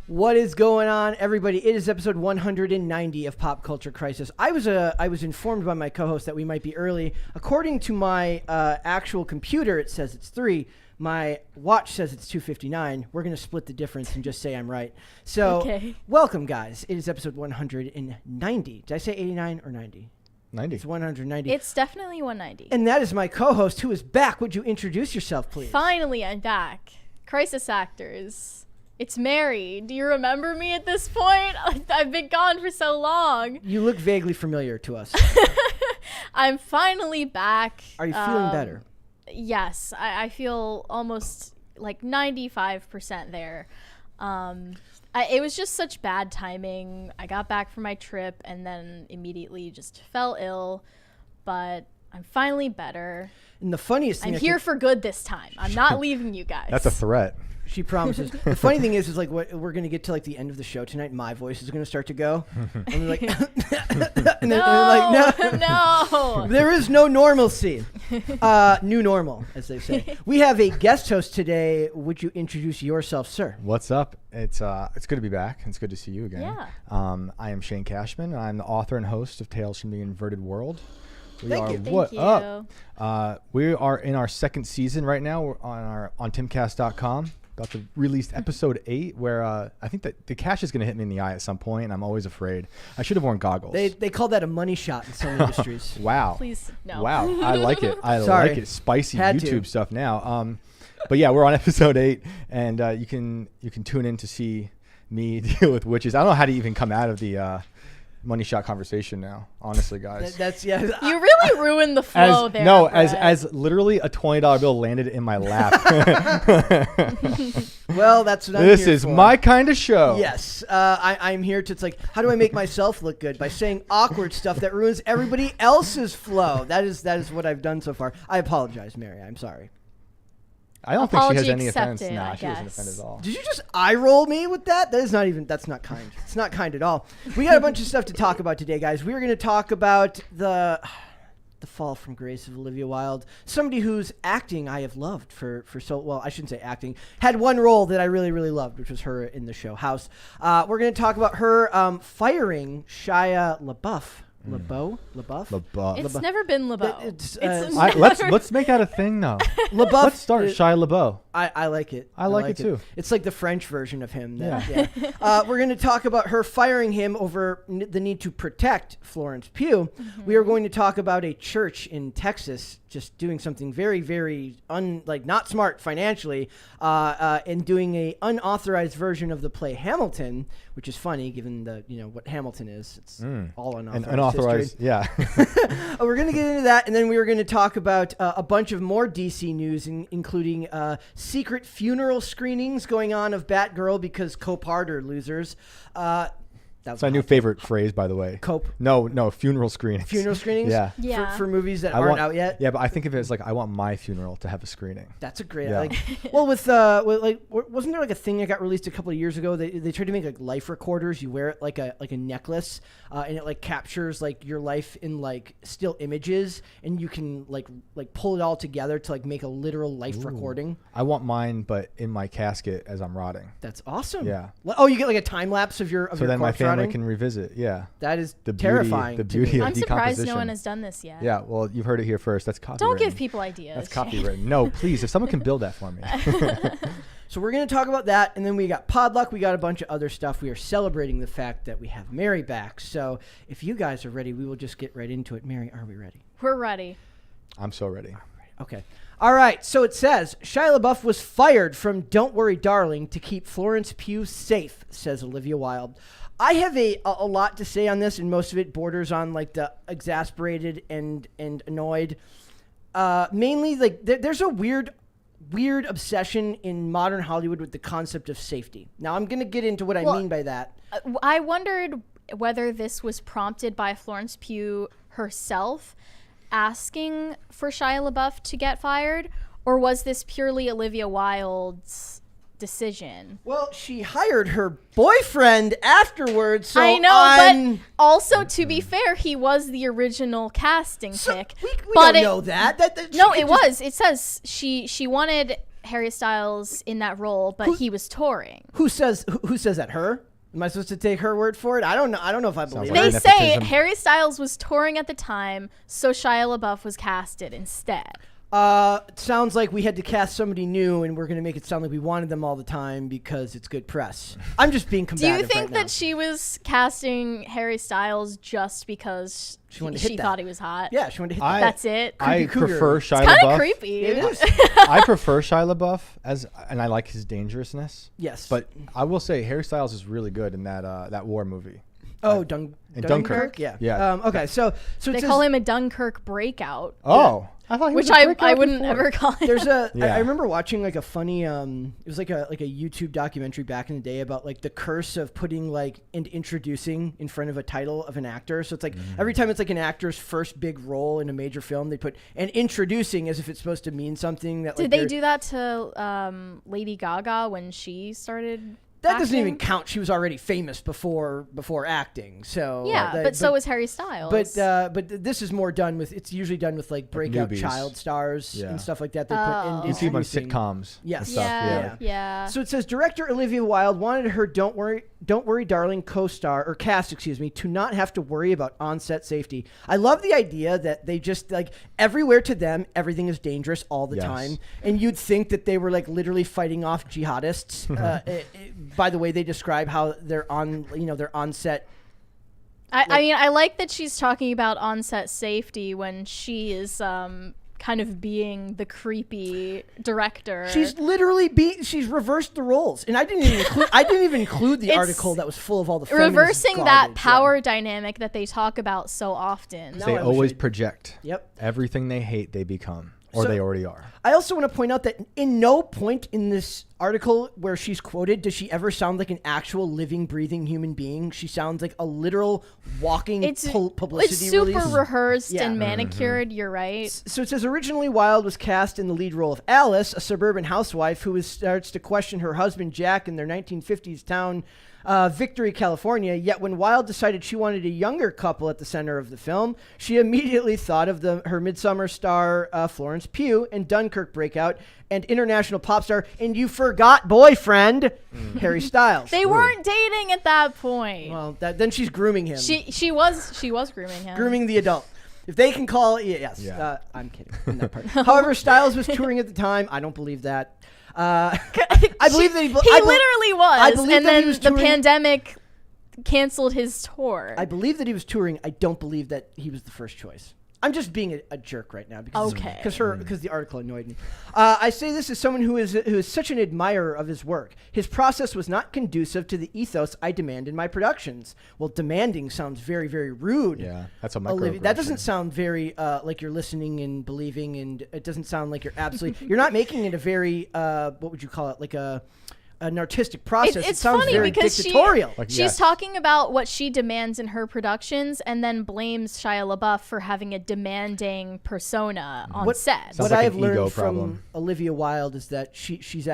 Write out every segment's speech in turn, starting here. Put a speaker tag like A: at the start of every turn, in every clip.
A: What is going on, everybody? It is episode 190 of Pop Culture Crisis. I was informed by my co-host that we might be early. According to my actual computer, it says it's 3. My watch says it's 2:59. We're going to split the difference and just say I'm right. So, Welcome, guys. It is episode 190. Did I say 89 or 90?
B: 90.
A: It's 190.
C: It's definitely 190.
A: And that is my co-host who is back. Would you introduce yourself, please?
C: Finally, I'm back. Crisis actors. It's Mary. Do you remember me at this point? I've been gone for so long.
A: You look vaguely familiar to us.
C: I'm finally back.
A: Are you feeling better?
C: Yes. I feel almost like 95% there. It was just such bad timing. I got back from my trip and then immediately just fell ill. But I'm finally better.
A: And the funniest thing...
C: I'm here for good this time. I'm not leaving you guys.
B: That's a threat.
A: She promises. The funny thing is like what we're gonna get to like the end of the show tonight. My voice is gonna start to go, and we're like, and
C: no.
A: There is no normalcy. New normal, as they say. We have a guest host today. Would you introduce yourself, sir?
B: What's up? It's good to be back. It's good to see you again.
C: Yeah.
B: I am Shane Cashman. I'm the author and host of Tales from the Inverted World.
A: Thank you.
B: What up? We are in our second season right now. We're on timcast.com. About to release episode 8, where I think that the cash is going to hit me in the eye at some point, and I'm always afraid. I should have worn goggles.
A: They call that a money shot in some industries.
B: Wow.
C: Please, no.
B: Wow. I like it. Like it. Spicy YouTube stuff now. But yeah, we're on episode 8, and you can tune in to see me deal with witches. I don't know how to even come out of the money shot conversation now, honestly, guys.
A: You
C: really ruined the flow there.
B: No,
C: Brett.
B: as literally a $20 bill landed in my lap.
A: Well, that's what I'm
B: This
A: here
B: is
A: for.
B: My kind of show.
A: Yes, I'm here to. It's like, how do I make myself look good by saying awkward stuff that ruins everybody else's flow? That is what I've done so far. I apologize, Mary. I'm sorry.
B: I don't think she has any
C: accepted,
B: offense. Nah,
C: I
B: she doesn't
C: guess.
B: offend at all.
A: Did you just eye roll me with that? That's not kind. It's not kind at all. We got a bunch of stuff to talk about today, guys. We are going to talk about the fall from grace of Olivia Wilde, somebody whose acting I have loved for so, well, I shouldn't say acting, had one role that I really, really loved, which was her in the show House. We're going to talk about her firing Shia LaBeouf. LaBeouf?
C: It's never been LaBeouf.
B: Let's make that a thing now.
A: LaBeouf.
B: Let's start Shia LaBeouf.
A: I like it.
B: I like it too.
A: It's like the French version of him. We're going to talk about her firing him over the need to protect Florence Pugh. Mm-hmm. We are going to talk about a church in Texas just doing something very, very not smart financially, and doing a unauthorized version of the play Hamilton, which is funny given what Hamilton is. It's all unauthorized.
B: Yeah.
A: We're going to get into that, and then we were going to talk about a bunch of more DC news, including secret funeral screenings going on of Batgirl because Copart are losers.
B: That's my new favorite phrase, by the way.
A: Cope?
B: No, funeral screenings.
A: Funeral screenings?
C: Yeah.
A: For movies that aren't out yet?
B: Yeah, but I think of it as like, I want my funeral to have a screening.
A: That's a great wasn't there like a thing that got released a couple of years ago? They tried to make like life recorders. You wear it like a necklace, and it like captures like your life in like still images, and you can like pull it all together to like make a literal life recording.
B: I want mine, but in my casket as I'm rotting.
A: That's awesome.
B: Yeah.
A: Oh, you get like a time lapse of your
B: so then my family
A: rotting?
B: Can revisit. Yeah.
A: That is
B: terrifying. The beauty of
C: I'm
B: decomposition.
C: surprised no one has done this yet.
B: Yeah, well, you've heard it here first. That's copywritten.
C: Don't give people ideas.
B: That's copywritten. No, please, if someone can build that for me.
A: So we're going to talk about that, and then we got Podluck. We got a bunch of other stuff. We are celebrating the fact that we have Mary back. So if you guys are ready, we will just get right into it. Mary, are we ready?
C: We're ready.
B: I'm so ready.
A: Okay. All right. So it says, Shia LaBeouf was fired from Don't Worry, Darling to keep Florence Pugh safe, says Olivia Wilde. I have a lot to say on this, and most of it borders on like the exasperated and annoyed. Mainly, like there's a weird obsession in modern Hollywood with the concept of safety. Now, I'm going to get into what I mean by that.
C: I wondered whether this was prompted by Florence Pugh herself asking for Shia LaBeouf to get fired, or was this purely Olivia Wilde's decision?
A: Well, she hired her boyfriend afterwards. So
C: I know, but also, to be fair, he was the original casting pick.
A: We don't know that.
C: No, it was. It says she wanted Harry Styles in that role, but he was touring.
A: Who says that? Her? Am I supposed to take her word for it? I don't know. I don't know if I believe it.
C: They say Harry Styles was touring at the time, so Shia LaBeouf was casted instead.
A: Sounds like we had to cast somebody new, and we're going to make it sound like we wanted them all the time because it's good press. I'm just being combative.
C: Do you think
A: right
C: that she was casting Harry Styles just because she thought he was hot?
A: Yeah, she wanted to hit that.
C: That's it.
B: I prefer Shia LaBeouf.
C: It's kind of creepy.
A: It is.
B: I prefer Shia LaBeouf and I like his dangerousness.
A: Yes,
B: but I will say Harry Styles is really good in that war movie.
A: Oh, Dunkirk. Yeah. Okay, so
C: they call him a Dunkirk breakout.
B: Oh. I thought he was
C: I wouldn't ever call him.
A: There's I remember watching like a funny it was like a YouTube documentary back in the day about like the curse of putting and introducing in front of a title of an actor. So it's like every time it's like an actor's first big role in a major film, they put and introducing as if it's supposed to mean something that.
C: Did they do that to Lady Gaga when she started?
A: That doesn't even count. She was already famous before acting. So
C: but so was Harry Styles.
A: But this is more done with. It's usually done with like breakout child stars and stuff like that. They put in.
B: You see them on sitcoms.
A: Yes.
C: Yeah.
A: So it says director Olivia Wilde wanted her "Don't Worry, Darling" co-star or cast, to not have to worry about on-set safety. I love the idea that they just like everywhere to them, everything is dangerous all the time, and you'd think that they were like literally fighting off jihadists. By the way they describe how they're on set.
C: I mean, I like that she's talking about on-set safety when she is kind of being the creepy director.
A: She's literally she's reversed the roles, and I didn't even include the article that was full of all the
C: reversing that power dynamic that they talk about so often.
B: They always project.
A: Yep.
B: Everything they hate, they become. Or they already are.
A: I also want to point out that in no point in this article where she's quoted does she ever sound like an actual living, breathing human being. She sounds like a literal walking publicity
C: It's super
A: release.
C: rehearsed and manicured, you're right.
A: So it says originally Wilde was cast in the lead role of Alice, a suburban housewife who starts to question her husband Jack in their 1950s town Victory, California. Yet when Wilde decided she wanted a younger couple at the center of the film, she immediately thought of her Midsummer star Florence Pugh and Dunkirk breakout and international pop star, and you forgot boyfriend, Harry Styles.
C: They weren't dating at that point.
A: Well, then she's grooming him.
C: She was grooming him.
A: Grooming the adult. If they can call it, yes.
B: Yeah.
A: I'm kidding in that part. However, Styles was touring at the time. I don't believe that. I believe that he
C: literally was.
A: I believe
C: and
A: that
C: then
A: he was
C: the
A: touring.
C: Pandemic canceled his tour.
A: I believe that he was touring. I don't believe that he was the first choice. I'm just being a jerk right now because the article annoyed me. I say this as someone who is such an admirer of his work. His process was not conducive to the ethos I demand in my productions. Well, demanding sounds very, very rude.
B: Yeah, that's a microaggression.
A: Olivia, that doesn't sound very like you're listening and believing, and it doesn't sound like you're absolutely. You're not making it a very what would you call it, like an artistic process.
C: It's
A: it sounds
C: funny
A: very
C: because
A: dictatorial.
C: She's talking about what she demands in her productions and then blames Shia LaBeouf for having a demanding persona on set.
A: What I have learned from Olivia Wilde is that she's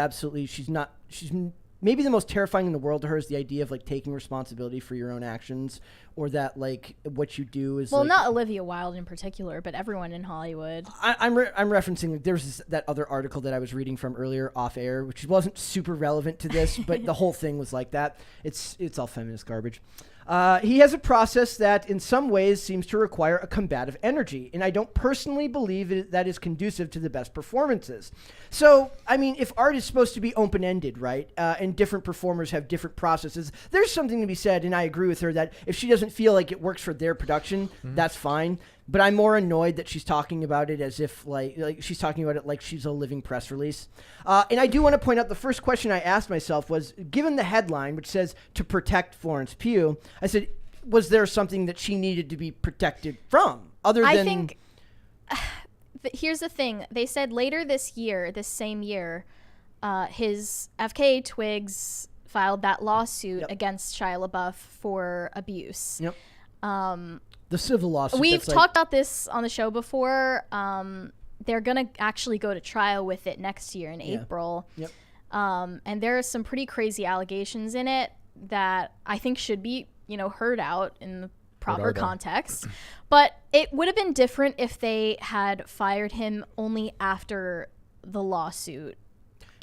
A: maybe the most terrifying in the world to her is the idea of like taking responsibility for your own actions, or that like what you do is
C: not Olivia Wilde in particular, but everyone in Hollywood.
A: I'm referencing there's that other article that I was reading from earlier off air, which wasn't super relevant to this, but the whole thing was like that. It's all feminist garbage. He has a process that in some ways seems to require a combative energy, and I don't personally believe that is conducive to the best performances. So, I mean, if art is supposed to be open-ended, right, and different performers have different processes, there's something to be said, and I agree with her that if she doesn't feel like it works for their production, that's fine. But I'm more annoyed that she's talking about it as if like she's talking about it like she's a living press release. And I do want to point out the first question I asked myself was, given the headline, which says to protect Florence Pugh, I said, was there something that she needed to be protected from other than...
C: I think here's the thing. They said later this same year, his FKA Twigs filed that lawsuit against Shia LaBeouf for abuse.
A: Yep. The civil lawsuit.
C: We've talked about this on the show before. They're going to actually go to trial with it next year in April.
A: Yep.
C: And there are some pretty crazy allegations in it that I think should be, heard out in the proper context. But it would have been different if they had fired him only after the lawsuit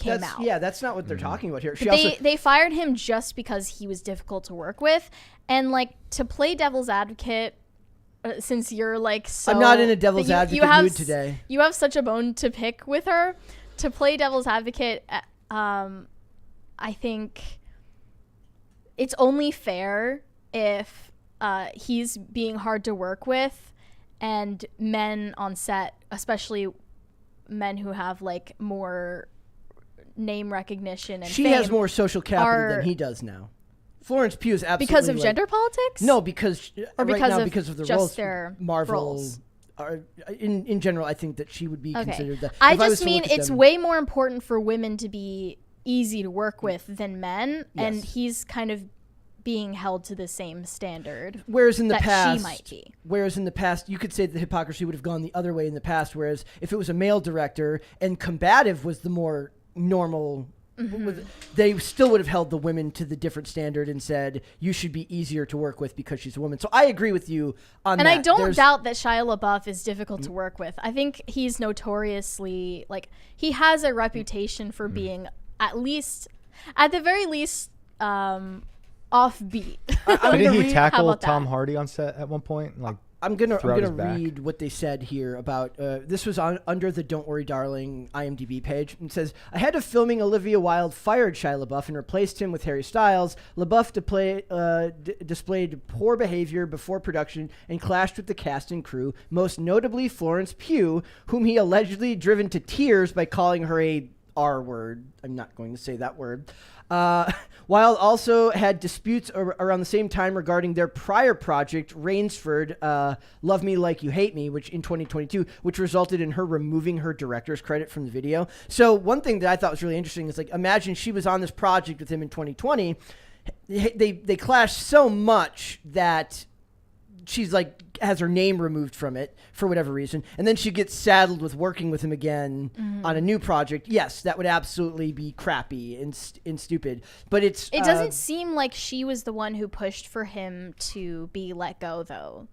C: came out.
A: Yeah, that's not what they're talking about here.
C: They fired him just because he was difficult to work with. And, like, to play devil's advocate, since you're, like, so...
A: I'm not in a devil's advocate mood today.
C: You have such a bone to pick with her. To play devil's advocate, I think it's only fair if he's being hard to work with and men on set, especially men who have, like, more name recognition and
A: She
C: fame,
A: has more social capital than he does now. Florence Pugh is absolutely
C: because of gender politics?
A: No, because
C: or
A: because of the
C: just
A: roles.
C: Their
A: Marvel.
C: roles.
A: In general, I think that she would be considered that.
C: I just mean it's way more important for women to be easy to work with than men, and he's kind of being held to the same standard.
A: Whereas in the
C: that
A: past,
C: she might be.
A: Whereas in the past, you could say that the hypocrisy would have gone the other way in the past. Whereas if it was a male director and combative was the more normal. They still would have held the women to the different standard and said you should be easier to work with because she's a woman. So I agree with you on that.
C: And I don't doubt that Shia LaBeouf is difficult to work with. I think he's notoriously, like, he has a reputation for being at the very least offbeat.
B: Didn't he tackle Tom Hardy on set at one point? Like,
A: I'm gonna read what they said here about this was under the Don't Worry Darling IMDb page. It says, ahead of filming, Olivia Wilde fired Shia LaBeouf and replaced him with Harry Styles. LaBeouf displayed poor behavior before production and clashed with the cast and crew, most notably Florence Pugh, whom he allegedly driven to tears by calling her a R word. I'm not going to say that word. Wilde also had disputes around the same time regarding their prior project, Rainsford, Love Me Like You Hate Me, which in 2022, which resulted in her removing her director's credit from the video. So one thing that I thought was really interesting is, like, imagine she was on this project with him in 2020. They clashed so much that she's like has her name removed from it for whatever reason, and then she gets saddled with working with him again on a new project. Yes, that would absolutely be crappy and stupid. But it
C: doesn't seem like she was the one who pushed for him to be let go, though.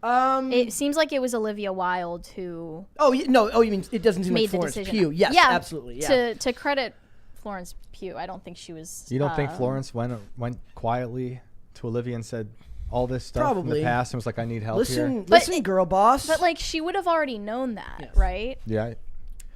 C: It seems like it was Olivia Wilde who.
A: You mean it doesn't seem like Florence Pugh? Yes, absolutely. Yeah.
C: To credit Florence Pugh, I don't think she was.
B: You don't think Florence went quietly to Olivia and said all this stuff in the past and was like, I need help here?
A: Listen, girl boss.
C: But, like, she would have already known that, right?
B: Yeah.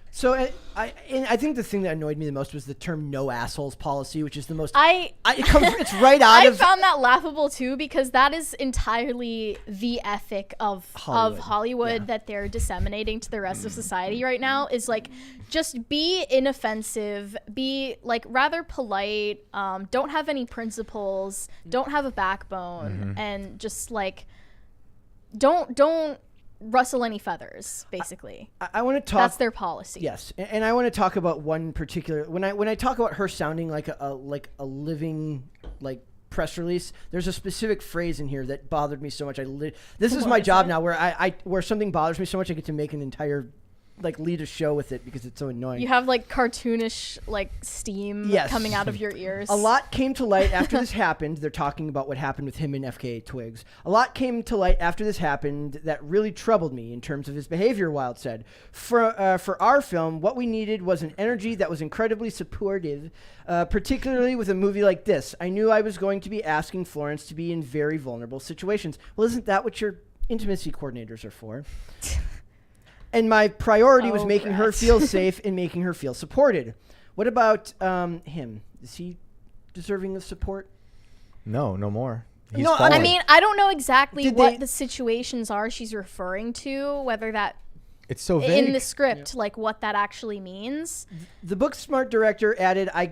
A: So I think the thing that annoyed me the most was the term "no assholes" policy, which is the most. It's right out of.
C: I found that laughable too, because that is entirely the ethic of Hollywood that they're disseminating to the rest of society right now. Is like, just be inoffensive, be like rather polite, don't have any principles, don't have a backbone, and just like don't rustle any feathers, basically.
A: I want to talk.
C: That's their policy.
A: Yes, and I want to talk about one particular. When I talk about her sounding like a living like press release, there's a specific phrase in here that bothered me so much. This is my job now, where something bothers me so much, I get to make an entire lead a show with it because it's so annoying.
C: You have like cartoonish steam coming out of your ears.
A: A lot came to light after this happened. They're talking about what happened with him and FKA Twigs. A lot came to light after this happened that really troubled me in terms of his behavior, Wilde said. For our film, what we needed was an energy that was incredibly supportive, particularly with a movie like this. I knew I was going to be asking Florence to be in very vulnerable situations. Well, isn't that what your intimacy coordinators are for? And my priority was making her feel safe and making her feel supported. What about him? Is he deserving of support?
B: No more.
C: I mean, I don't know exactly what the situations are she's referring to, whether that
B: it's so vague
C: in the script, what that actually means.
A: The book's smart director added, I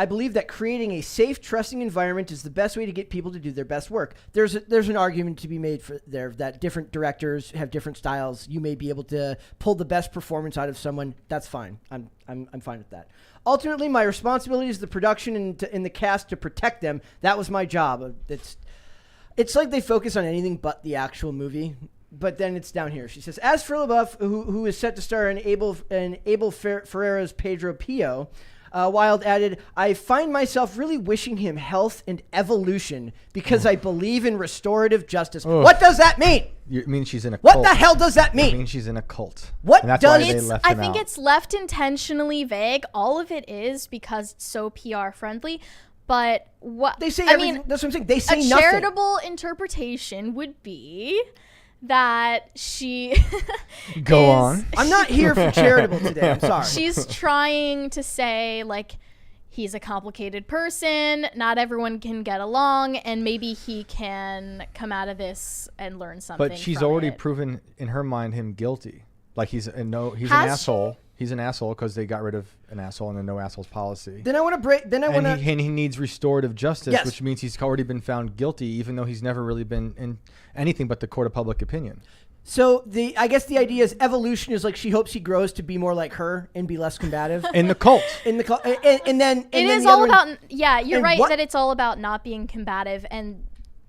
A: believe that creating a safe, trusting environment is the best way to get people to do their best work. There's an argument to be made for there that different directors have different styles. You may be able to pull the best performance out of someone. That's fine. I'm fine with that. Ultimately, my responsibility is the production and the cast to protect them. That was my job. It's like they focus on anything but the actual movie. But then it's down here. She says, as for LaBeouf, who is set to star in Abel Ferreira's Pedro Pio, Wilde added, I find myself really wishing him health and evolution because I believe in restorative justice. What does that mean?
B: You mean she's in a
A: What
B: cult.
A: the hell does that
B: It
A: mean?
B: means she's in a cult.
A: What
B: and that's
A: does-
B: why they left
C: I
B: him
C: think
B: out.
C: it's left intentionally vague. All of it is because it's so PR friendly. But what
A: They say
C: I
A: everything.
C: mean,
A: That's what I'm saying. They say
C: a
A: nothing.
C: charitable interpretation would be that she
B: Go on.
A: I'm not here for charitable today. I'm sorry.
C: She's trying to say, like, he's a complicated person. Not everyone can get along, and maybe he can come out of this and learn something.
B: But she's
C: from
B: already
C: it.
B: proven in her mind him guilty. Like he's an
C: Has
B: asshole. He's an asshole because they got rid of an asshole and the no assholes policy.
A: Then I want to break. Then I want to.
B: And he needs restorative justice,
A: Yes.
B: which means he's already been found guilty, even though he's never really been in anything but the court of public opinion.
A: So I guess the idea is evolution is like she hopes he grows to be more like her and be less combative.
B: In the cult.
A: In the and then
C: It is
A: the
C: all
A: other one-
C: about. Yeah, you're
A: and
C: right
A: what-
C: that it's all about not being combative, and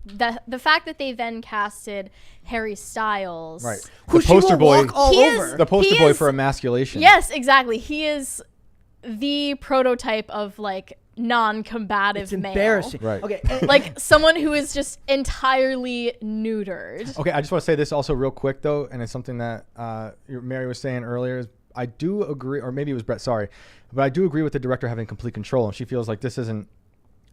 C: the fact that they then casted Harry Styles.
B: Right.
A: who
B: The
A: she will
B: poster boy.
A: walk all
C: He is-
A: over.
B: The poster
C: He
B: boy
C: is-
B: for emasculation.
C: Yes, exactly. He is the prototype of like non-combative
A: It's
C: male.
A: embarrassing.
B: Right.
A: Okay.
C: Like someone who is just entirely neutered.
B: Okay, I just want to say this also real quick though, and it's something that Mary was saying earlier. Is I do agree, or maybe it was Brett. Sorry, but I do agree with the director having complete control, and she feels like this isn't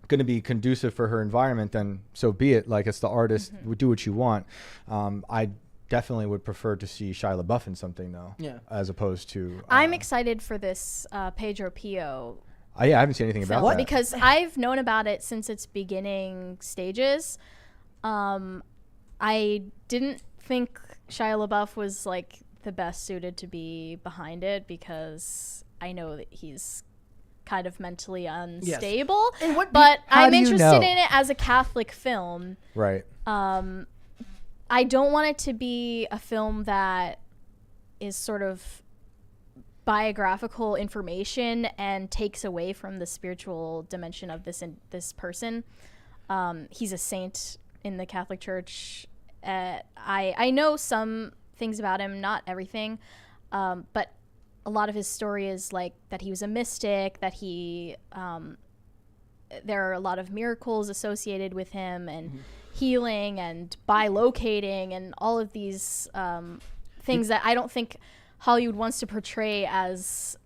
B: going to be conducive for her environment. Then so be it. Like it's the artist, would do what you want. I definitely would prefer to see Shia LaBeouf in something though,
A: Yeah.
B: as opposed to.
C: I'm excited for this Pedro Pio
B: Yeah, I haven't seen anything about
C: film
B: that.
C: because I've known about it since its beginning stages. I didn't think Shia LaBeouf was like the best suited to be behind it because I know that he's kind of mentally unstable.
A: And what-
C: but
B: how
C: I'm
B: do you
C: interested
B: know?
C: in it as a Catholic film.
B: Right.
C: I don't want it to be a film that is sort of biographical information and takes away from the spiritual dimension of this person. He's a saint in the Catholic Church. I know some things about him, not everything, but a lot of his story is like that he was a mystic, that he there are a lot of miracles associated with him and healing and bilocating and all of these things that I don't think Hollywood wants to portray as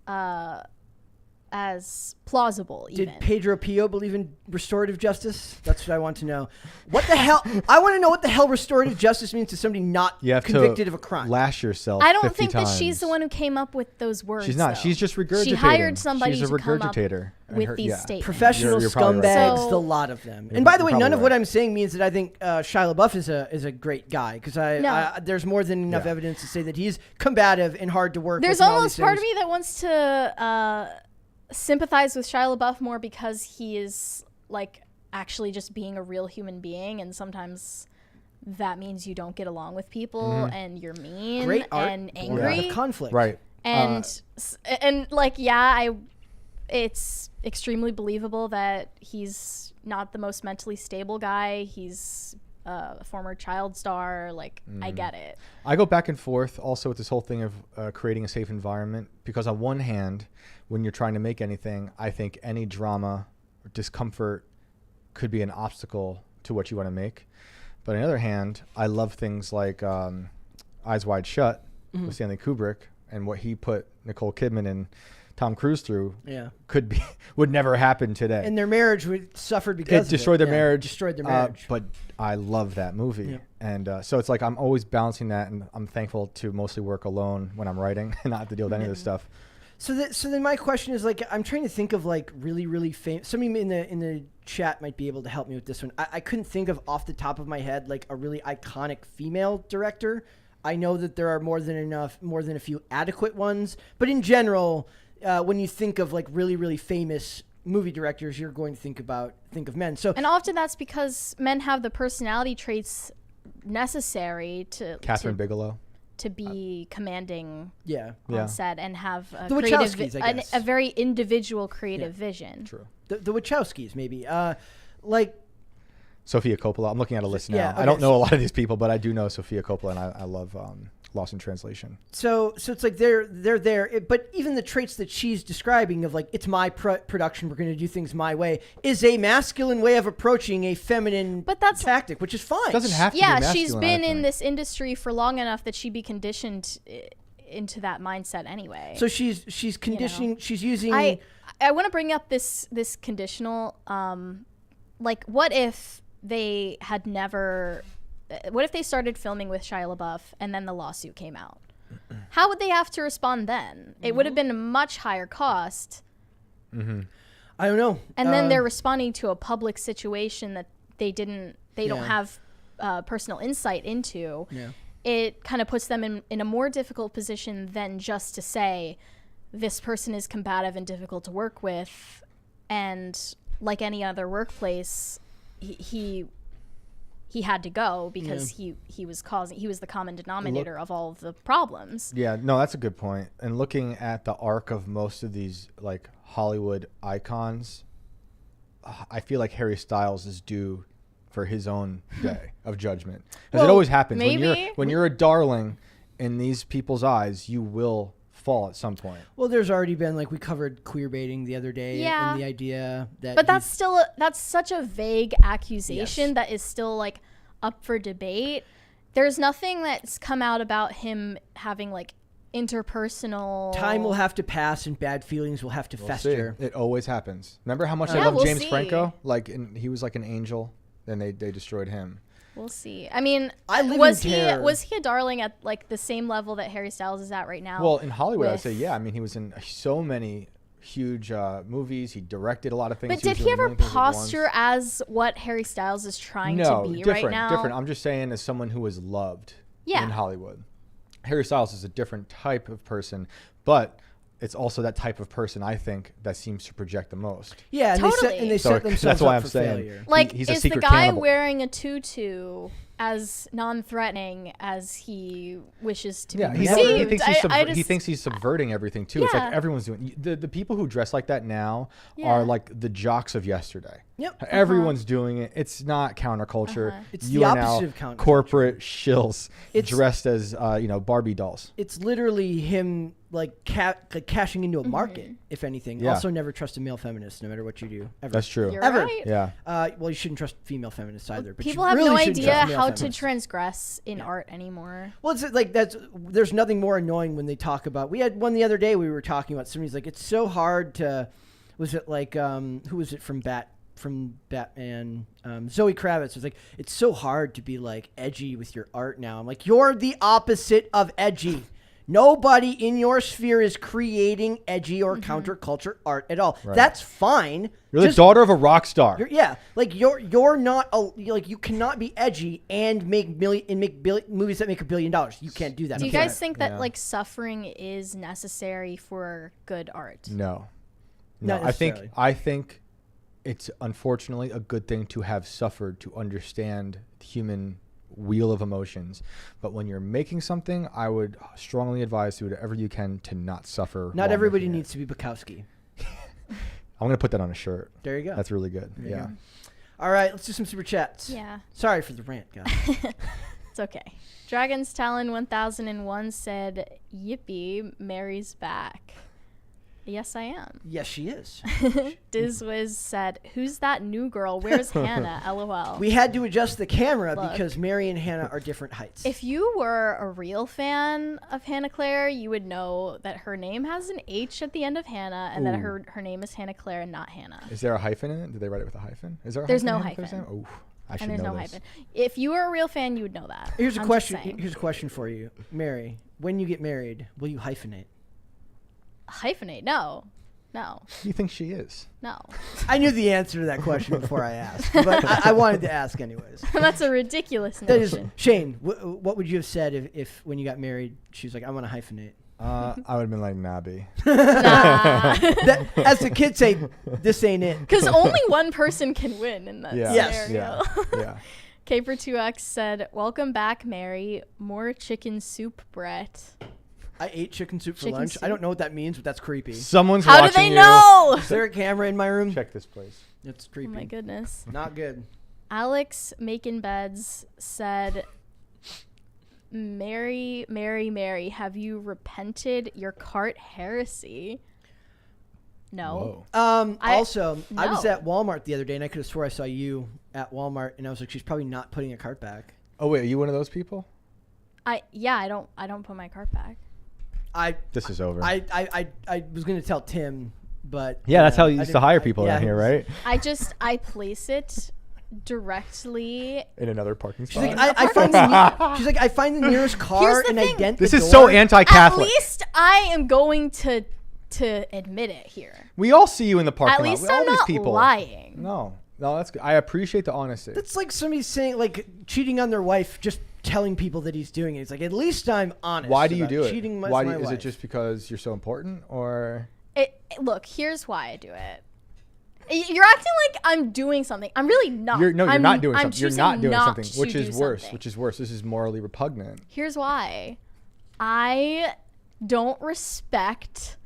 C: plausible.
A: Did
C: Even
A: Pedro Pio believe in restorative justice? That's what I want to know. What the hell? I want to know what the hell restorative justice means to somebody not
B: You have
A: convicted
B: to
A: of a crime.
B: lash yourself.
C: I don't
B: 50
C: think
B: times.
C: that she's the one who came up with those words.
B: She's not.
C: though.
B: She's just regurgitating.
C: She hired somebody
B: She's a
C: to come up
B: regurgitator. And
C: with
B: her-
C: these
B: yeah.
C: statements.
A: Professional
B: You're probably right.
A: scumbags,
C: So-
A: the lot of them.
B: You're-
A: And by the way,
B: you're
A: none of
B: probably
A: what
B: right.
A: I'm saying means that I think Shia LaBeouf is a great guy because
C: No.
A: there's more than enough
B: Yeah.
A: evidence to say that he's combative and hard to work with.
C: There's
A: and all
C: almost
A: these
C: part of
A: things.
C: me that wants to sympathize with Shia LaBeouf more because he is like actually just being a real human being, and sometimes that means you don't get along with people and you're mean
A: Great art
C: and
A: born out
C: angry
A: of conflict.
B: Right.
C: and like it's extremely believable that he's not the most mentally stable guy. He's a former child star. Like I get it.
B: I go back and forth also with this whole thing of creating a safe environment because on one hand, when you're trying to make anything, I think any drama or discomfort could be an obstacle to what you want to make. But on the other hand, I love things like Eyes Wide Shut with Stanley Kubrick and what he put Nicole Kidman and Tom Cruise through.
A: Yeah.
B: Would never happen today.
A: And their marriage suffered because
B: It destroyed their
A: Yeah,
B: marriage.
A: Destroyed their marriage.
B: But I love that movie.
A: Yeah.
B: And so it's like I'm always balancing that, and I'm thankful to mostly work alone when I'm writing and not have to deal with any of this stuff.
A: So then my question is like I'm trying to think of like really famous. Somebody in the chat might be able to help me with this one. I couldn't think of off the top of my head like a really iconic female director. I know that there are more than a few adequate ones, but in general, when you think of like really famous movie directors, you're going to think of men. So
C: And often that's because men have the personality traits necessary
B: Catherine Bigelow.
C: to be commanding
A: yeah,
C: on set and have a,
A: The
C: creative
A: Wachowskis, I guess.
C: a very individual creative vision.
B: True.
A: the Wachowskis maybe. Like
B: Sofia Coppola. I'm looking at a list now.
A: Yeah,
B: I don't
A: okay,
B: know a lot of these people, but I do know Sofia Coppola, and I love lost in translation.
A: So it's like they're there, but even the traits that she's describing of like it's my production, we're going to do things my way, is a masculine way of approaching a feminine tactic, which is fine.
B: It doesn't have to be
C: Yeah,
B: masculine,
C: she's been in this industry for long enough that she'd be conditioned into that mindset anyway.
A: So she's conditioning. You know? She's using.
C: I want to bring up this conditional. Like, what if they had never? What if they started filming with Shia LaBeouf and then the lawsuit came out? How would they have to respond then? It would have been a much higher cost.
A: Mm-hmm. I don't know.
C: And then they're responding to a public situation that they don't have personal insight into.
A: Yeah.
C: It kind of puts them in a more difficult position than just to say this person is combative and difficult to work with, and like any other workplace, he had to go because he was the common denominator of all of the problems.
B: Yeah, no, that's a good point. And looking at the arc of most of these like Hollywood icons, I feel like Harry Styles is due for his own day of judgment, because it always happens.
C: Maybe.
B: When you're a darling in these people's eyes, you will fall at some point.
A: Well, there's already been, like, we covered queer baiting the other day, and the idea that
C: but that's such a vague accusation that is still like up for debate. There's nothing that's come out about him having like interpersonal.
A: Time will have to pass and bad feelings will have to fester.
B: It always happens. Remember how much I love James Franco? Like, he was like an angel, then they destroyed him.
C: We'll see. I mean, was he a darling at like the same level that Harry Styles is at right now?
B: Well, in Hollywood, I'd say yeah. I mean, he was in so many huge movies. He directed a lot of things.
C: But did he ever posture as what Harry Styles is trying to be right now?
B: Different. I'm just saying, as someone who is loved in Hollywood, Harry Styles is a different type of person, but it's also that type of person, I think, that seems to project the most.
A: Yeah, and
C: totally.
A: they set themselves
B: that's why
A: up
B: I'm
A: for
B: saying,
A: failure.
C: Like,
B: he's a
C: is the
B: secret
C: guy
B: cannibal.
C: wearing a tutu as non-threatening as he wishes to be perceived?
B: He thinks he's subverting everything too. It's like everyone's doing. The people who dress like that now are like the jocks of yesterday.
A: Yep.
B: Everyone's doing it. It's not counterculture.
A: It's the opposite of counterculture.
B: Corporate shills dressed as Barbie dolls.
A: It's literally him like cashing into a market, if anything.
B: Yeah.
A: Also, never trust a male feminist, no matter what you do. Ever.
B: That's true.
C: You're
A: Ever.
C: right.
B: Yeah.
A: Well, you shouldn't trust female feminists either. But
C: People
A: you
C: have
A: really
C: no
A: shouldn't
C: idea
A: trust male
C: how to
A: feminists.
C: transgress in art anymore.
A: Well, it's like there's nothing more annoying when they talk about. We had one the other day. We were talking about somebody's like, it's so hard to. Was it like who was it from Batman? Zoe Kravitz was like, it's so hard to be like edgy with your art now. I'm like, you're the opposite of edgy. Nobody in your sphere is creating edgy or counterculture art at all. Right. That's fine.
B: You're the daughter of a rock star.
A: You're not you cannot be edgy and make movies that make $1 billion. You can't do that.
C: Do you guys think that like suffering is necessary for good art?
B: No.
A: Not necessarily.
B: I think it's unfortunately a good thing to have suffered to understand the human wheel of emotions. But when you're making something, I would strongly advise do whatever you can to not suffer.
A: Not everybody needs to be Bukowski.
B: I'm going to put that on a shirt.
A: There you go.
B: That's really good. Yeah.
A: All right, let's do some super chats.
C: Yeah.
A: Sorry for the rant, guys.
C: It's okay. Dragon's Talon 1001 said, "Yippee, Mary's back." Yes, I am.
A: Yes, she is.
C: Dizwiz said, "Who's that new girl? Where's Hannah? LOL."
A: We had to adjust the camera because Mary and Hannah are different heights.
C: If you were a real fan of Hannah Claire, you would know that her name has an H at the end of Hannah, and that her name is Hannah Claire and not Hannah.
B: Is there a hyphen in it? Did they write it with a hyphen? Is there a
C: There's
B: hyphen?
C: No hyphen.
B: Oh, I should
C: and there's
B: know
C: no
B: this.
C: hyphen. If you were a real fan, you would know that.
A: Here's a
C: I'm
A: question.
C: just saying.
A: Here's a question for you, Mary. When you get married, will you hyphenate?
C: Hyphenate? No.
B: You think she is?
C: No.
A: I knew the answer to that question before I asked, but I wanted to ask anyways.
C: That's a ridiculous
A: That is,
C: notion.
A: Shane, what would you have said if when you got married, she was like, I want to hyphenate?
B: I would have been like, nah, B.
C: Nah.
A: As the kids say, this ain't it.
C: Because only one person can win in that scenario.
B: Yeah.
C: Caper2X said, "Welcome back, Mary. More chicken soup, Brett."
A: I ate chicken soup for lunch. I don't know what that means, but that's creepy.
B: Someone's
C: How
B: watching
C: do they
B: you.
C: know?
A: Is there a camera in my room?
B: Check this place.
A: It's creepy.
C: Oh my goodness.
A: Not good.
C: Alex Making Beds said, Mary, Mary, Mary, have you repented your cart heresy? No.
B: Whoa.
A: I was
C: No.
A: at Walmart the other day, and I could have swore I saw you at Walmart, and I was like, she's probably not putting a cart back.
B: Oh wait, are you one of those people?
C: I don't put my cart back.
B: This is over.
A: I was gonna tell Tim, but
B: yeah, that's how you
A: I
B: used to
A: didn't-
B: hire people
A: yeah.
B: around here, right?
C: I place it directly.
B: In another parking
A: She's
B: spot.
A: like, she's like, I find the nearest car
C: Here's the
A: and
C: thing.
A: I dent
B: This
A: the
B: is
A: door.
B: so anti-Catholic.
C: At least I am going to admit it here.
B: We all see you in the parking
C: At
B: lot.
C: least
B: with all
C: I'm
B: these
C: not
B: people.
C: lying.
B: No, that's good. I appreciate the honesty.
A: That's like somebody saying, like, cheating on their wife, just telling people that he's doing it. It's like, at least I'm honest.
B: Why do you
A: about
B: do it?
A: Cheating
B: Why
A: my
B: do you, is
A: wife.
B: it just because you're so important, or?
C: Look, here's why I do it. You're acting like I'm doing something. I'm really not.
B: You're not doing
C: I'm
B: something. You're
C: choosing
B: not doing something,
C: to
B: which
C: do
B: is worse.
C: something.
B: Which is worse. This is morally repugnant.
C: Here's why. I don't respect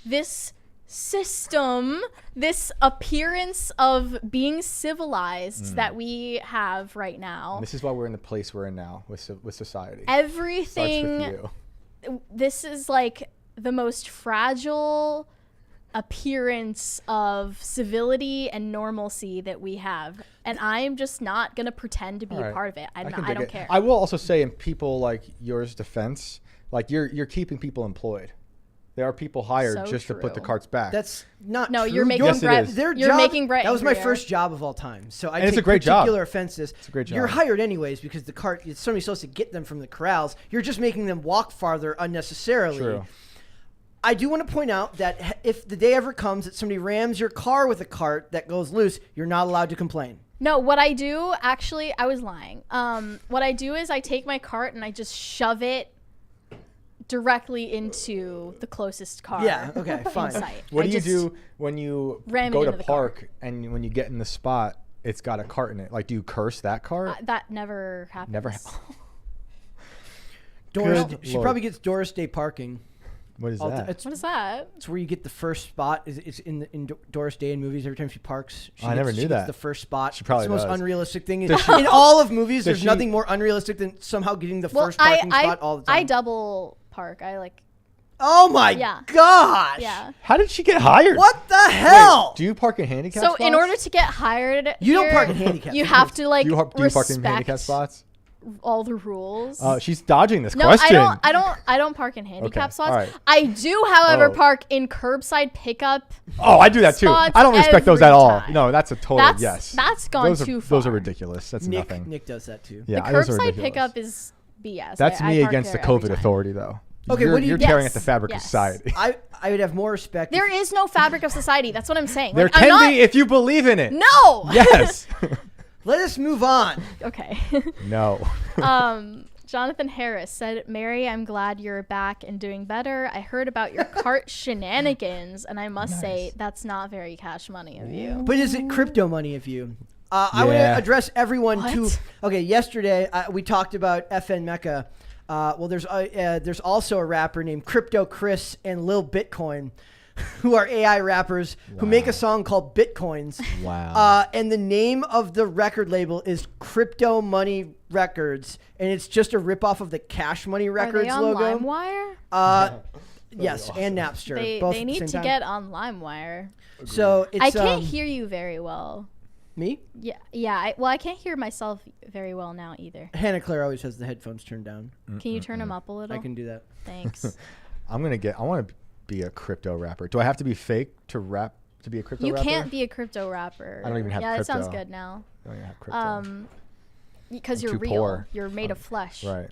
C: this system, this appearance of being civilized that we have right now.
B: And this is why we're in the place we're in now with society.
C: Everything.
B: Starts with you.
C: This is like the most fragile appearance of civility and normalcy that we have, and I'm just not gonna pretend to be
B: All
C: a
B: right.
C: part of it. I
B: dig
C: don't
B: it.
C: care.
B: I will also say, in people like yours defense, like you're keeping people employed. There are people hired
C: So
B: just to put the
C: true.
B: carts back.
A: That's not
C: No,
A: true.
C: you're making
B: Yes, it
C: Brett.
B: is.
A: Their
C: You're
A: job,
C: making Brett.
A: that was my
C: angrier.
A: first job of all time. So I
B: And it's
A: take
B: a great job.
A: particular offenses.
B: It's a great
A: You're
B: job.
A: hired anyways because the cart, somebody's supposed to get them from the corrals. You're just making them walk farther unnecessarily.
B: True.
A: I do want to point out that if the day ever comes that somebody rams your car with a cart that goes loose, you're not allowed to complain.
C: No, what I do, actually, I was lying. What I do is I take my cart and I just shove it directly into the closest car.
A: Yeah, okay,
C: in
A: fine.
C: sight.
B: What
C: I
B: do you
C: just
B: do when you
C: ram it
B: go to
C: into the car.
B: park and when you get in the spot, it's got a cart in it? Like, do you curse that cart?
C: That never happens.
B: Never.
A: Doris,
B: Good
A: she
B: Lord.
A: probably gets Doris Day parking.
B: What is that?
A: It's,
C: What is that?
A: it's where you get the first spot. It's in Doris Day in movies. Every time she parks,
B: I never knew
A: she
B: that.
A: gets the first spot.
B: She probably
A: it's the most
B: does.
A: unrealistic thing.
B: Does she-
A: In all of movies, there's
B: she-
A: nothing more unrealistic than somehow getting the
C: Well,
A: first parking spot all the time.
C: I double park. I like.
A: Oh my
C: Yeah.
A: gosh!
C: Yeah.
B: How did she get hired?
A: What the hell?
B: Wait, do you park in handicap
C: So
B: spots?
C: in order to get hired,
A: You don't
C: here,
A: park in handicap
C: You
A: spots.
C: have to like
B: do you park in
C: respect
B: handicap spots?
C: all the rules.
B: She's dodging this
C: No,
B: question.
C: I don't park in handicap
B: Okay,
C: spots.
B: all right.
C: I do, however,
B: Oh.
C: park in curbside pickup.
B: Oh, I do that too.
C: spots
B: I don't respect those
C: every
B: at all.
C: time.
B: No, that's a total
C: That's
B: yes.
C: that's gone
B: those
C: too
B: are,
C: far.
B: Those are ridiculous. That's nothing.
A: Nick does that too.
B: Yeah,
C: The
B: those are
C: curbside
B: ridiculous.
C: pickup is BS.
B: That's
C: I
B: me
C: park
B: against the
C: there every
B: COVID
C: time.
B: authority, though.
A: Okay,
B: you're,
A: what do you-
B: you're tearing
C: Yes,
B: at the fabric of
C: yes.
B: society.
A: I would have more respect.
C: There is no fabric of society. That's what I'm saying.
B: There
C: Like, I'm
B: can
C: not,
B: be if you believe in it.
C: No.
B: Yes.
A: Let us move on.
C: Okay.
B: No.
C: Jonathan Harris said, Mary, I'm glad you're back and doing better. I heard about your cart shenanigans, and I must say that's not very cash money of you.
A: But is it crypto money of you? I want
B: Yeah.
A: to address everyone to.
C: What?
A: Okay, yesterday we talked about FN Mecca. Well, there's also a rapper named Crypto Chris and Lil Bitcoin, who are AI rappers who make a song called Bitcoins.
B: Wow.
A: And the name of the record label is Crypto Money Records, and it's just a ripoff of the Cash Money
C: Are
A: Records
C: they on
A: logo.
C: LimeWire?
A: Yes, and Napster.
C: They
A: both at the
C: need
A: same
C: to
A: time.
C: get on LimeWire.
A: So it's
C: I can't hear you very well.
A: me.
C: Yeah. I can't hear myself very well now either.
A: Hannah Claire always has the headphones turned down.
C: Can you turn them up a little?
A: I can do that.
C: Thanks.
B: I want to be a crypto rapper. Do I have to be fake to rap to be a crypto
C: You
B: rapper?
C: can't be a crypto rapper.
B: I don't even have
C: Yeah, that sounds
B: crypto.
C: good now.
B: I don't even have crypto.
C: Because
B: I'm
C: you're
B: too
C: real.
B: poor.
C: You're made of flesh.
B: Right.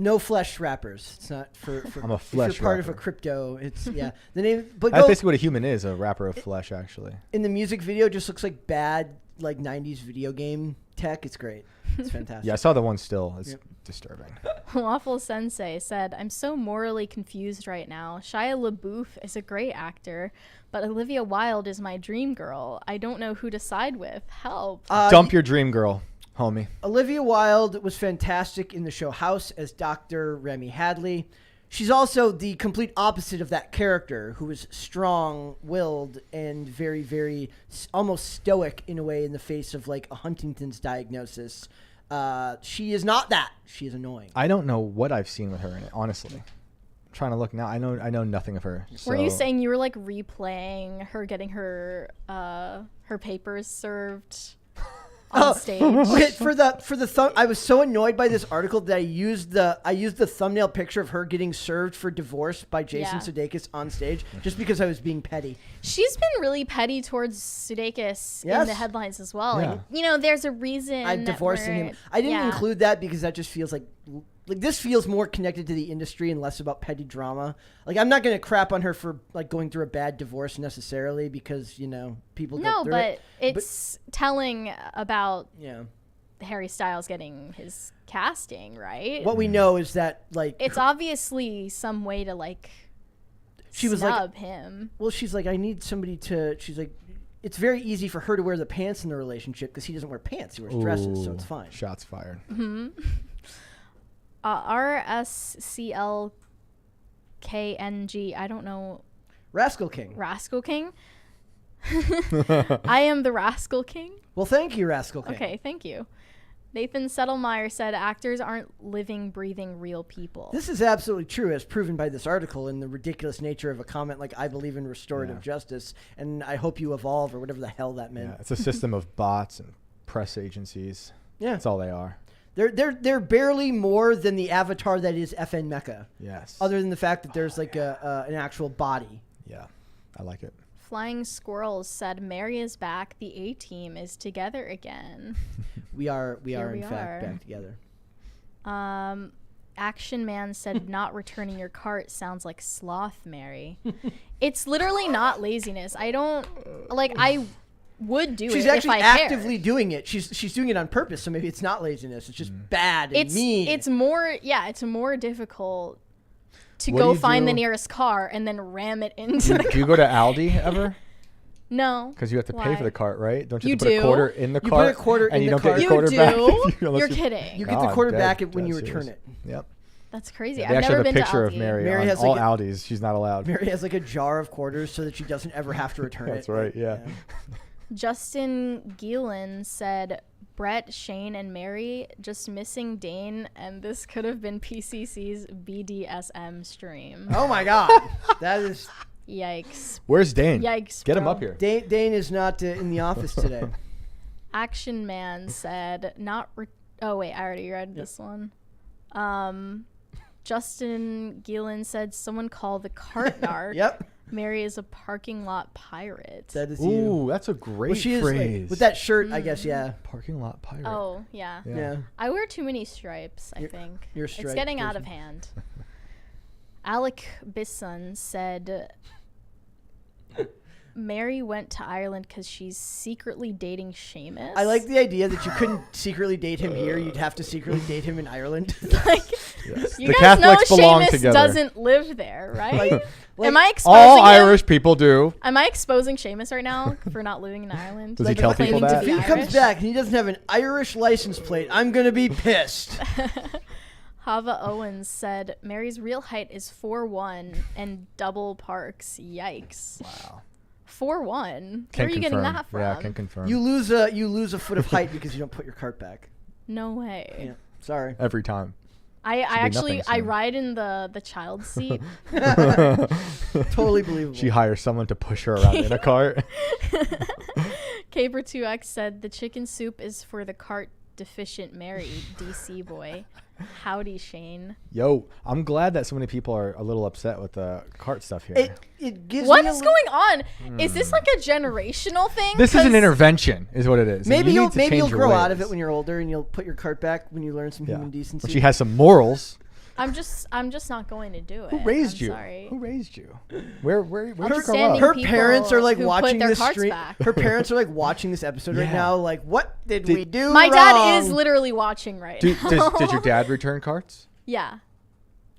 A: No flesh rappers. It's not for
B: I'm a
A: if
B: flesh
A: you're part of a
B: rapper.
A: crypto. It's the name. But
B: That's
A: go,
B: basically what a human is, a rapper of flesh, actually.
A: in the music video, it just looks like bad 90s video game tech. It's great. It's fantastic.
B: Yeah, I saw the one still. It's
A: Yep.
B: disturbing.
C: Waffle Sensei said, I'm so morally confused right now. Shia LaBeouf is a great actor, but Olivia Wilde is my dream girl. I don't know who to side with. Help.
B: Dump your dream girl, homie.
A: Olivia Wilde was fantastic in the show House as Dr. Remy Hadley. She's also the complete opposite of that character, who is strong-willed and very, very almost stoic in a way in the face of like a Huntington's diagnosis. She is not that. She is annoying.
B: I don't know what I've seen with her in it, honestly. I'm trying to look now. I know nothing of her.
C: Were you saying you were like replaying her getting her papers served on stage?
A: Okay, for the I was so annoyed by this article that I used the thumbnail picture of her getting served for divorce by Jason Sudeikis on stage just because I was being petty.
C: She's been really petty towards Sudeikis in the headlines as well.
B: Yeah.
C: Like, there's a reason
A: I'm divorcing him. I didn't include that because that just feels like this feels more connected to the industry and less about petty drama. Like, I'm not going to crap on her for like going through a bad divorce necessarily because people go through it.
C: It's telling about Harry Styles getting his casting, right?
A: What we know is that like
C: it's obviously some way to like
A: she was
C: snub
A: like
C: him.
A: Well, she's like, I need somebody to. She's like, it's very easy for her to wear the pants in the relationship because he doesn't wear pants; he wears dresses, so it's fine.
B: Shots fired.
C: Mm-hmm. RSCLKNG. I don't know.
A: Rascal King.
C: Rascal King. I am the Rascal King.
A: Well, thank you, Rascal King.
C: Okay, thank you. Nathan Settlemeyer said actors aren't living, breathing real people.
A: This is absolutely true, as proven by this article and the ridiculous nature of a comment like, I believe in restorative justice, and I hope you evolve, or whatever the hell that meant.
B: Yeah, it's a system of bots and press agencies.
A: Yeah.
B: That's all they are.
A: They're barely more than the avatar that is FN Mecca.
B: Yes.
A: Other than the fact that there's like an actual body.
B: Yeah, I like it.
C: Flying Squirrels said Mary is back. The A-team is together again.
A: We are in fact back together.
C: Action Man said not returning your cart sounds like sloth, Mary. It's literally not laziness. I would do
A: She's
C: it
A: actually
C: if I
A: actively
C: cared.
A: doing it. She's doing it on purpose, so maybe it's not laziness. It's just bad and mean.
C: It's more difficult to go find the nearest car and then ram it into the car.
B: Do you go to Aldi ever?
C: No.
B: Because you have to pay for the cart, right? Don't you
C: You
B: have to put
C: do.
B: a quarter in the
A: You
B: cart?
A: put a quarter
B: and
A: in
B: you
A: the
B: don't get
A: cart.
B: your quarter
C: You
B: back.
C: do?
B: Unless
C: You're kidding.
A: You get the quarter back when you return it.
B: Yep.
C: That's crazy.
B: They
C: I've
B: actually
C: never
B: have a
C: been
B: picture
C: to
B: of
C: Aldi.
B: Mary,
A: Mary
B: on
A: has
B: all
A: like
B: Aldis. She's not allowed.
A: Mary has like a jar of quarters so that she doesn't ever have to return
B: That's
A: it.
B: right, yeah.
C: Justin Geelan said Brett, Shane, and Mary just missing Dane, and this could have been PCC's BDSM stream.
A: Oh my God. That is...
C: Yikes.
B: Where's Dane?
C: Yikes.
B: Get him
C: bro.
B: up here.
A: Dane is not in the office today.
C: Action Man said oh wait, I already read this one. Justin Geelan said someone call the cart narc.
A: Yep.
C: Mary is a parking lot pirate.
A: That is
B: Ooh,
A: you.
B: that's a great
A: She is,
B: phrase.
A: like, with that shirt, I guess, yeah.
B: Parking lot pirate.
C: Oh, yeah.
A: Yeah.
C: I wear too many stripes, I think.
A: you're a
C: It's
A: stripe
C: getting out
A: person.
C: of hand. Alec Bisson said Mary went to Ireland because she's secretly dating Seamus.
A: I like the idea that you couldn't secretly date him here. You'd have to secretly date him in Ireland.
C: like,
B: Yes.
C: you
B: The
C: guys
B: Catholics
C: know
B: belong
C: Seamus
B: together.
C: doesn't live there, right?
A: Like,
C: Am I exposing
B: All
C: him?
B: Irish people do.
C: Am I exposing Seamus right now for not living in Ireland?
B: Does he tell people
C: claiming to
B: that?
A: If
C: be
A: he comes
C: Irish?
A: back and he doesn't have an Irish license plate, I'm going to be pissed.
C: Hava Owens said Mary's real height is 4'1" and double parks. Yikes.
B: Wow.
C: 4'1". Where are you getting that from?
B: Yeah, I can confirm.
A: You lose a foot of height because you don't put your cart back.
C: No way.
A: Yeah, sorry.
B: Every time.
C: I actually
B: nothing
C: I
B: soon.
C: ride in the child seat.
A: Totally believable.
B: She hires someone to push her around in a cart.
C: Caper2X said the chicken soup is for the cart deficient Mary, DC boy. Howdy, Shane.
B: Yo, I'm glad that so many people are a little upset with the cart stuff here.
A: It gives
C: What
A: me
C: is going on? Is this like a generational thing?
B: This is an
C: 'Cause
B: intervention, is what it is.
A: Maybe
B: You
A: you'll
B: need to change your
A: grow out of
B: ways.
A: it when you're older, and you'll put your cart back when you learn some human decency.
B: When she has some morals.
C: I'm just not going to do it.
B: Who raised
C: I'm
B: you?
C: Who
B: Who raised you? Where'd you grow
C: Upstanding
B: up?
A: her
C: people
A: parents are like
C: who put
A: watching
C: their
A: this
C: carts
A: stream.
C: back.
A: Her parents are like watching this episode right
B: Yeah.
A: now. Like, what did we do?
C: My dad is
A: wrong?
C: literally watching right now.
B: Did your dad return carts?
C: Yeah.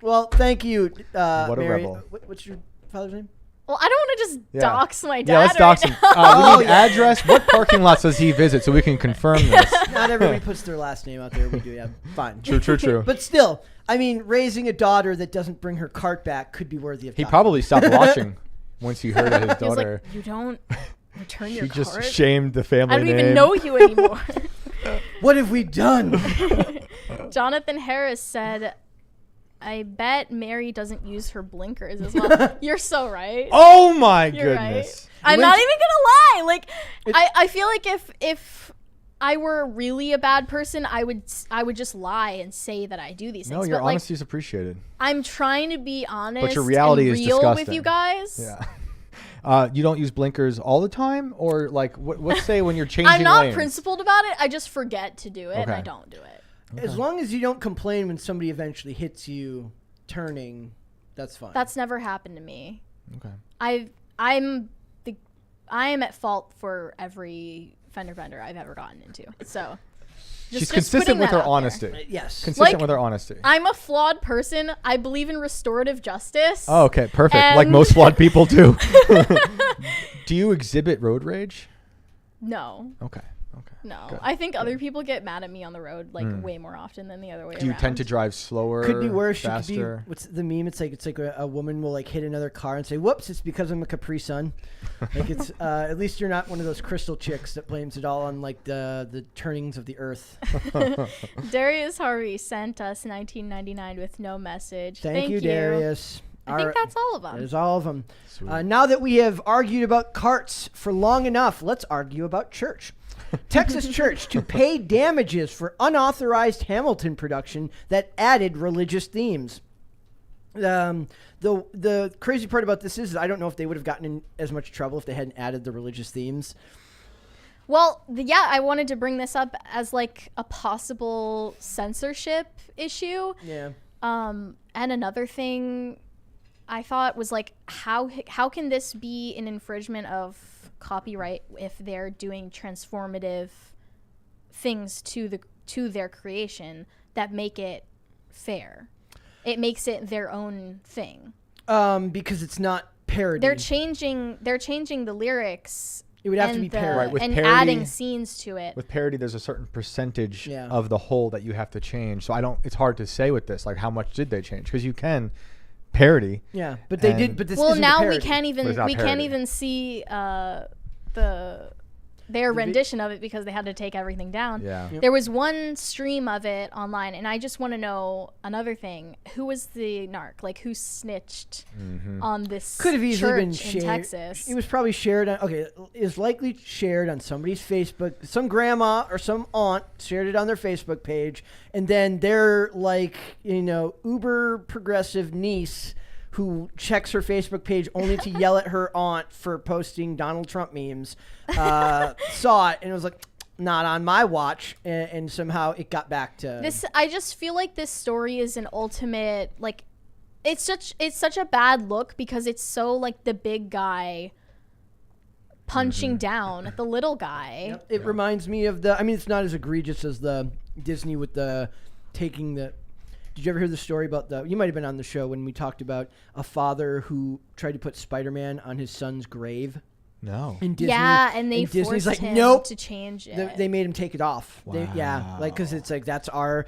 A: Well, thank you,
B: What a
A: Mary.
B: rebel.
A: What's your father's name?
C: Well, I don't want to just
B: Yeah.
C: dox my dad.
B: Yeah, let's dox him.
C: now.
B: We need address. What parking lots does he visit so we can confirm this?
A: Not everybody puts their last name out there. We do, yeah. Fine.
B: True.
A: But still, I mean, raising a daughter that doesn't bring her cart back could be worthy of
B: He
A: talking.
B: probably stopped watching once he heard that his
C: He was
B: daughter.
C: like, you don't return your
B: He
C: cart.
B: just shamed the family
C: I don't
B: name.
C: even know you anymore.
A: What have we done?
C: Jonathan Harris said, I bet Mary doesn't use her blinkers as well. You're so right.
B: Oh my
C: You're
B: goodness.
C: Right. I'm not even gonna lie. Like, I feel like if I were really a bad person, I would just lie and say that I do these things.
B: No, your
C: but, like,
B: honesty is appreciated.
C: I'm trying to be honest,
B: but your reality
C: and
B: is
C: real
B: disgusting.
C: with you guys.
B: Yeah. You don't use blinkers all the time, or like let's say when you're changing
C: I'm not
B: lanes.
C: principled about it. I just forget to do it, and I don't do it.
B: Okay.
A: As long as you don't complain when somebody eventually hits you turning, that's fine.
C: That's never happened to me.
B: Okay.
C: I am at fault for every fender bender I've ever gotten into. So
B: she's consistent with her honesty.
A: Yes.
B: Consistent with her honesty.
C: I'm a flawed person. I believe in restorative justice.
B: Oh, okay. Perfect. Like most flawed people do. Do you exhibit road rage?
C: No.
B: Okay.
C: No.
B: Good.
C: I think other people get mad at me on the road like way more often than the other way around.
B: Do you tend to drive slower?
A: Could be worse.
B: Faster?
A: It could be, what's the meme? It's like a woman will like hit another car and say, "Whoops, it's because I'm a Capri Sun." Like it's at least you're not one of those crystal chicks that blames it all on like the turnings of the earth.
C: Darius Harvey sent us 1999 with no message.
A: Thank you, Darius.
C: I think that's all of them.
A: That is all of them. Now that we have argued about carts for long enough, let's argue about church. Texas church to pay damages for unauthorized Hamilton production that added religious themes. The crazy part about this is I don't know if they would have gotten in as much trouble if they hadn't added the religious themes.
C: Well, I wanted to bring this up as like a possible censorship issue.
A: Yeah.
C: And another thing I thought was like, how can this be an infringement of copyright if they're doing transformative things to their creation that make it fair? It makes it their own thing.
A: Because it's not parody.
C: They're changing the lyrics.
A: It would have to be parody.
B: Right, with
C: and
B: parody,
C: adding scenes to it.
B: With parody, there's a certain percentage of the whole that you have to change. So it's hard to say with this, like how much did they change? Because you can parody.
A: Yeah, but they did. But this
C: well,
A: isn't
C: now
A: a parody.
C: we can't even see their rendition of it because they had to take everything down.
B: Yeah.
A: Yep.
C: There was one stream of it online, and I just want to know another thing: who was the narc? Like, who snitched on this?
A: Could have easily been
C: church in
A: shared.
C: Texas.
A: It was probably shared on. Okay, is likely shared on somebody's Facebook. Some grandma or some aunt shared it on their Facebook page, and then their uber progressive niece who checks her Facebook page only to yell at her aunt for posting Donald Trump memes, saw it and was like, not on my watch, and somehow it got back to
C: this. I just feel like this story is an ultimate, like, it's such a bad look because it's so like the big guy punching down at the little guy.
A: Yep. It reminds me of it's not as egregious as the Disney with the taking the. Did you ever hear the story about you might have been on the show when we talked about a father who tried to put Spider-Man on his son's grave?
B: No.
A: In Disney,
C: yeah, and they
A: Disney's
C: forced
A: like,
C: him
A: nope.
C: to change it.
A: They made him take it off.
B: Wow.
A: Because it's like, that's our...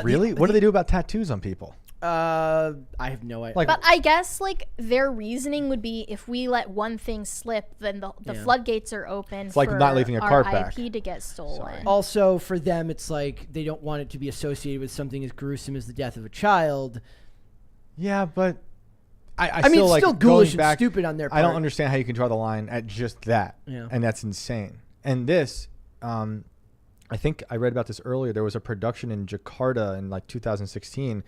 B: really? What do they do about tattoos on people?
A: I have no idea.
C: But I guess like their reasoning would be if we let one thing slip, then the floodgates are open. It's
B: like
C: for
B: not leaving a cart
C: our
B: back.
C: IP to get stolen.
B: Sorry.
A: Also, for them, it's like they don't want it to be associated with something as gruesome as the death of a child.
B: Yeah, but I
A: mean,
B: still
A: it's
B: like
A: still ghoulish and
B: back,
A: stupid on their part.
B: I don't understand how you can draw the line at just that.
A: Yeah.
B: And that's insane. And this, I think I read about this earlier. There was a production in Jakarta in like 2016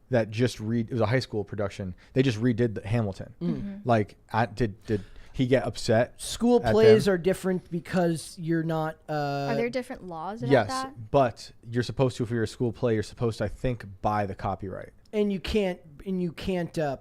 B: that it was a high school production. They just redid the Hamilton.
C: Mm-hmm.
B: Like, did he get upset?
A: School plays are different because you're not.
C: Are there different laws about
B: yes,
C: that?
B: but you're supposed to, if you're a school play, you're supposed to, I think, buy the copyright.
A: And you can't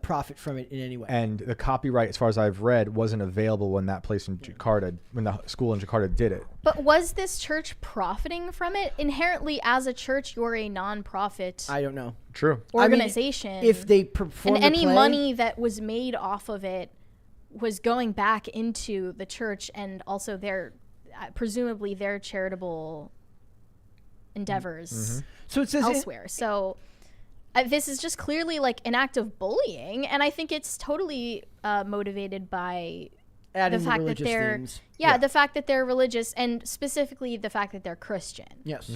A: profit from it in any way.
B: And the copyright, as far as I've read, wasn't available when that place in Jakarta, when the school in Jakarta did it.
C: But was this church profiting from it? Inherently, as a church, you're a non-profit
A: I don't know.
B: True.
C: organization.
A: I mean, if they perform
C: and
A: the
C: any
A: play,
C: money that was made off of it was going back into the church and also presumably their charitable endeavors
A: so it says
C: elsewhere. So this is just clearly like an act of bullying, and I think it's totally motivated by
A: Adding
C: the fact
A: religious
C: that they're
A: themes.
C: the fact that they're religious, and specifically the fact that they're Christian.
A: Yes.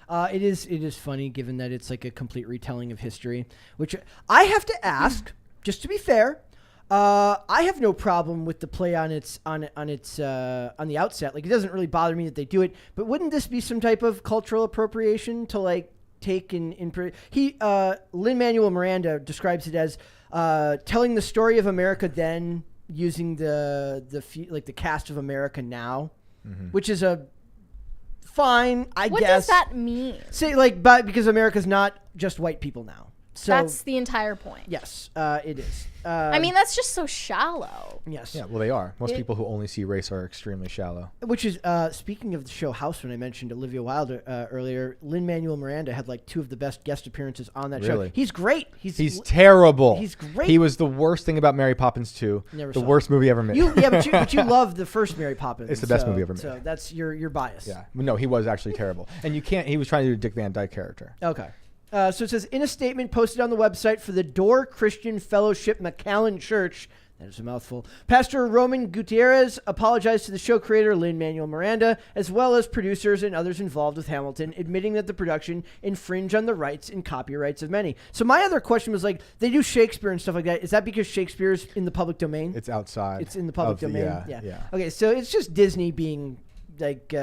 A: It is funny given that it's like a complete retelling of history, which I have to ask, just to be fair, I have no problem with the play on the outset. Like, it doesn't really bother me that they do it, but wouldn't this be some type of cultural appropriation to like take Lin-Manuel Miranda describes it as telling the story of America then using the cast of America now, which is a fine, I guess.
C: What does that mean?
A: Say because America's not just white people now. So
C: that's the entire point.
A: Yes, it is.
C: I mean, that's just so shallow.
A: Yes.
B: Yeah, well, they are. Most people who only see race are extremely shallow.
A: Which is, speaking of the show House, when I mentioned Olivia Wilde earlier, Lin-Manuel Miranda had like 2 of the best guest appearances on that show. He's great.
B: He's terrible.
A: He's great.
B: He was the worst thing about Mary Poppins 2. The worst movie ever made.
A: But you love the first Mary Poppins.
B: It's the best movie ever made.
A: So that's your bias.
B: Yeah. No, he was actually terrible. And he was trying to do a Dick Van Dyke character.
A: Okay. So it says, in a statement posted on the website for the Door Christian Fellowship McAllen Church, that is a mouthful, Pastor Roman Gutierrez apologized to the show creator Lin-Manuel Miranda, as well as producers and others involved with Hamilton, admitting that the production infringed on the rights and copyrights of many. So my other question was like, they do Shakespeare and stuff like that. Is that because Shakespeare's in the public domain?
B: It's outside.
A: It's in the public domain?
B: Yeah.
A: Okay, so it's just Disney being like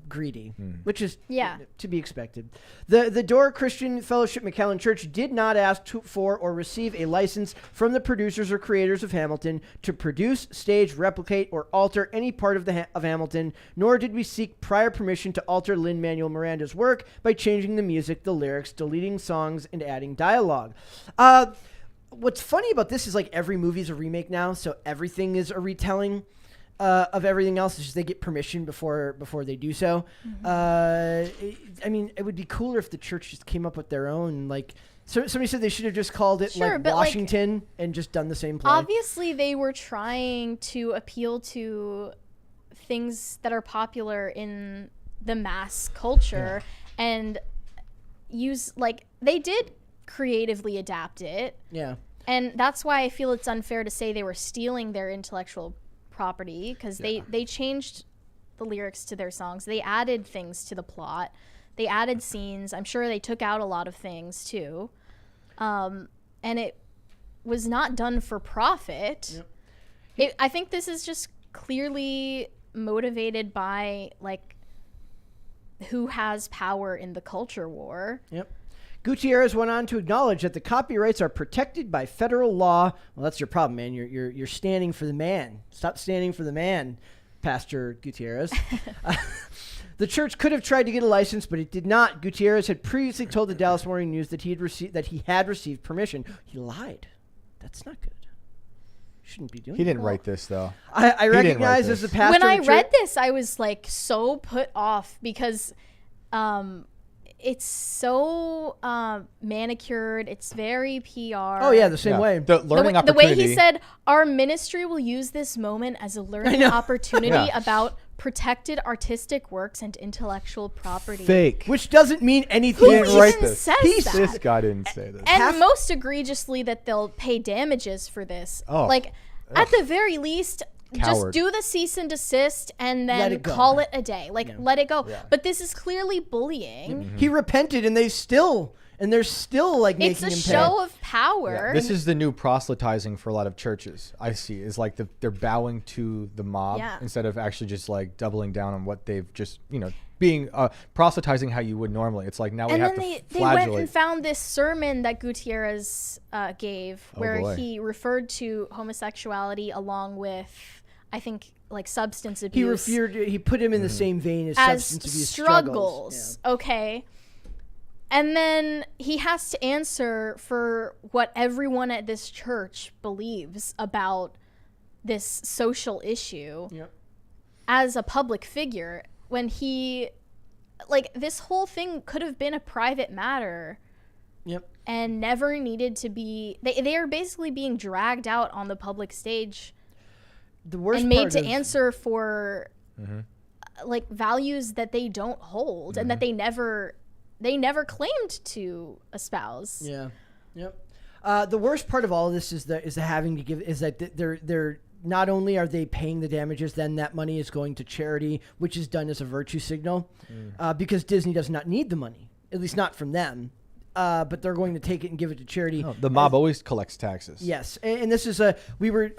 A: greedy, which is to be expected. The Door Christian Fellowship McAllen Church did not ask for or receive a license from the producers or creators of Hamilton to produce, stage, replicate, or alter any part of Hamilton, nor did we seek prior permission to alter Lin-Manuel Miranda's work by changing the music, the lyrics, deleting songs, and adding dialogue. What's funny about this is like every movie's a remake now, so everything is a retelling of everything else. It's just they get permission before they do so. I mean, it would be cooler if the church just came up with their own. Like, somebody said they should have just called it Washington and just done the same play.
C: Obviously, they were trying to appeal to things that are popular in the mass culture and use they did creatively adapt it.
A: Yeah,
C: and that's why I feel it's unfair to say they were stealing their intellectual property, because they changed the lyrics to their songs. They added things to the plot. They added scenes. I'm sure they took out a lot of things too. And it was not done for profit. Yep. I think this is just clearly motivated by who has power in the culture war.
A: Yep. Gutierrez went on to acknowledge that the copyrights are protected by federal law. Well, that's your problem, man. You're standing for the man. Stop standing for the man, Pastor Gutierrez. The church could have tried to get a license, but it did not. Gutierrez had previously told the Dallas Morning News that he had received permission. He lied. That's not good. Shouldn't be doing.
B: He didn't write this though.
A: I recognize as the pastor.
C: When I read this, I was so put off because it's so manicured. It's very PR.
A: Oh yeah, the same way.
B: The learning
C: the
B: opportunity.
C: way he said, our ministry will use this moment as a learning opportunity about protected artistic works and intellectual property.
B: Fake.
A: Which doesn't mean anything.
C: Who even says that?
B: This guy didn't say this.
C: And most egregiously that they'll pay damages for this.
B: Oh.
C: At the very least,
B: Coward.
C: just do the cease and desist and then call it a day. Let it go. Yeah. But this is clearly bullying.
A: Mm-hmm. He repented and they're still making him pay.
C: It's a show of power.
B: Yeah. This is the new proselytizing for a lot of churches. I see is they're bowing to the mob instead of actually just doubling down on what they've just being proselytizing how you would normally. It's like now we have to flagellate.
C: They went and found this sermon that Gutierrez gave where he referred to homosexuality along with, I think, substance abuse.
A: He put him in the same vein as substance abuse struggles.
C: Yeah. Okay. And then he has to answer for what everyone at this church believes about this social issue as a public figure, when he, this whole thing could have been a private matter.
A: Yep.
C: And never needed to be. They are basically being dragged out on the public stage.
A: The worst
C: and made
A: part
C: to answer for values that they don't hold and that they never claimed to espouse.
A: Yeah. Yep. The worst part of all of this is that having to give is that they're not only are they paying the damages, then that money is going to charity, which is done as a virtue signal, because Disney does not need the money, at least not from them. But they're going to take it and give it to charity.
B: Oh, the mob always collects taxes.
A: Yes, and this is we were.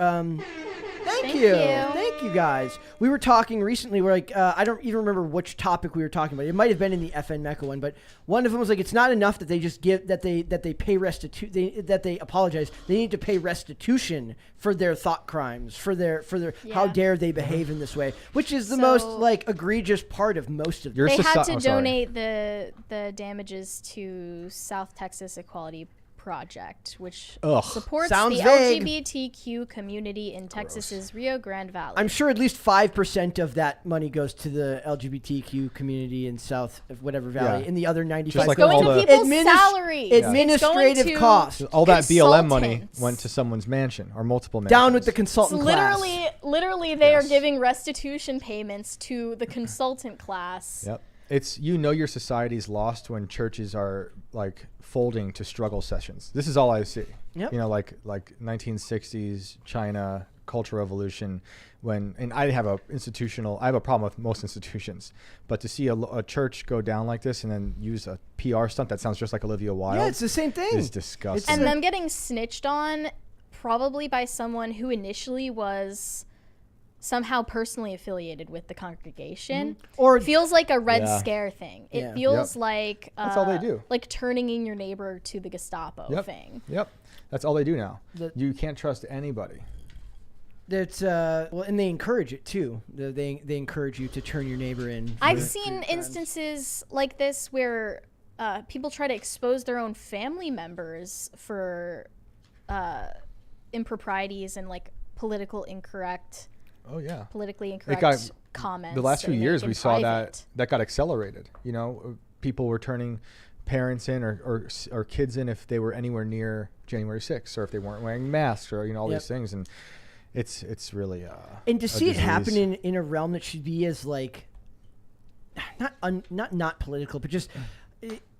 A: Thank you guys. We were talking recently. We're like, I don't even remember which topic we were talking about. It might have been in the FN Mecha one, but one of them was like, it's not enough that they just give that they pay that they apologize. They need to pay restitution for their thought crimes, for their how dare they behave in this way, which is the most like egregious part of most of them.
C: They had to donate the damages to South Texas Equality Project, which supports the LGBTQ community in Texas's Rio Grande Valley.
A: I'm sure at least 5% of that money goes to the LGBTQ community in South whatever valley. In the other 95%,
B: like
C: it's going to people's salaries,
A: administrative costs.
B: All that BLM money went to someone's mansion or multiple mansions.
A: Down with the consultant class.
C: Literally, they are giving restitution payments to the consultant class.
B: Yep. It's your society's lost when churches are like folding to struggle sessions. This is all I see.
A: Yep.
B: Like 1960s China Cultural Revolution. And I have a problem with most institutions, but to see a church go down like this and then use a PR stunt that sounds just like Olivia Wilde.
A: Yeah, it's the same thing.
B: Is disgusting.
C: And them getting snitched on, probably by someone who initially was somehow personally affiliated with the congregation,
A: or
C: feels like a Red Scare thing. It feels like
B: that's all they do,
C: like turning in your neighbor to the Gestapo thing.
B: Yep, that's all they do now. You can't trust anybody.
A: That's and they encourage it too. They encourage you to turn your neighbor in.
C: I've seen instances like this where people try to expose their own family members for improprieties and like politically incorrect comments.
B: The last few years we saw that got accelerated. People were turning parents in or kids in if they were anywhere near January 6th or if they weren't wearing masks or all these things, and it's really
A: and to see it happen in a realm that should be as like not political, but just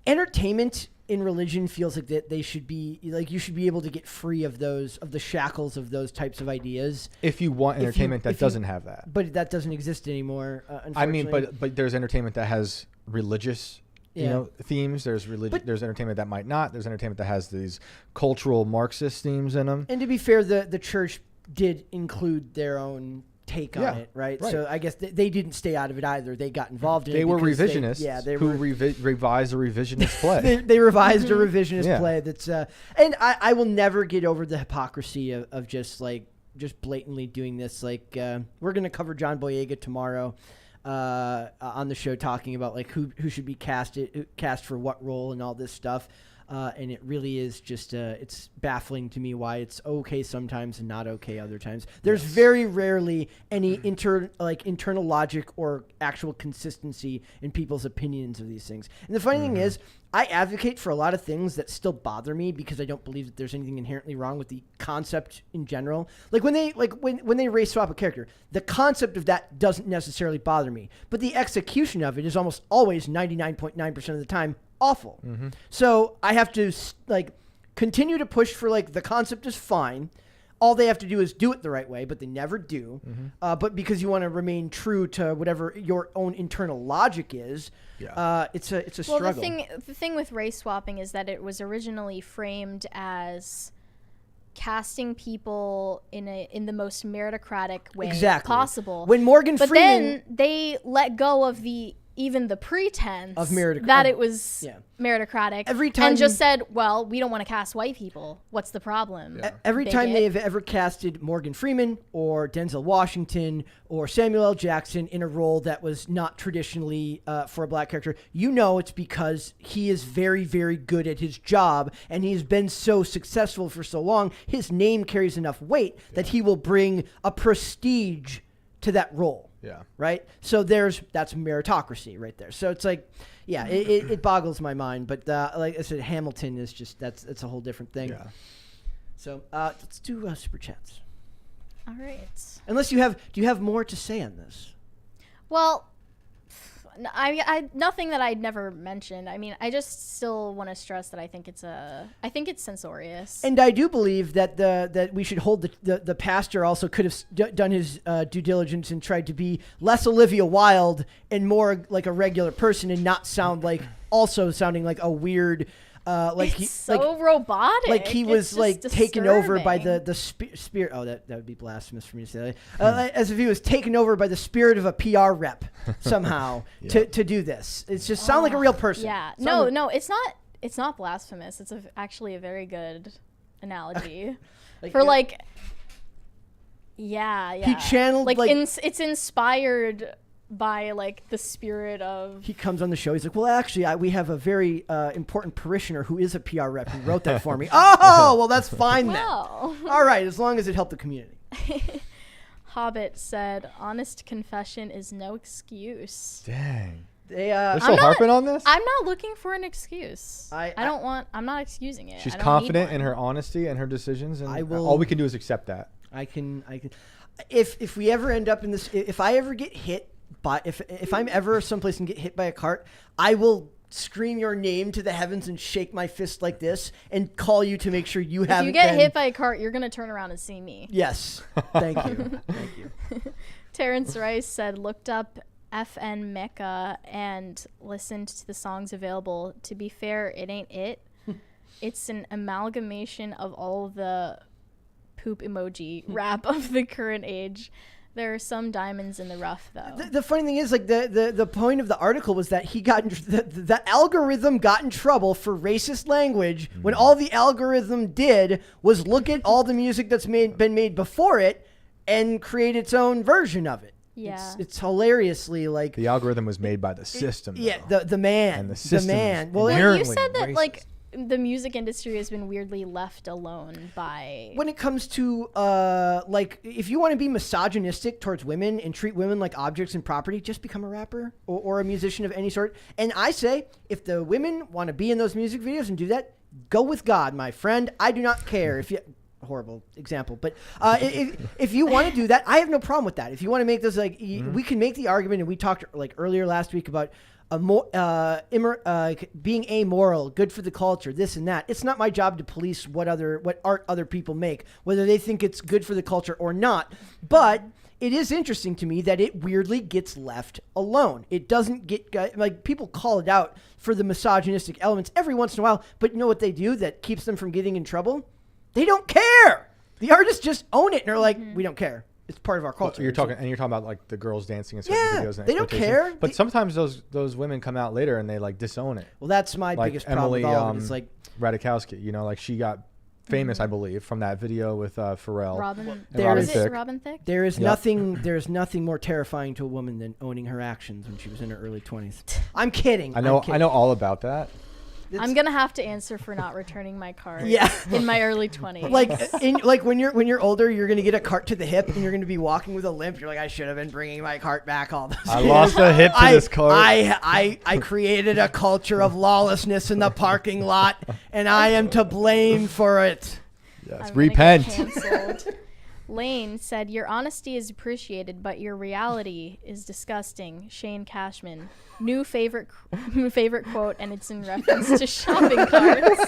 A: entertainment in religion feels like that they should be like, you should be able to get free of the shackles of those types of ideas
B: if you want entertainment that doesn't have that.
A: But that doesn't exist anymore, unfortunately.
B: I mean, but there's entertainment that has religious themes. There's there's entertainment that might not. There's entertainment that has these cultural Marxist themes in them.
A: And to be fair, the church did include their own take on it, right? So I guess they didn't stay out of it either. They got involved in it.
B: They were revisionists. They revised a revisionist play.
A: they revised a revisionist play that's and I will never get over the hypocrisy of just blatantly doing this. Like we're gonna cover John Boyega tomorrow on the show, talking about like who should be cast for what role and all this stuff. And it really is just it's baffling to me why it's okay sometimes and not okay other times. There's very rarely any internal logic or actual consistency in people's opinions of these things. And the funny thing is, I advocate for a lot of things that still bother me because I don't believe that there's anything inherently wrong with the concept in general. Like when they race swap a character, the concept of that doesn't necessarily bother me, but the execution of it is almost always 99.9% of the time awful. So I have to continue to push for the concept is fine. All they have to do is do it the right way, but they never do. But because you want to remain true to whatever your own internal logic is, it's a struggle.
C: The thing with race swapping is that it was originally framed as casting people in the most meritocratic way possible.
A: When Morgan
C: Freeman,
A: then
C: they let go of even the pretense
A: of
C: that it was meritocratic
A: every time,
C: and just said, well, we don't want to cast white people. What's the problem?
A: Every time they have ever casted Morgan Freeman or Denzel Washington or Samuel L. Jackson in a role that was not traditionally for a black character, it's because he is very, very good at his job and he's been so successful for so long. His name carries enough weight that he will bring a prestige to that role.
B: Yeah.
A: Right. So that's meritocracy right there. So it's like, it boggles my mind. But like I said, Hamilton is just that's a whole different thing.
B: Yeah.
A: So let's do super chats.
C: All right.
A: Unless do you have more to say on this?
C: Well, I nothing that I'd never mentioned. I mean, I just still want to stress that I think it's censorious.
A: And I do believe that that we should hold the pastor also could have done his due diligence and tried to be less Olivia Wilde and more like a regular person and not sounding like a weird.
C: Robotic.
A: Like he was like taken over by the spirit. Oh, that would be blasphemous for me to say. As if he was taken over by the spirit of a PR rep somehow to do this. It's just sound like a real person.
C: Yeah. No, it's not. It's not blasphemous. It's actually a very good analogy Yeah.
A: He channeled
C: it's inspired by like the spirit of.
A: He comes on the show. He's like, well, actually, we have a very important parishioner who is a PR rep who wrote that for me. Oh, well, that's fine then. All right, as long as it helped the community.
C: Hobbit said, "Honest confession is no excuse."
B: Dang.
A: They're
B: still harping on this?
C: I'm not looking for an excuse. I'm not excusing it.
B: She's confident in her honesty and her decisions, and all we can do is accept that.
A: I can. If we ever end up in this, if I ever get hit. But if I'm ever someplace and get hit by a cart, I will scream your name to the heavens and shake my fist like this and call you to make sure you haven't.
C: If you get hit by a cart, you're gonna turn around and see me.
A: Yes, thank you, thank you.
C: Terrence Rice said, "Looked up FN Mecca and listened to the songs available. To be fair, it ain't it. It's an amalgamation of all the poop emoji rap of the current age." There are some diamonds in the rough, though.
A: The funny thing is, like the point of the article was that he got the algorithm got in trouble for racist language when all the algorithm did was look at all the music that's been made before it and create its own version of it.
C: Yeah,
A: it's hilariously like
B: the algorithm was made by the system.
A: Yeah, the man
B: and the system.
A: The man. Well,
C: you said that racist. The music industry has been weirdly left alone by...
A: When it comes to, if you want to be misogynistic towards women and treat women like objects and property, just become a rapper or a musician of any sort. And I say, if the women want to be in those music videos and do that, go with God, my friend. I do not care if you... Horrible example. But if you want to do that, I have no problem with that. If you want to make those, we can make the argument, and we talked earlier last week about... being amoral, good for the culture, this and that. It's not my job to police what art other people make, whether they think it's good for the culture or not. But it is interesting to me that it weirdly gets left alone. It doesn't get people call it out for the misogynistic elements every once in a while, but you know what they do that keeps them from getting in trouble? They don't care. The artists just own it and are like, we don't care. It's part of our culture.
B: You're talking about like the girls dancing in certain videos. And
A: they don't care.
B: But sometimes those women come out later and they like disown it.
A: Well, that's my biggest problem with all of it. It's like
B: Radikowski, she got famous, I believe, from that video with Pharrell.
C: Robin Thicke.
A: There is nothing more terrifying to a woman than owning her actions when she was in her early 20s. I'm kidding.
B: I know all about that.
C: I'm gonna have to answer for not returning my cart. In my early 20s.
A: When you're older, you're gonna get a cart to the hip and you're gonna be walking with a limp. You're like, I should have been bringing my cart back all this.
B: I lost a hip to this cart.
A: I created a culture of lawlessness in the parking lot, and I am to blame for it.
B: Yes, repent.
C: Lane said, "Your honesty is appreciated, but your reality is disgusting." Shane Cashman, new favorite quote, and it's in reference to shopping carts.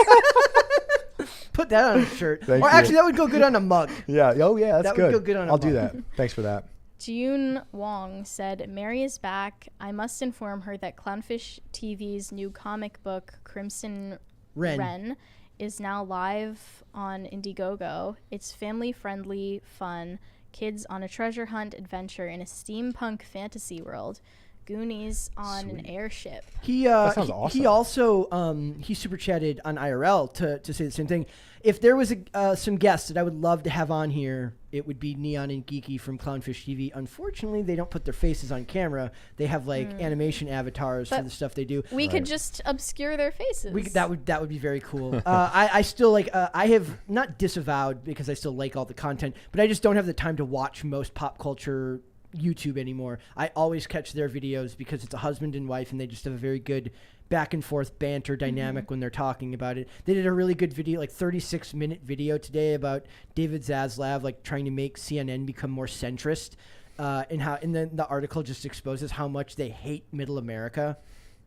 A: Put that on a shirt. Actually, that would go good on a mug.
B: Yeah. Oh, yeah. That's good.
A: That would go good on a mug.
B: I'll do that. Thanks for that.
C: June Wong said, "Mary is back. I must inform her that Clownfish TV's new comic book, Crimson Wren, is now live on Indiegogo. It's family-friendly fun. Kids on a treasure hunt adventure in a steampunk fantasy world. Goonies on an airship."
B: That sounds awesome.
A: He also he super chatted on IRL to say the same thing. If there was some guests that I would love to have on here, it would be Neon and Geeky from Clownfish TV. Unfortunately, they don't put their faces on camera. They have animation avatars for the stuff they do.
C: We could just obscure their faces.
A: That would be very cool. I still I have not disavowed because I still like all the content, but I just don't have the time to watch most pop culture YouTube anymore. I always catch their videos because it's a husband and wife and they just have a very good back and forth banter dynamic when they're talking about it. They did a really good video, 36-minute video today about David Zaslav trying to make CNN become more centrist. and then the article just exposes how much they hate Middle America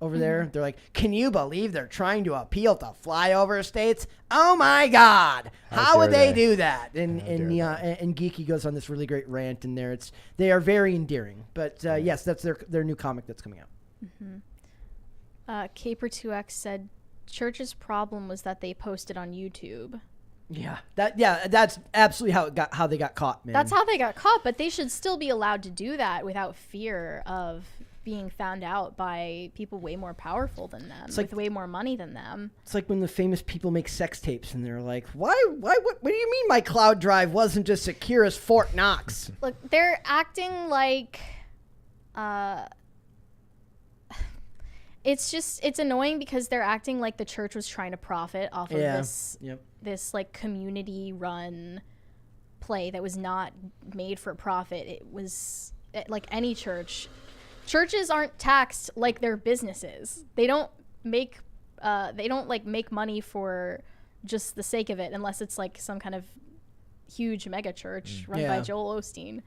A: over there. They're like, can you believe they're trying to appeal to flyover states? Oh my God, how would they do that? And Geeky goes on this really great rant in there. They are very endearing. But yes, that's their new comic that's coming out.
C: Caper2X said Church's problem was that they posted on YouTube.
A: Yeah, that's absolutely how they got caught, man.
C: That's how they got caught, but they should still be allowed to do that without fear of being found out by people way more powerful than them, with way more money than them.
A: It's like when the famous people make sex tapes and they're like, what do you mean my cloud drive wasn't as secure as Fort Knox?
C: Look, they're acting like it's annoying because they're acting like the church was trying to profit off of this like community run play that was not made for profit. It was like any church. Churches aren't taxed like they're businesses. They don't make make money for just the sake of it, unless it's like some kind of huge mega church run by Joel Osteen.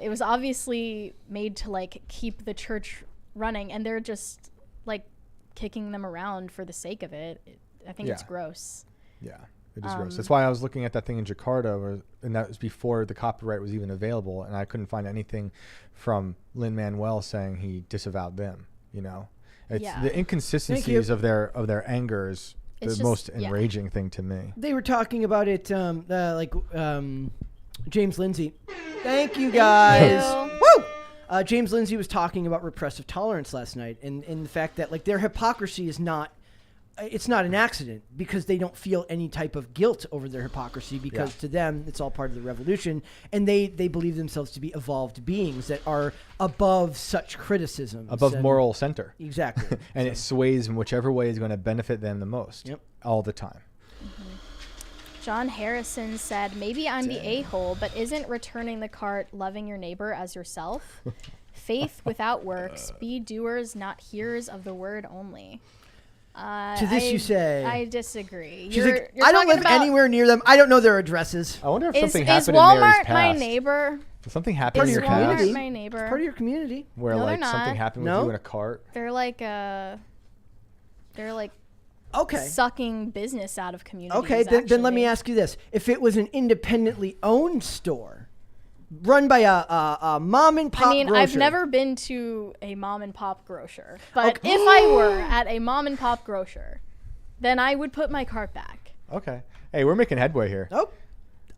C: It was obviously made to like keep the church running, and they're just like kicking them around for the sake of it. I think it's gross.
B: Yeah, it is gross. That's why I was looking at that thing in Jakarta, and that was before the copyright was even available, and I couldn't find anything from Lin-Manuel saying he disavowed them. You know, it's the inconsistencies of their anger is the most enraging thing to me.
A: They were talking about it, James Lindsay. Thank you guys. Woo! James Lindsay was talking about repressive tolerance last night, and the fact that like their hypocrisy is not. It's not an accident because they don't feel any type of guilt over their hypocrisy because to them it's all part of the revolution, and they believe themselves to be evolved beings that are above such criticism,
B: above moral center.
A: Exactly.
B: And it sways in whichever way is going to benefit them the most all the time.
C: John Harrison said, maybe I'm the a-hole, but isn't returning the cart loving your neighbor as yourself? Faith without works. Be doers, not hearers of the word only.
A: To this you say.
C: I disagree.
A: She's like, I don't live anywhere near them. I don't know their addresses.
B: I wonder if something happened
C: Walmart
B: in Mary's past.
C: my neighbor?
B: Did something happen in your
C: Walmart
B: past?
C: my neighbor?
A: It's part of your community.
B: Where like something happened with you in a cart?
C: They're like sucking business out of communities.
A: Okay, then let me ask you this. If it was an independently owned store run by a mom and pop grocer.
C: I've never been to a mom and pop grocer, but if I were at a mom and pop grocer, then I would put my cart back.
B: Okay. Hey, we're making headway here.
A: Oh,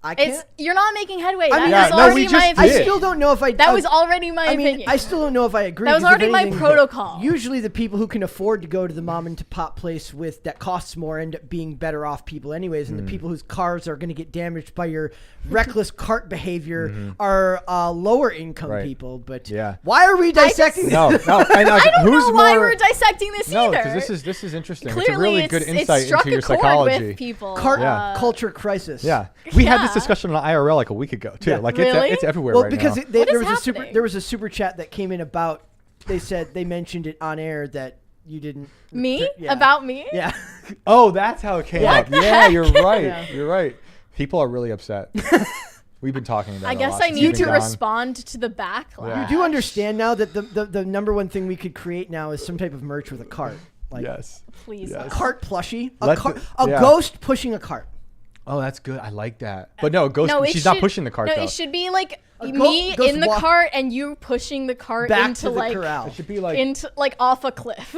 A: I can't.
C: You're not making headway.
A: I mean,
C: that was already my opinion.
A: I still don't know if I.
C: That was already my opinion.
A: I still don't know if I agree.
C: That was already my protocol.
A: Usually, the people who can afford to go to the mom and pop place that costs more end up being better off people, anyways. And the people whose cars are going to get damaged by your reckless cart behavior are lower income people. But why are we dissecting this?
B: No,
C: I don't know why we're dissecting this either.
B: No, because this is interesting.
C: Clearly,
B: it's a really good insight into your psychology.
C: With people.
A: Cart culture crisis.
B: Yeah, we had this discussion on IRL like a week ago too. Like it's everywhere right now.
A: Well, because there was a super chat that came in about. They mentioned it on air that you didn't.
C: About me?
A: Yeah.
B: Oh, that's how it came up. Yeah, you're right. Yeah. You're right. People are really upset. We've been talking about it.
C: I guess I need to respond to the backlash.
A: Yeah. You do understand now that the number one thing we could create now is some type of merch with a cart. Like,
C: please.
A: A cart plushie. A ghost pushing a cart.
B: Oh, that's good. I like that. But no, Ghost, she's not pushing the cart, though.
C: It should be like me in the cart and you pushing the cart
A: back
C: into
A: to the
C: like
A: corral.
B: It should be like
C: into like off a cliff.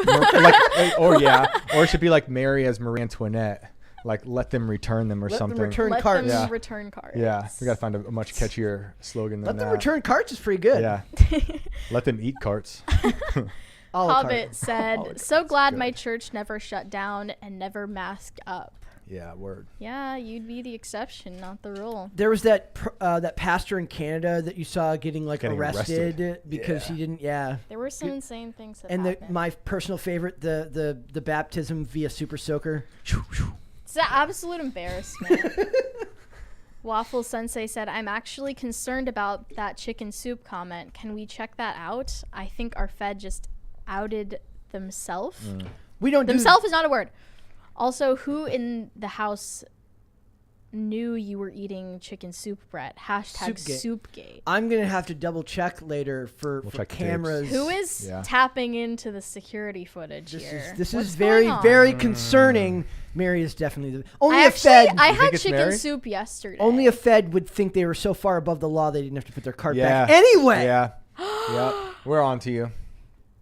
B: or it should be like Mary as Marie Antoinette. Like let them return them or something.
A: Let them
C: return carts.
B: Yeah, we gotta find a much catchier slogan than that.
A: Let them return carts is pretty good.
B: Yeah. Let them eat carts.
C: Hobbit said, "So glad my church never shut down and never masked up."
B: Yeah, word.
C: Yeah, you'd be the exception, not the rule.
A: There was that pastor in Canada that you saw getting arrested because he didn't. Yeah.
C: There were some insane things that
A: happened.
C: And
A: my personal favorite, the baptism via super soaker.
C: It's an absolute embarrassment. Waffle Sensei said, "I'm actually concerned about that chicken soup comment. Can we check that out? I think our Fed just outed themselves."
A: We don't.
C: Themself is not a word. Also, who in the house knew you were eating chicken soup, Brett. Hashtag Soupgate.
A: I'm going to have to double check later for cameras.
C: Who is tapping into the security footage here?
A: This is very, very concerning. Mary is definitely only a Fed.
C: I had chicken soup yesterday.
A: Only a Fed would think they were so far above the law they didn't have to put their cart back. Anyway.
B: Yeah. Yep. We're on to you.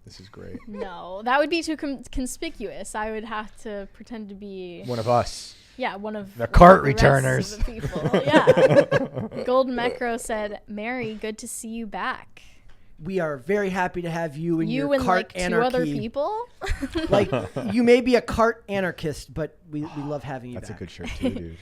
B: This is great.
C: No, that would be too conspicuous. I would have to pretend to be
B: one of us.
C: Yeah, one of
B: the cart returners.
C: The people. Yeah. Golden Mecro said, "Mary, good to see you back."
A: We are very happy to have you and your cart
C: like
A: anarchy.
C: 2 other people.
A: Like you may be a cart anarchist, but we love having you
B: That's
A: back.
B: a good shirt too, dude.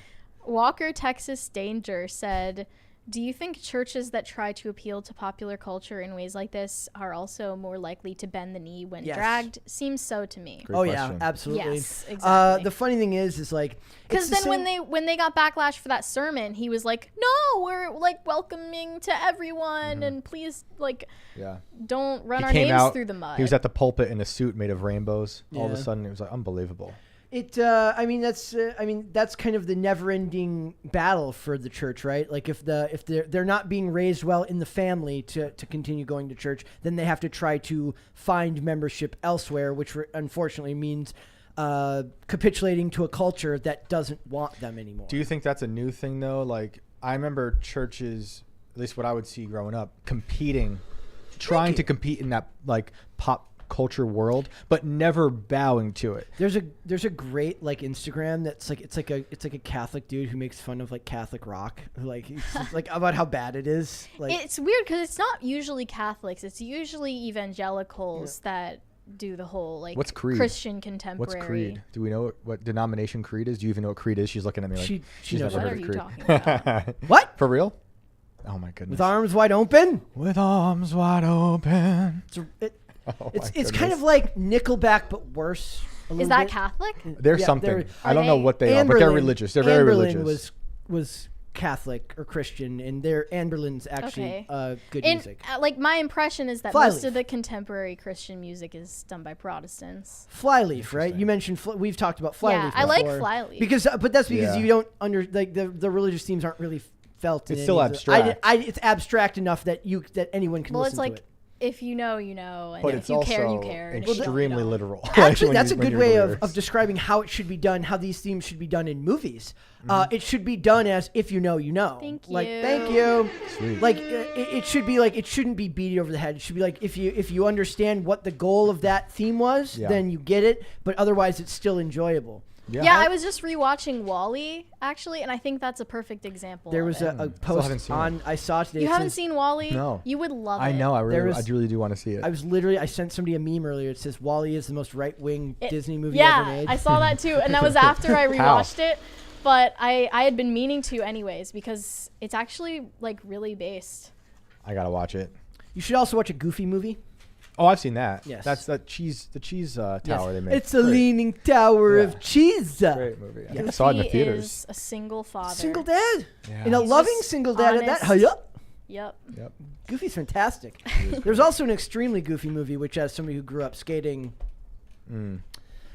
C: Walker Texas Danger said, do you think churches that try to appeal to popular culture in ways like this are also more likely to bend the knee when dragged? Seems so to me.
B: Great question.
A: Yeah, absolutely.
C: Yes, exactly.
A: The funny thing is like,
C: because then when they got backlash for that sermon, he was like, "No, we're like welcoming to everyone, and please don't run our names through the mud."
B: He was at the pulpit in a suit made of rainbows. All of a sudden, it was like unbelievable.
A: That's kind of the never-ending battle for the church, right? Like if they're not being raised well in the family to continue going to church, then they have to try to find membership elsewhere, which unfortunately means capitulating to a culture that doesn't want them anymore.
B: Do you think that's a new thing though? Like I remember churches, at least what I would see growing up, trying to compete in that like pop culture world, but never bowing to it.
A: There's a great like Instagram that's like it's like a Catholic dude who makes fun of like Catholic rock, who like it's like about how bad it is. Like
C: it's weird because it's not usually Catholics; it's usually evangelicals that do the whole like
B: what's creed?
C: Christian contemporary.
B: What's creed? Do we know what denomination creed is? Do you even know what creed is? She's looking at me like
A: she knows.
C: What
B: never
C: are
B: heard
C: you
B: creed.
C: talking about?
A: What?
B: For real? Oh my goodness!
A: With arms wide open.
B: With arms wide open.
A: It's kind of like Nickelback, but worse.
C: Is that Catholic?
B: There's something. I don't know what they are, but they're religious. They're very religious.
A: Was Catholic or Christian, and Anne Boleyn's actually good music.
C: Like my impression is that most of the contemporary Christian music is done by Protestants.
A: Flyleaf, right? You mentioned we've talked about Flyleaf.
C: Yeah, I like Flyleaf
A: but that's because you don't the religious themes aren't really felt.
B: It's still abstract.
A: It's abstract enough that anyone can listen to it.
C: If you know, you know, and
B: but
C: if you care, you care.
B: Extremely literal.
A: Actually, that's a good way of describing how it should be done, how these themes should be done in movies. It should be done as if you know, you know.
C: Thank you.
A: Like, thank you.
B: Sweet.
A: Like, it should be like, it shouldn't be beating over the head. It should be like, if you understand what the goal of that theme was, then you get it. But otherwise, it's still enjoyable.
C: Yeah, I was just rewatching WALL-E actually, and I think that's a perfect example.
A: There was a post I saw today.
C: You haven't seen WALL-E?
B: No.
C: You would love it.
B: I know. I really do want to see it.
A: I sent somebody a meme earlier. It says WALL-E is the most right-wing Disney movie ever made.
C: Yeah, I saw that too, and that was after I rewatched it. But I had been meaning to anyways because it's actually like really based.
B: I gotta watch it.
A: You should also watch a Goofy movie.
B: Oh, I've seen that.
A: Yes.
B: That's the cheese tower they made.
A: It's a leaning tower of cheese.
B: Great movie. I saw it in the theaters.
C: Is a single father.
A: Single dad.
B: Yeah.
A: And a loving single dad at that.
C: Yep.
A: Goofy's fantastic. There's also an extremely Goofy movie, which has somebody who grew up skating.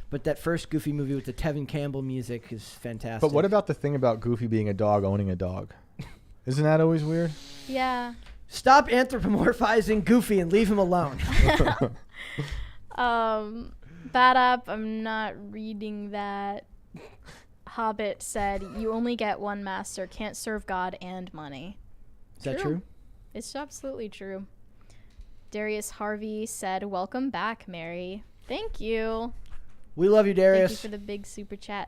A: But that first Goofy movie with the Tevin Campbell music is fantastic.
B: But what about the thing about Goofy being a dog owning a dog? Isn't that always weird?
C: Yeah.
A: Stop anthropomorphizing Goofy and leave him alone.
C: Bad up. I'm not reading that. Hobbit said, "You only get one master. Can't serve God and money."
A: Is that true?
C: It's absolutely true. Darius Harvey said, "Welcome back, Mary." Thank you.
A: We love you, Darius.
C: Thank you for the big super chat.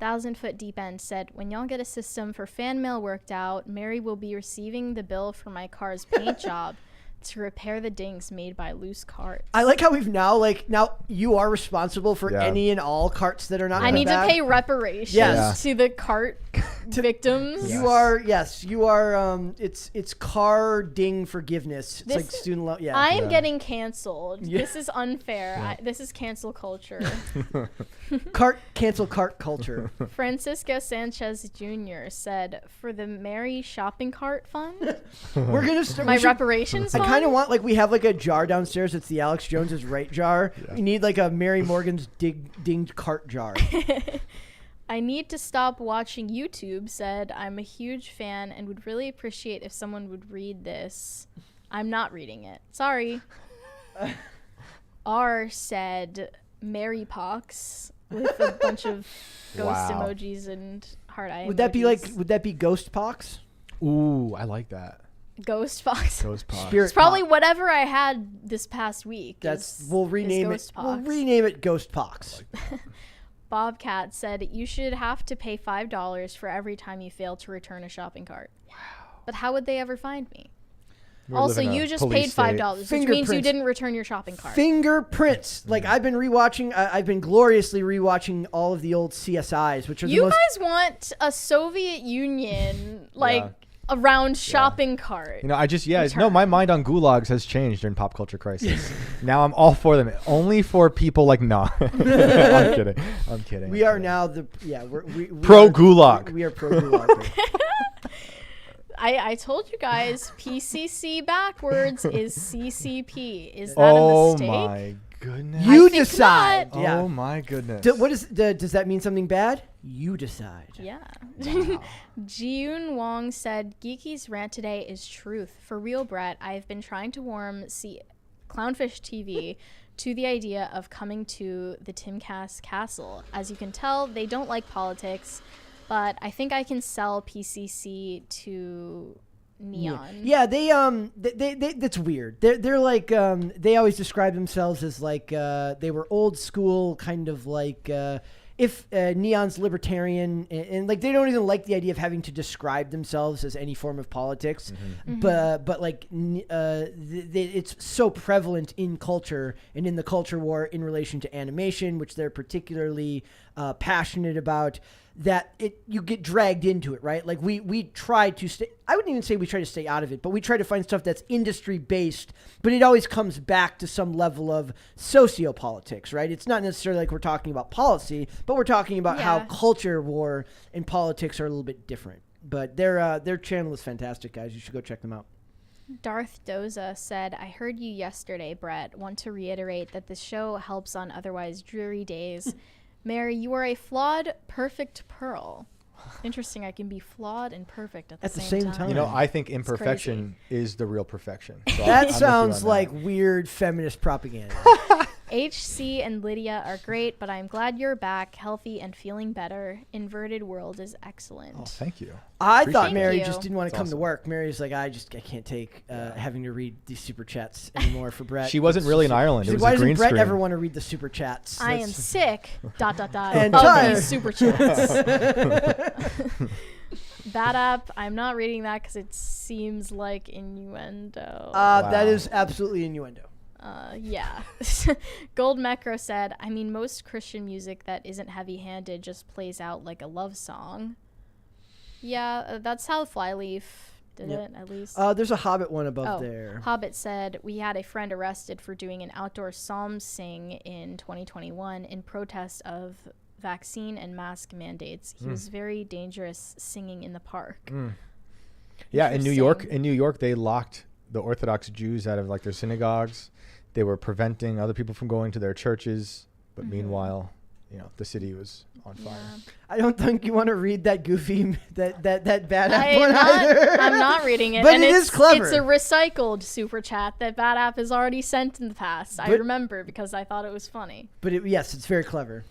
C: 1,000-Foot Deep End said, "When y'all get a system for fan mail worked out, Mary will be receiving the bill for my car's paint job to repair the dings made by loose carts."
A: I like how we've now you are responsible for any and all carts that are not.
C: I need to pay reparations to the cart victims.
A: Yes. You are you are. It's car ding forgiveness. It's like student loan. Yeah,
C: I am getting canceled. Yeah. This is unfair. This is cancel culture.
A: Cancel cart culture.
C: Francisco Sanchez Jr. said, "For the Mary shopping cart fund,
A: we're gonna start
C: my reparations fund."
A: I kind of want we have a jar downstairs. It's the Alex Jones's right jar. We need a Mary Morgan's dinged cart jar.
C: I need to stop watching YouTube said, I'm a huge fan and would really appreciate if someone would read this. I'm not reading it. Sorry. R said, Mary Pox with a bunch of ghost emojis and heart eye emojis.
A: Would that be Ghost Pox?
B: Ooh, I like that.
C: Ghost Pox.
B: Ghost Pox.
C: It's probably whatever I had this past week.
A: We'll rename it. We'll rename it Ghost Pox.
C: Bobcat said, you should have to pay $5 for every time you fail to return a shopping cart. Wow. But how would they ever find me? Also, you just paid $5, which means you didn't return your shopping cart.
A: Fingerprints. Like, I've been gloriously rewatching all of the old CSIs, which are
C: You guys want a Soviet Union, around shopping cart.
B: My mind on gulags has changed during pop culture crisis. Now I'm all for them. Only for people like, I'm kidding.
A: We are now we're
B: pro gulag.
A: We are pro gulag.
C: I told you guys, PCC backwards is CCP. Is that a mistake?
B: Oh my goodness.
A: You decide.
C: Not.
A: Yeah.
B: Oh my goodness.
A: Does that mean something bad? You decide.
C: Yeah.
B: Wow.
C: Jiyoon Wong said, Geeky's rant today is truth. For real, Brett, I've been trying to warm Clownfish TV to the idea of coming to the Timcast castle. As you can tell, they don't like politics, but I think I can sell PCC to Neon.
A: Yeah, they that's weird. They're like they always describe themselves as like they were old school, kind of like if Neon's libertarian, and like they don't even like the idea of having to describe themselves as any form of politics. Mm-hmm. But like it's so prevalent in culture and in the culture war in relation to animation, which they're particularly passionate about. That you get dragged into it, right? Like we try to stay. I wouldn't even say we try to stay out of it, but we try to find stuff that's industry based. But it always comes back to some level of sociopolitics, right? It's not necessarily like we're talking about policy, but we're talking about how culture war and politics are a little bit different. But their channel is fantastic, guys. You should go check them out.
C: Darth Doza said, I heard you yesterday, Brett. Want to reiterate that the show helps on otherwise dreary days. Mary, you are a flawed, perfect pearl. Interesting, I can be flawed and perfect at the same time.
B: You know, I think imperfection is the real perfection. So
A: that sounds like weird feminist propaganda.
C: HC and Lydia are great, but I'm glad you're back, healthy and feeling better. Inverted World is excellent.
B: Oh, thank you.
A: I thought Mary just didn't want to come to work. Mary's like, I can't take having to read these super chats anymore for Brett.
B: She wasn't really in Ireland. It was
A: why
B: a green
A: doesn't Brett
B: screen.
A: ever want to read the super chats?
C: I am sick. ...
A: And
C: of these super chats. Bad app. I'm not reading that because it seems like innuendo.
A: That is absolutely innuendo.
C: Yeah. Gold Mecro said, I mean, most Christian music that isn't heavy-handed just plays out like a love song. Yeah, that's how Flyleaf did it, at least.
A: There's a Hobbit one above there.
C: Hobbit said, we had a friend arrested for doing an outdoor psalm sing in 2021 in protest of vaccine and mask mandates. He was very dangerous singing in the park.
B: Yeah, in New York, they locked the Orthodox Jews out of like their synagogues. They were preventing other people from going to their churches, but meanwhile, the city was on fire.
A: I don't think you want to read that goofy that bad app one either.
C: I'm not reading it,
A: but
C: and
A: it is clever.
C: It's a recycled super chat that Bad App has already sent in the past. I remember because I thought it was funny.
A: But yes, it's very clever.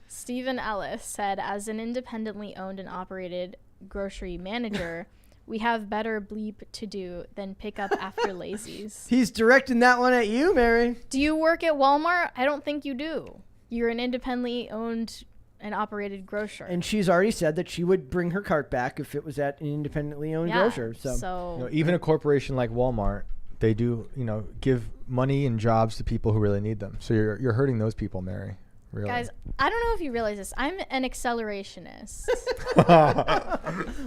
C: Stephen Ellis said, as an independently owned and operated grocery manager, we have better bleep to do than pick up after lazies.
A: He's directing that one at you, Mary.
C: Do you work at Walmart? I don't think you do. You're an independently owned and operated grocer.
A: And she's already said that she would bring her cart back if it was at an independently owned grocer. So
B: even a corporation like Walmart, they do, give money and jobs to people who really need them. So you're hurting those people, Mary. Really.
C: Guys, I don't know if you realize this. I'm an accelerationist.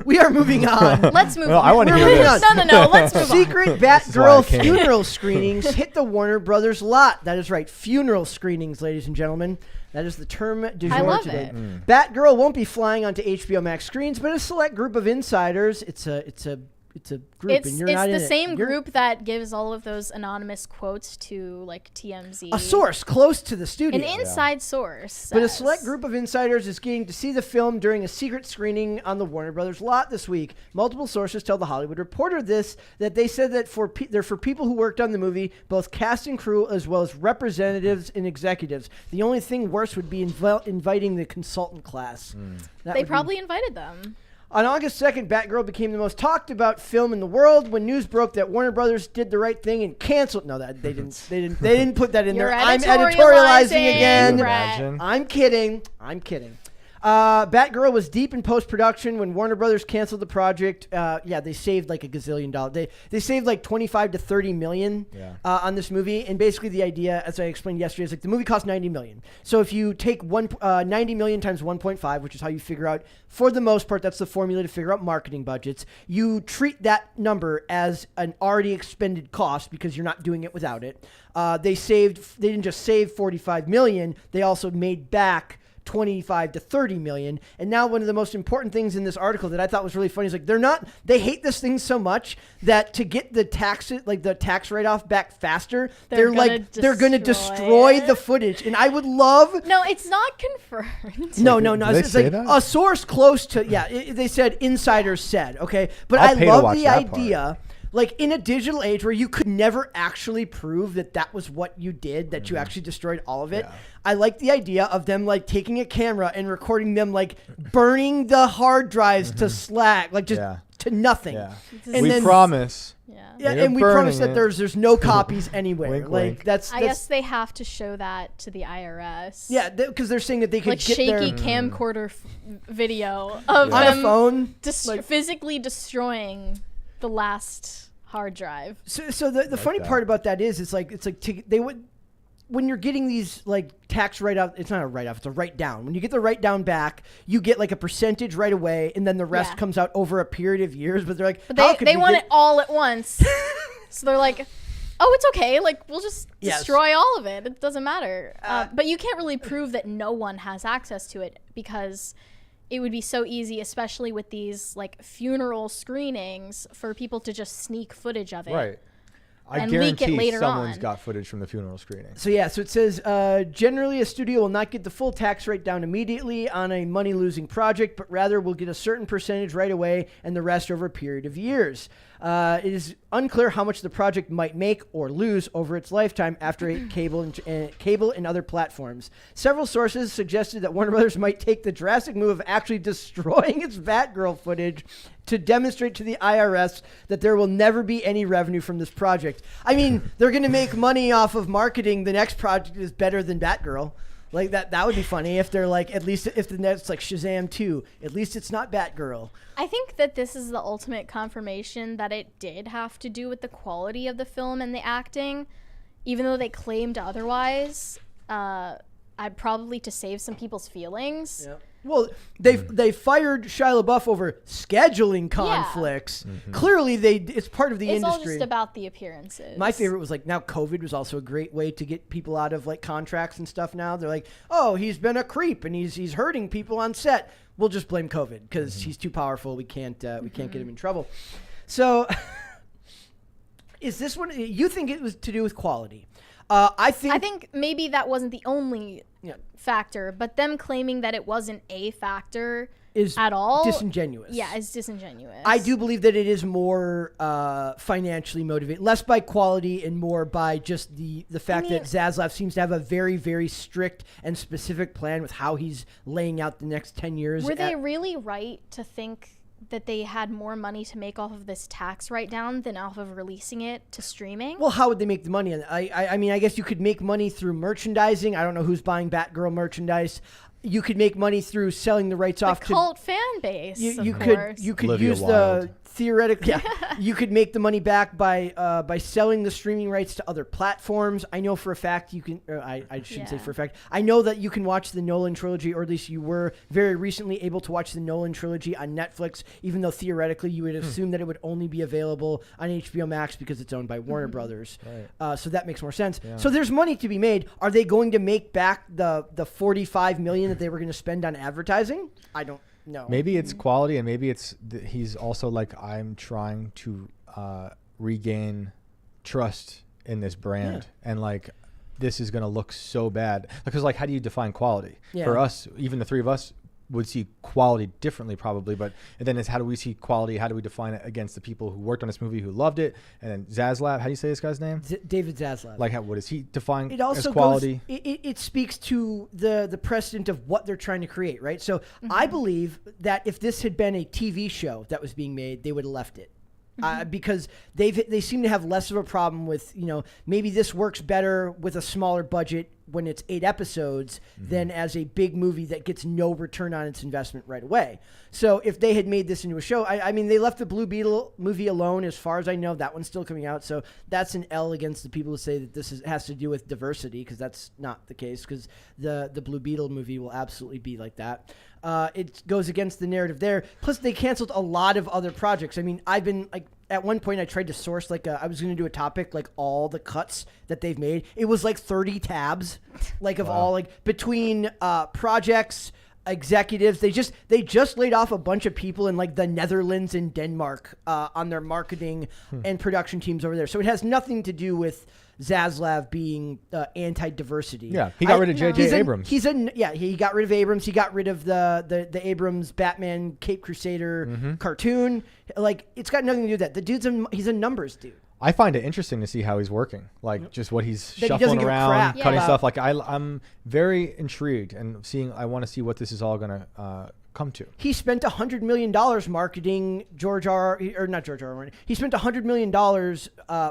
A: We are moving on.
C: Let's move on.
B: I want to hear this.
C: No. Let's move on.
A: Secret Batgirl funeral screenings hit the Warner Brothers lot. That is right. Funeral screenings, ladies and gentlemen. That is the term du jour
C: I love
A: today.
C: it.
A: Batgirl won't be flying onto HBO Max screens, but a select group of insiders. It's it's a group, and you're not in it.
C: It's the same group that gives all of those anonymous quotes to like TMZ.
A: A source close to the studio.
C: An inside source.
A: But a select group of insiders is getting to see the film during a secret screening on the Warner Brothers lot this week. Multiple sources tell The Hollywood Reporter that they said that they're for people who worked on the movie, both cast and crew, as well as representatives and executives. The only thing worse would be inviting the consultant class.
C: They probably invited them.
A: On August 2nd, Batgirl became the most talked about film in the world when news broke that Warner Brothers did the right thing and canceled. No, that they didn't. They didn't put that in there. I'm editorializing again. I'm kidding. Batgirl was deep in post-production when Warner Brothers canceled the project. They saved like a gazillion dollars. They saved like 25 to 30 million on this movie. And basically the idea, as I explained yesterday, is like the movie cost 90 million. So if you take 90 million times 1.5, which is how you figure out, for the most part, that's the formula to figure out marketing budgets. You treat that number as an already expended cost because you're not doing it without it. They didn't just save 45 million. They also made back 25 to 30 million. And now one of the most important things in this article that I thought was really funny is like they hate this thing so much that to get the tax write-off back faster, they're going to destroy the footage. And I would love...
C: No, it's not confirmed.
A: No. It's like a source close to... they said insiders said, okay? But I love the idea... Like in a digital age where you could never actually prove that was what you did, that you actually destroyed all of it. Yeah. I like the idea of them like taking a camera and recording them like burning the hard drives to slag, like just to nothing. Yeah.
B: And we promise.
A: And we promise that there's no copies anywhere.
B: Wink,
A: like
B: wink.
C: I guess they have to show that to the IRS.
A: Yeah, because they're saying that they could
C: like
A: get
C: shaky camcorder video of
A: on
C: them
A: a phone,
C: physically destroying the last hard drive.
A: So the funny part about that is it's like they would, when you're getting these like tax write-off, it's not a write-off, it's a write-down. When you get the write-down back, you get like a percentage right away, and then the rest comes out over a period of years. But they're like,
C: they want it all at once. So they're like, oh, it's okay. Like, we'll just destroy all of it. It doesn't matter. But you can't really prove that no one has access to it because it would be so easy, especially with these like funeral screenings, for people to just sneak footage of it.
B: Right. I
C: and leak it later
B: someone's got footage from the funeral screening.
A: So it says, generally a studio will not get the full tax rate down immediately on a money-losing project, but rather will get a certain percentage right away and the rest over a period of years. It is unclear how much the project might make or lose over its lifetime after cable and other platforms. Several sources suggested that Warner Brothers might take the drastic move of actually destroying its Batgirl footage to demonstrate to the IRS that there will never be any revenue from this project. I mean, they're going to make money off of marketing. The next project is better than Batgirl. Like that would be funny if they're like, at least if the next like Shazam 2, at least it's not Batgirl.
C: I think that this is the ultimate confirmation that it did have to do with the quality of the film and the acting, even though they claimed otherwise. Probably to save some people's feelings. Yeah.
A: Well, they fired Shia LaBeouf over scheduling conflicts. Yeah. Mm-hmm. Clearly, it's part of the industry.
C: It's all just about the appearances.
A: My favorite was like, now COVID was also a great way to get people out of like contracts and stuff. Now they're like, oh, he's been a creep and he's hurting people on set. We'll just blame COVID because he's too powerful. We can't get him in trouble. So, is this one? You think it was to do with quality? I
C: think maybe that wasn't the only factor, but them claiming that it wasn't a factor
A: is
C: at all
A: disingenuous.
C: Yeah, it's disingenuous.
A: I do believe that it is more financially motivated, less by quality and more by just the fact that Zaslav seems to have a very, very strict and specific plan with how he's laying out the next 10 years.
C: Were they really right to think that they had more money to make off of this tax write-down than off of releasing it to streaming?
A: Well, how would they make the money? I mean, I guess you could make money through merchandising. I don't know who's buying Batgirl merchandise. You could make money through selling the rights off to...
C: The cult fan base,
A: you could
B: Olivia
A: use
B: Wilde.
A: the... Theoretically, you could make the money back by selling the streaming rights to other platforms. I know for a fact you can. I shouldn't say for a fact. I know that you can watch the Nolan trilogy, or at least you were very recently able to watch the Nolan trilogy on Netflix. Even though theoretically you would assume that it would only be available on HBO Max because it's owned by Warner Brothers. Right. So that makes more sense. Yeah. So there's money to be made. Are they going to make back the $45 million that they were going to spend on advertising? I don't. No.
B: Maybe it's quality, and maybe it's he's also like, I'm trying to regain trust in this brand, and like this is gonna look so bad because like, how do you define quality? For us, even the three of us would see quality differently probably, but and then it's how do we see quality? How do we define it against the people who worked on this movie who loved it? And then Zaslav, how do you say this guy's name?
A: David Zaslav.
B: Like, what is he define
A: it also
B: as quality?
A: It speaks to the precedent of what they're trying to create, right? So I believe that if this had been a TV show that was being made, they would have left it. Because they seem to have less of a problem with, maybe this works better with a smaller budget when it's 8 episodes than as a big movie that gets no return on its investment right away. So if they had made this into a show, I mean, they left the Blue Beetle movie alone. As far as I know, that one's still coming out. So that's an L against the people who say that this has to do with diversity, because that's not the case, because the Blue Beetle movie will absolutely be like that. It goes against the narrative there. Plus, they canceled a lot of other projects. I mean, I've been like, at one point I tried to source I was going to do a topic like all the cuts that they've made. It was like 30 tabs, like of all like between projects, executives. They just laid off a bunch of people in like the Netherlands and Denmark on their marketing and production teams over there. So it has nothing to do with Zaslav being anti-diversity.
B: Yeah, he got rid of J.J. Abrams.
A: He got rid of Abrams. He got rid of the Abrams Batman Cape Crusader cartoon. Like, it's got nothing to do with that. The dude's he's a numbers dude.
B: I find it interesting to see how he's working, like just what he's shuffling
A: he
B: around, cutting stuff. Like I'm very intrigued and I want to see what this is all gonna come to.
A: He spent $100 million marketing He spent $100 million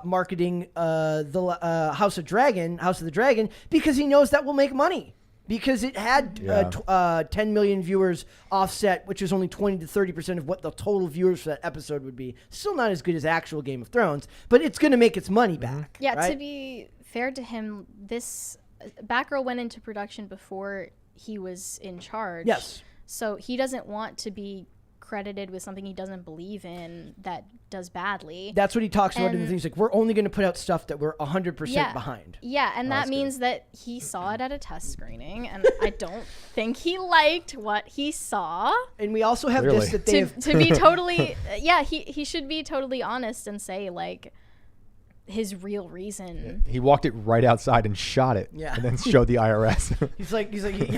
A: marketing the House of the Dragon, because he knows that will make money. Because it had 10 million viewers offset, which is only 20 to 30% of what the total viewers for that episode would be. Still not as good as actual Game of Thrones, but it's going to make its money back.
C: Yeah,
A: right?
C: To be fair to him, this Batgirl went into production before he was in charge.
A: Yes.
C: So he doesn't want to be credited with something he doesn't believe in that does badly.
A: That's what he talks about in the things like, we're only going to put out stuff that we're 100% behind.
C: Yeah, and that means that he saw it at a test screening, and I don't think he liked what he saw.
A: And we also have this that they
C: to be totally he should be totally honest and say like his real reason.
B: He walked it right outside and shot it, and then showed the IRS.
A: he's like,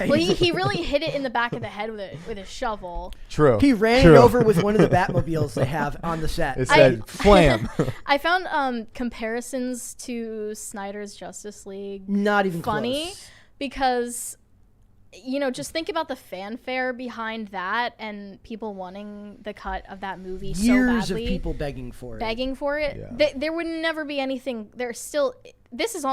C: well, he really hit it in the back of the head with a shovel.
B: True.
A: He ran it over with one of the Batmobiles they have on the set.
B: It said "Flam."
C: I found comparisons to Snyder's Justice League
A: not even
C: funny
A: close.
C: Because just think about the fanfare behind that and people wanting the cut of that movie so badly.
A: Years of people begging for it.
C: Yeah. There would never be anything. Batgirl's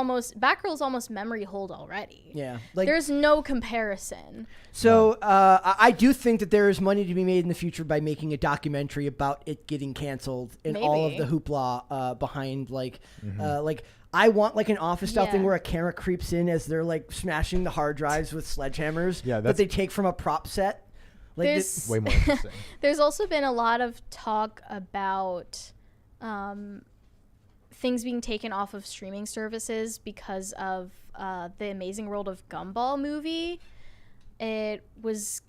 C: almost memory hold already.
A: Yeah.
C: There's no comparison.
A: So I do think that there is money to be made in the future by making a documentary about it getting canceled and all of the hoopla behind I want like an office style thing where a camera creeps in as they're like smashing the hard drives with sledgehammers that they take from a prop set.
C: There's
B: way more interesting.
C: There's also been a lot of talk about things being taken off of streaming services because of the Amazing World of Gumball movie. It was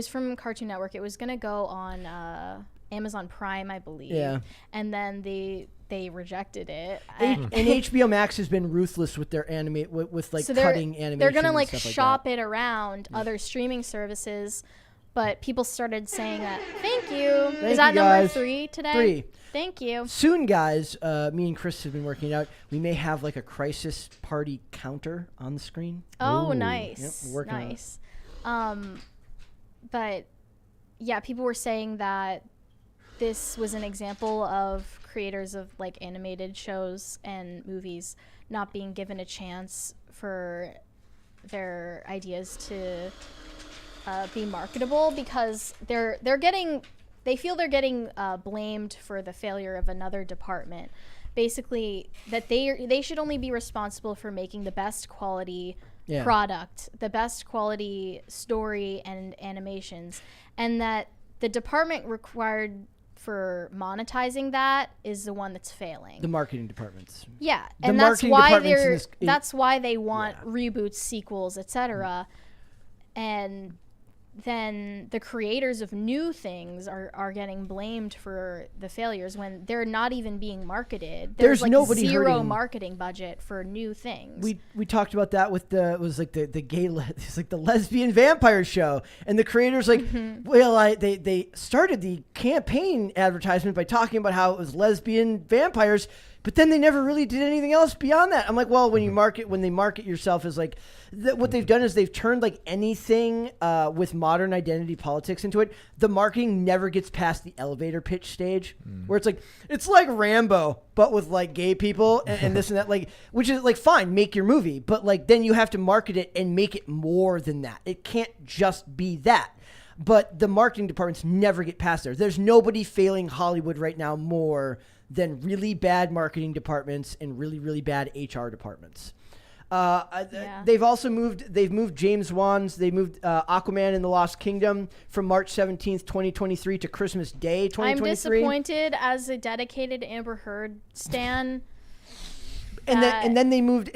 C: from Cartoon Network. It was gonna go on Amazon Prime, I believe.
A: Yeah.
C: And then they rejected it.
A: And HBO Max has been ruthless with their cutting animation.
C: They're gonna shop it around other streaming services, but people started saying that. Thank you. Is that number 3 today?
A: 3.
C: Thank you.
A: Soon, guys. Me and Chris have been working out. We may have like a crisis party counter on the screen.
C: Oh, nice.
A: Yep, we're working
C: nice. But yeah, people were saying that this was an example of creators of like animated shows and movies not being given a chance for their ideas to be marketable because they feel they're getting blamed for the failure of another department. Basically, that they should only be responsible for making the best quality product, the best quality story and animations, and that the department required for monetizing that is the one that's failing.
A: The marketing departments.
C: Yeah, and that's why they want reboots, sequels, etc. And then the creators of new things are getting blamed for the failures when they're not even being marketed. There's like
A: nobody
C: zero
A: hurting.
C: marketing budget for new things.
A: We talked about that with the it's like the lesbian vampire show, and the creators like, well, they started the campaign advertisement by talking about how it was lesbian vampires, but then they never really did anything else beyond that. I'm like, well, when they market yourself as like, what they've done is they've turned like anything with modern identity politics into it. The marketing never gets past the elevator pitch stage, where it's like Rambo, but with like gay people and this and that, like, which is like fine, make your movie, but like then you have to market it and make it more than that. It can't just be that. But the marketing departments never get past there. There's nobody failing Hollywood right now more than really bad marketing departments and really, really bad HR departments. They've also moved James Wan's, they moved Aquaman and the Lost Kingdom from March 17th, 2023 to Christmas Day, 2023. I'm
C: disappointed as a dedicated Amber Heard stan.
A: And then they moved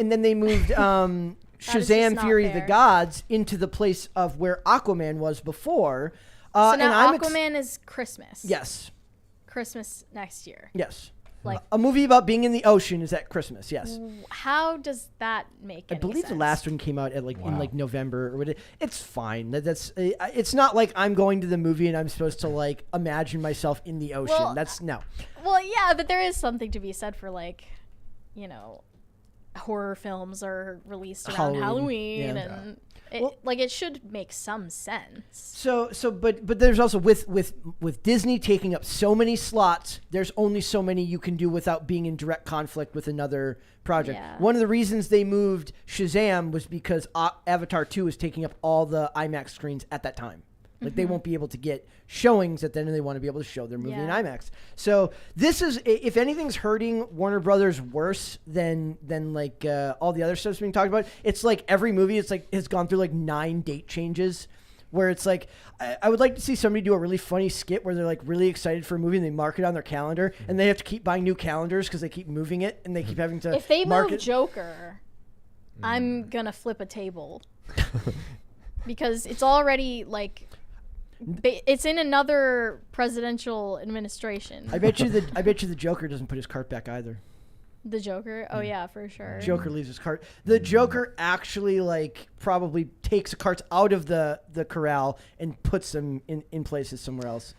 A: Shazam Fury of the Gods into the place of where Aquaman was before.
C: So now Aquaman is Christmas.
A: Yes.
C: Christmas next year.
A: Yes. Like a movie about being in the ocean is at Christmas. Yes.
C: How does that make any
A: I believe
C: sense?
A: the last one came out at in like November or whatever. It's fine. That's it's not like I'm going to the movie and I'm supposed to like imagine myself in the ocean.
C: Well,
A: that's no.
C: Well, yeah, but there is something to be said for like, you know, horror films are released around Halloween and it should make some sense.
A: But there's also with Disney taking up so many slots, there's only so many you can do without being in direct conflict with another project. Yeah. One of the reasons they moved Shazam was because Avatar 2 was taking up all the IMAX screens at that time. Like they won't be able to get showings at the end, and they want to be able to show their movie in IMAX. So this is, if anything's hurting Warner Brothers worse than like all the other stuff's being talked about, it's like every movie has gone through like 9 date changes, where it's like I would like to see somebody do a really funny skit where they're like really excited for a movie and they mark it on their calendar, and they have to keep buying new calendars because they keep moving it and they keep having to.
C: If they move Joker, I'm gonna flip a table because it's already like. It's in another presidential administration.
A: I bet you the Joker doesn't put his cart back either.
C: The Joker? Oh yeah, for sure.
A: Joker leaves his cart. The Joker actually like probably takes the carts out of the corral and puts them in places somewhere else.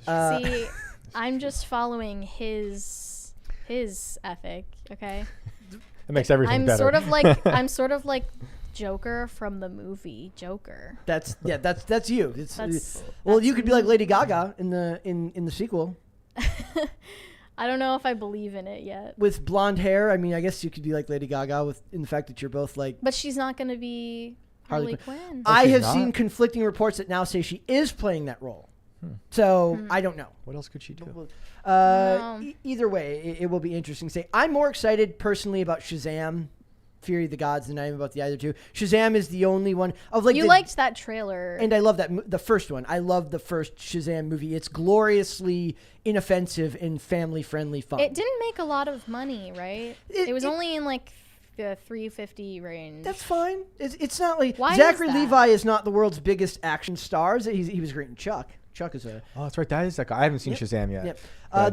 C: See, I'm just following his ethic, okay?
B: It makes everything better.
C: I'm sort of like Joker from the movie Joker.
A: That's you. You could be like Lady Gaga in the sequel.
C: I don't know if I believe in it yet.
A: With blonde hair, I mean, I guess you could be like Lady Gaga in the fact that you're both like.
C: But she's not going to be Harley Quinn.
A: I have seen conflicting reports that now say she is playing that role. So I don't know.
B: What else could she do?
A: Either way, it will be interesting to say. I'm more excited personally about Shazam. Fury of the Gods than I am about the other two. Shazam is the only one of like.
C: You liked that trailer,
A: and I love the first one. I love the first Shazam movie. It's gloriously inoffensive and family-friendly fun.
C: It didn't make a lot of money, right? It was only in like the 350 range.
A: That's fine. It's not like Zachary Levi is not the world's biggest action star. He was great in Chuck. Chuck is a.
B: Oh, that's right. That is that guy. I haven't seen Shazam yet.
A: Yep.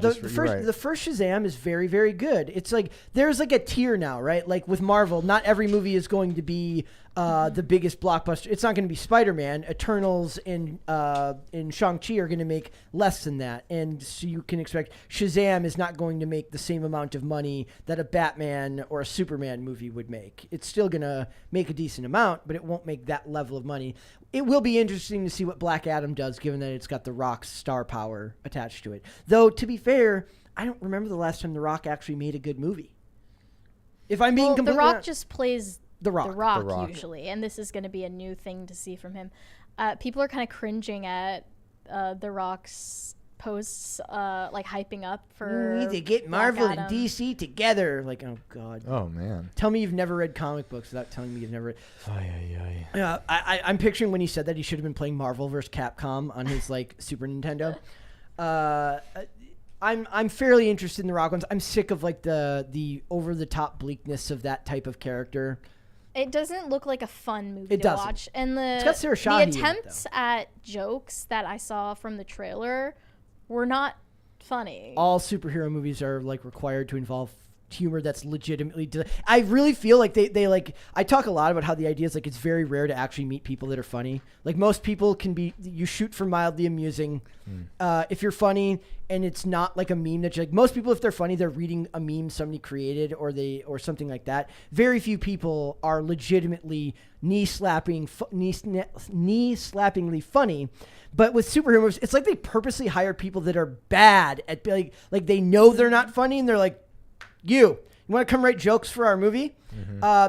A: The first Shazam is very, very good. It's like there's like a tier now, right? Like with Marvel, not every movie is going to be the biggest blockbuster. It's not going to be Spider-Man. Eternals and Shang-Chi are going to make less than that, and so you can expect Shazam is not going to make the same amount of money that a Batman or a Superman movie would make. It's still going to make a decent amount, but it won't make that level of money. It will be interesting to see what Black Adam does, given that it's got The Rock's star power attached to it. Though, to be fair, I don't remember the last time The Rock actually made a good movie. If I'm being completely
C: The Rock just plays
A: The Rock
C: usually, and this is going to be a new thing to see from him. People are kind of cringing at The Rock's posts, like hyping up for.
A: We need to get Marvel and DC together. Like, oh god.
B: Oh man.
A: Tell me you've never read comic books without telling me you've never read. I'm picturing when he said that he should have been playing Marvel vs. Capcom on his like Super Nintendo. I'm fairly interested in the Rock ones. I'm sick of like the over the top bleakness of that type of character.
C: It doesn't look like a fun movie to
A: doesn't.
C: watch. And
A: It's got Sarah Shahi in it,
C: attempts at jokes that I saw from the trailer were not funny.
A: All superhero movies are like required to involve humor that's legitimately I really feel like they like, I talk a lot about how the idea is like it's very rare to actually meet people that are funny. Like most people can be, you shoot for mildly amusing. If you're funny and it's not like a meme that you're like, most people, if they're funny, they're reading a meme somebody created or something like that. Very few people are legitimately knee slappingly funny. But with superhero movies, it's like they purposely hire people that are bad at like they know they're not funny and they're like, you want to come write jokes for our movie?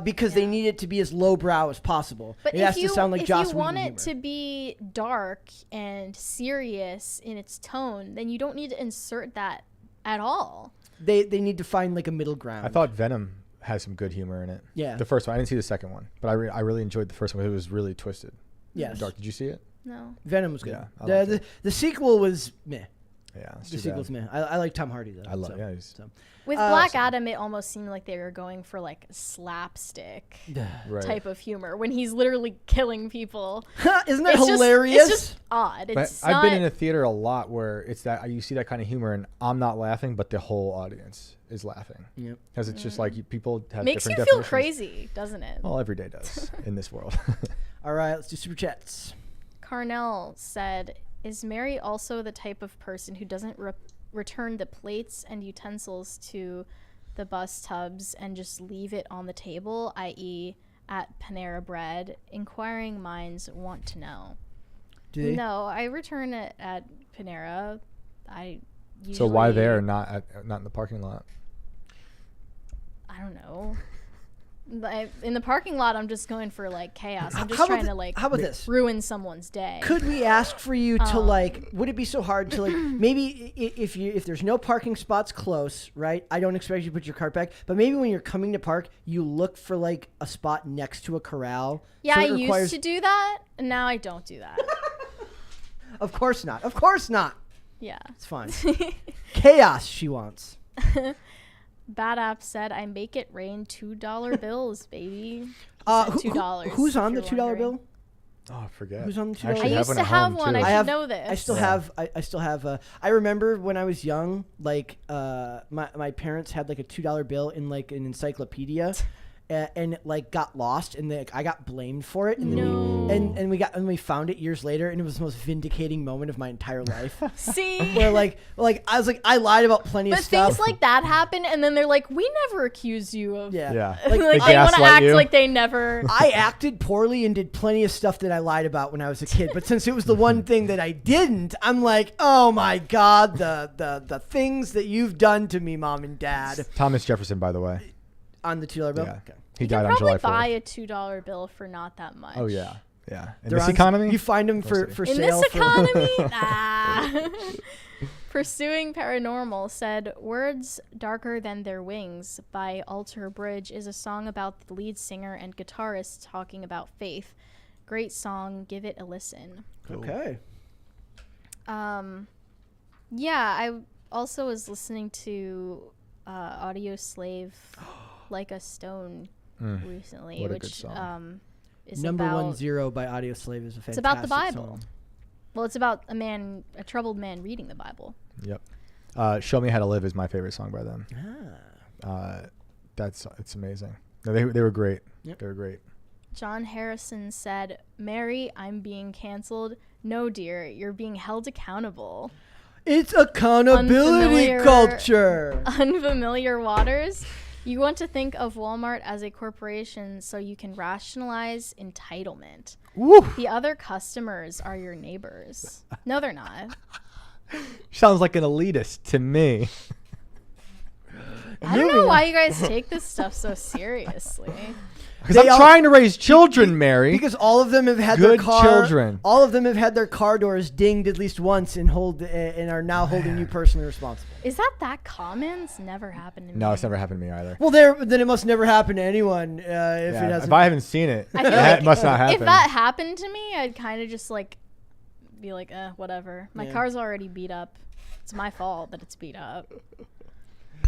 A: Because they need it to be as lowbrow as possible.
C: But
A: it has to sound like Joss
C: if you want
A: Whedon
C: it
A: humor.
C: to be dark and serious in its tone, then you don't need to insert that at all.
A: They need to find like a middle ground.
B: I thought Venom has some good humor in it.
A: Yeah.
B: The first one. I didn't see the second one, but I really enjoyed the first one. It was really twisted.
A: Yes.
B: Dark. Did you see it?
C: No.
A: Venom was good.
B: Yeah, I liked
A: the sequel was meh.
B: Yeah. It's
A: The
B: too
A: sequel's
B: bad.
A: meh. I like Tom Hardy though.
B: I love.
A: So,
B: Yeah.
A: so.
C: With Black
A: so-
C: Adam, it almost seemed like they were going for like slapstick
B: Right.
C: type of humor when he's literally killing people.
A: Isn't that
C: It's
A: hilarious?
C: Just, it's just odd.
B: But
C: It's
B: I've been
C: not-
B: in a theater a lot where it's that you see that kind of humor and I'm not laughing, but the whole audience is laughing.
A: Yep.
B: Because it's just like people have
C: makes you
B: different
C: feel
B: definitions.
C: crazy, doesn't it?
B: Well, every day does in this world.
A: All right, let's do super chats.
C: Carnell said, "Is Mary also the type of person who doesn't return the plates and utensils to the bus tubs and just leave it on the table, i.e. at Panera Bread? Inquiring minds want to know."
A: Do they?
C: No, I return it at Panera. I usually,
B: So why there, not in the parking lot?
C: I don't know. In the parking lot, I'm just going for like chaos. I'm just
A: How about
C: trying to like
A: how about this?
C: ruin someone's day.
A: Could we ask for you to like? Would it be so hard to like? Maybe if there's no parking spots close, right? I don't expect you to put your cart back, but maybe when you're coming to park, you look for like a spot next to a corral.
C: Yeah,
A: so
C: I
A: it requires-
C: used to do that, and now I don't do that.
A: Of course not. Of course not.
C: Yeah.
A: It's fine. Chaos she wants.
C: Bad App said, "I make it rain $2 bills, baby." $2.
A: Who's on the
C: if
A: $2
C: you're wondering.
A: bill?
B: Oh, I forget.
A: Who's on the $2
B: I actually
C: I
A: bill?
C: used
B: one
C: to
B: at
C: have
B: home,
C: one.
B: too.
C: I
A: I
C: should
A: have-
C: know this.
A: I still have. I still have. I remember when I was young, like my parents had like a $2 bill in like an encyclopedia, and it like got lost, and I got blamed for it. And
C: No.
A: then we found it years later, and it was the most vindicating moment of my entire life.
C: See?
A: Where like I was like, I lied about plenty
C: But
A: of stuff.
C: things like that happen, and then they're like, "We never accused you of."
A: yeah.
B: Yeah.
C: Like,
A: Like,
C: they want to
B: gaslight
C: act
B: you.
C: like they never.
A: I acted poorly and did plenty of stuff that I lied about when I was a kid. But since it was the one thing that I didn't, I'm like, oh my God, the things that you've done to me, Mom and Dad.
B: Thomas Jefferson, by the way.
A: On the $2 bill?
B: Yeah.
A: Okay.
B: He
C: You
B: died
C: can
B: on
C: probably
B: July 4th.
C: buy a $2 bill for not that much.
B: Oh, yeah. Yeah. In
A: They're
B: this
A: on-
B: economy?
A: You find them for
B: Mostly.
A: for
C: In
A: sale.
C: this
A: for-
C: economy? Nah. Pursuing Paranormal said, "Words Darker Than Their Wings" by Alter Bridge is a song about the lead singer and guitarist talking about faith. Great song. Give it a listen.
A: Okay.
C: Yeah, I also was listening to Audio Slave Like a Stone recently,
B: What a good
C: which
B: song.
C: is
A: Number
C: about
A: 10 by Audio Slave is a fantastic
C: it's about the Bible.
A: song.
C: Well, it's about a troubled man reading the Bible.
B: Yep. Show Me How to Live is my favorite song by them.
A: Ah.
B: It's amazing. No, they were great.
A: Yep.
B: They were great.
C: John Harrison said, "Mary, I'm being canceled." No, dear, you're being held accountable.
A: It's accountability
C: Unfamiliar-
A: culture.
C: Unfamiliar waters? You want to think of Walmart as a corporation so you can rationalize entitlement.
B: Woo!
C: The other customers are your neighbors. No, they're not.
B: Sounds like an elitist to me.
C: I don't know why you guys take this stuff so seriously.
B: Because
A: They
B: I'm
A: all-
B: trying to raise children, Mary.
A: Because all of them have had
B: Good
A: their car.
B: children.
A: All of them have had their car doors dinged at least once and are now holding you personally responsible.
C: Is that common? It's never happened to me.
B: No, it's never happened to me either.
A: Well, then it must never happen to anyone if it hasn't.
B: If I haven't seen it,
C: I feel
B: it
C: like
B: must not happen.
C: If that happened to me, I'd kind of just like be like, whatever. My
A: Yeah.
C: car's already beat up. It's my fault that it's beat up.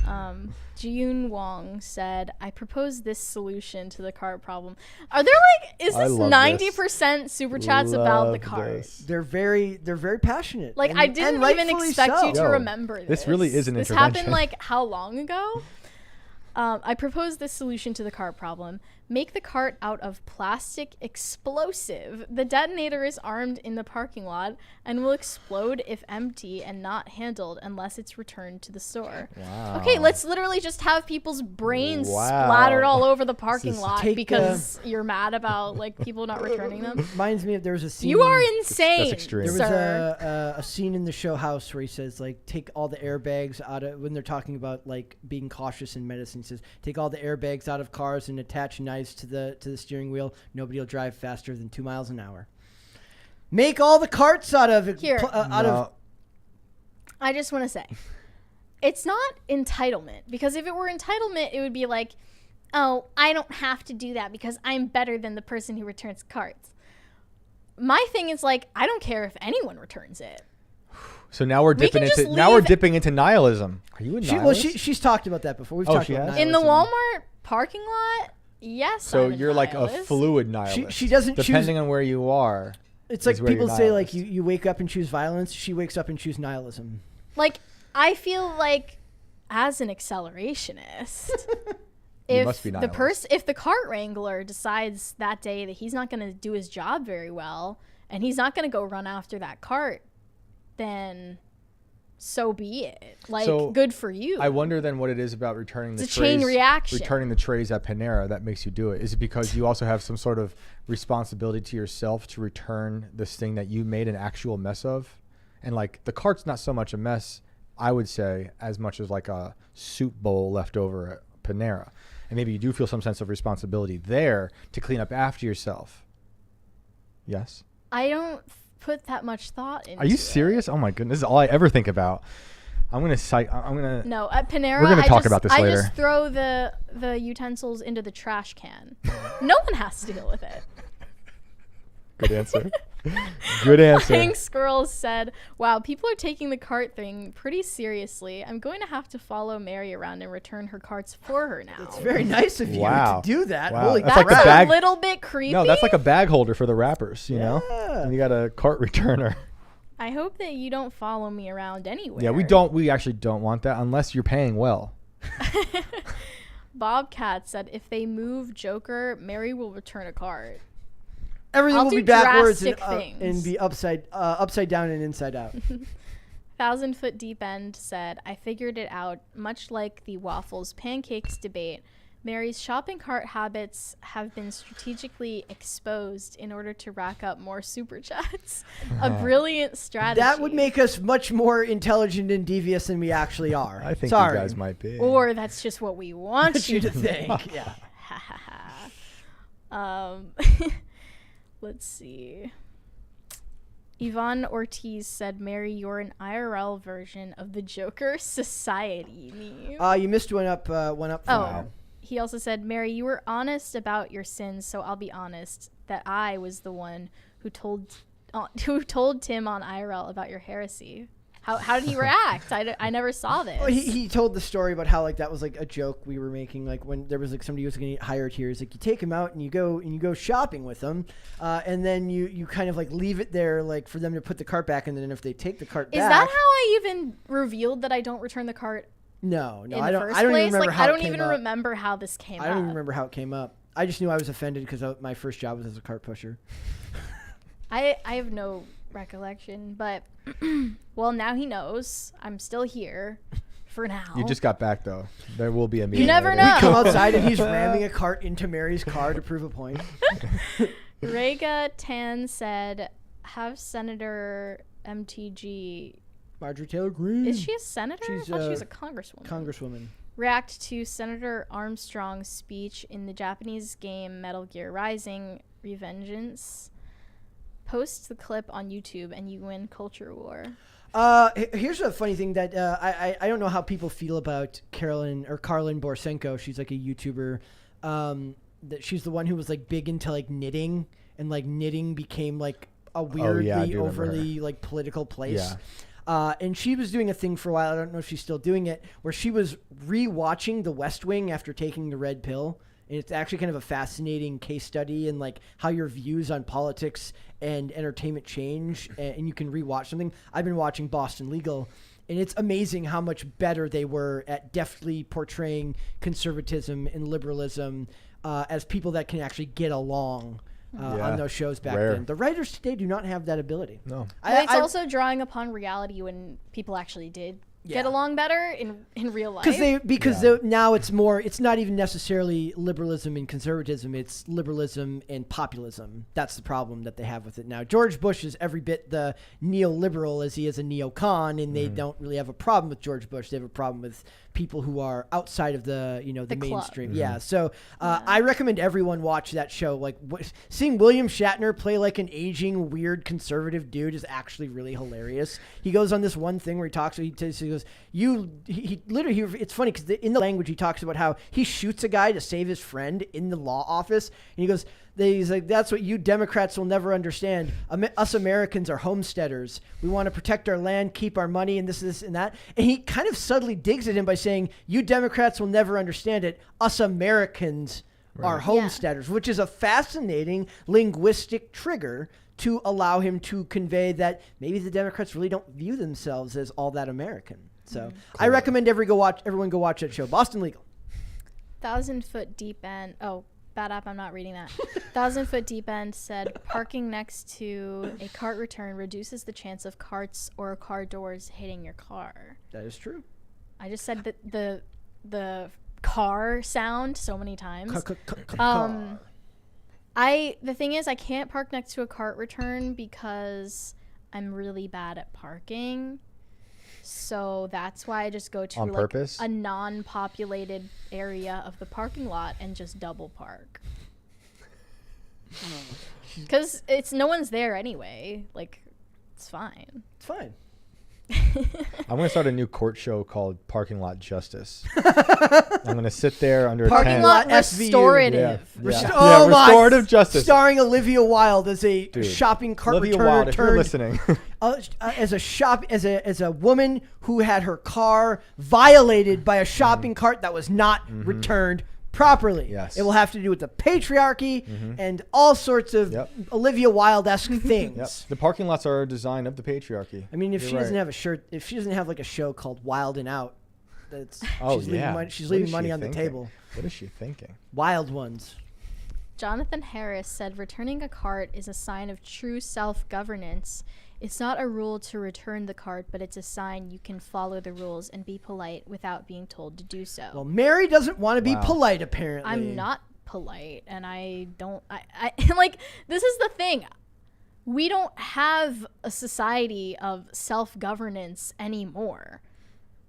C: Jiyun Wong said, I propose this solution to the cart problem. Are there is this 90% super chats about the cart?
A: They're very passionate.
C: I didn't even expect you to remember this.
B: This really is an
C: intervention. This happened how long ago? I propose this solution to the cart problem. Make the cart out of plastic explosive. The detonator is armed in the parking lot and will explode if empty and not handled unless it's returned to the store.
B: Wow.
C: Okay, let's literally just have people's brains splattered all over the parking lot because you're mad about people not returning them.
A: Reminds me of there was a scene.
C: You are insane.
B: That's extreme.
A: There was a scene in the show House where he says take all the airbags out of when they're talking about being cautious in medicine. He says take all the airbags out of cars and attach knives to the steering wheel. Nobody will drive faster than 2 miles an hour. Make all the carts out of it.
C: I just want to say, it's not entitlement, because if it were entitlement, it would be oh, I don't have to do that because I'm better than the person who returns carts. My thing is I don't care if anyone returns it.
B: So now we're dipping into nihilism. Are you a nihilist?
A: She's talked about that before. We've talked about nihilism.
C: In the Walmart parking lot. Yes.
B: So you're a fluid nihilist.
A: She doesn't
B: depending on where you are.
A: It's people say you wake up and choose violence. She wakes up and choose nihilism.
C: I feel as an accelerationist, if the cart wrangler decides that day that he's not going to do his job very well and he's not going to go run after that cart, then so be it. Good for you.
B: I wonder then what it is about returning
C: the chain reaction.
B: Returning the trays at Panera that makes you do it. Is it because you also have some sort of responsibility to yourself to return this thing that you made an actual mess of? And the cart's not so much a mess, I would say, as much as a soup bowl left over at Panera. And maybe you do feel some sense of responsibility there to clean up after yourself. Yes?
C: I don't put that much thought into it.
B: Are you serious? Oh my goodness, this is all I ever think about. No, at Panera
C: we're gonna
B: talk about this later.
C: I just throw the utensils into the trash can. No one has to deal with it.
B: Good answer. Good answer.
C: Flying Squirrels said, wow, people are taking the cart thing pretty seriously. I'm going to have to follow Mary around and return her carts for her now.
A: It's very nice of you to do that.
B: Wow.
A: Holy
B: that's
C: crap. A little bit creepy.
B: No, that's like a bag holder for the wrappers, you know? And you got a cart returner.
C: I hope that you don't follow me around anywhere.
B: Yeah, we actually don't want that unless you're paying well.
C: Bobcat said, if they move Joker, Mary will return a cart.
A: Everything will be backwards and be upside down and inside out.
C: 1,000 Foot Deep End said, I figured it out. Much like the waffles pancakes debate, Mary's shopping cart habits have been strategically exposed in order to rack up more super chats. A brilliant strategy.
A: That would make us much more intelligent and devious than we actually are.
B: I think you guys might be.
C: Or that's just what we want you to
A: think. Yeah.
C: Let's see. Yvonne Ortiz said, Mary, you're an IRL version of the Joker Society meme.
A: You missed one up.
C: Wow. He also said, Mary, you were honest about your sins, so I'll be honest that I was the one who told Tim on IRL about your heresy. How did he react? I never saw this.
A: Well, he told the story about how that was a joke we were making, when there was somebody who was going to get hired here. He's you take him out and you go shopping with them, and then you kind of leave it there for them to put the cart back, and then if they take the cart back.
C: Is that how I even revealed that I don't return the cart?
A: No,
C: I don't even remember how I don't even remember how this came up.
A: I don't even remember how it came up. I just knew I was offended because my first job was as a cart pusher.
C: I have no recollection, but well, now he knows. I'm still here for now.
B: You just got back though. There will be a meeting.
C: You never
B: later.
C: know.
A: We come outside and he's ramming a cart into Mary's car to prove a point.
C: Rega Tan said, have Senator MTG
A: Marjorie Taylor Greene.
C: Is she a senator? I thought she was a congresswoman. React to Senator Armstrong's speech in the Japanese game Metal Gear Rising: Revengeance. Post the clip on YouTube and you win culture war.
A: Here's a funny thing that I don't know how people feel about Karlin Borsenko. She's a YouTuber. That she's the one who was big into knitting, and knitting became a weirdly overly political place. And she was doing a thing for a while. I don't know if she's still doing it, where she was rewatching The West Wing after taking the red pill. And it's actually kind of a fascinating case study in like how your views on politics and entertainment change, and you can rewatch something. I've been watching Boston Legal, and it's amazing how much better they were at deftly portraying conservatism and liberalism as people that can actually get along on those shows back then. The writers today do not have that ability.
B: No.
C: It's also drawing upon reality when people actually did get along better in real life.
A: Because now it's not even necessarily liberalism and conservatism, it's liberalism and populism. That's the problem that they have with it now. George Bush is every bit the neoliberal as he is a neocon, and they don't really have a problem with George Bush. They have a problem with people who are outside of the mainstream. Yeah. So I recommend everyone watch that show. Like seeing William Shatner play like an aging, weird conservative dude is actually really hilarious. He goes on this one thing where he talks, he goes, he literally, it's funny because in the language he talks about how he shoots a guy to save his friend in the law office. And he goes, he's like, that's what you Democrats will never understand. Us Americans are homesteaders. We want to protect our land, keep our money, and this and that. And he kind of subtly digs at him by saying, you Democrats will never understand it. Us Americans are homesteaders, which is a fascinating linguistic trigger to allow him to convey that maybe the Democrats really don't view themselves as all that American. So I recommend everyone go watch that show. Boston Legal.
C: 1,000-foot deep end. Oh, bad app. I'm not reading that. 1,000-foot deep end said parking next to a cart return reduces the chance of carts or car doors hitting your car.
A: That is true.
C: I just said that the car sound so many times. The thing is, I can't park next to a cart return because I'm really bad at parking. So that's why I just go to a non-populated area of the parking lot and just double park. Because no one's there anyway. Like, it's fine.
A: It's fine.
B: I'm going to start a new court show called Parking Lot Justice. I'm going to sit there under
C: Parking
B: a tent.
C: lot restorative.
B: Restorative justice.
A: Starring Olivia Wilde as a shopping cart
B: Olivia
A: returner.
B: Wilde, if you're listening.
A: as a woman who had her car violated by a shopping cart that was not returned properly.
B: Yes.
A: It will have to do with the patriarchy and all sorts of Olivia Wilde-esque things.
B: Yep. The parking lots are a design of the patriarchy.
A: I mean, if she doesn't have if she doesn't have like a show called Wild and Out, she's leaving money on the table.
B: What is she thinking?
A: Wild ones.
C: Jonathan Harris said, returning a cart is a sign of true self-governance. It's not a rule to return the cart, but it's a sign you can follow the rules and be polite without being told to do so.
A: Well, Mary doesn't want to be polite, apparently.
C: I'm not polite, and I don't... I like, this is the thing. We don't have a society of self-governance anymore.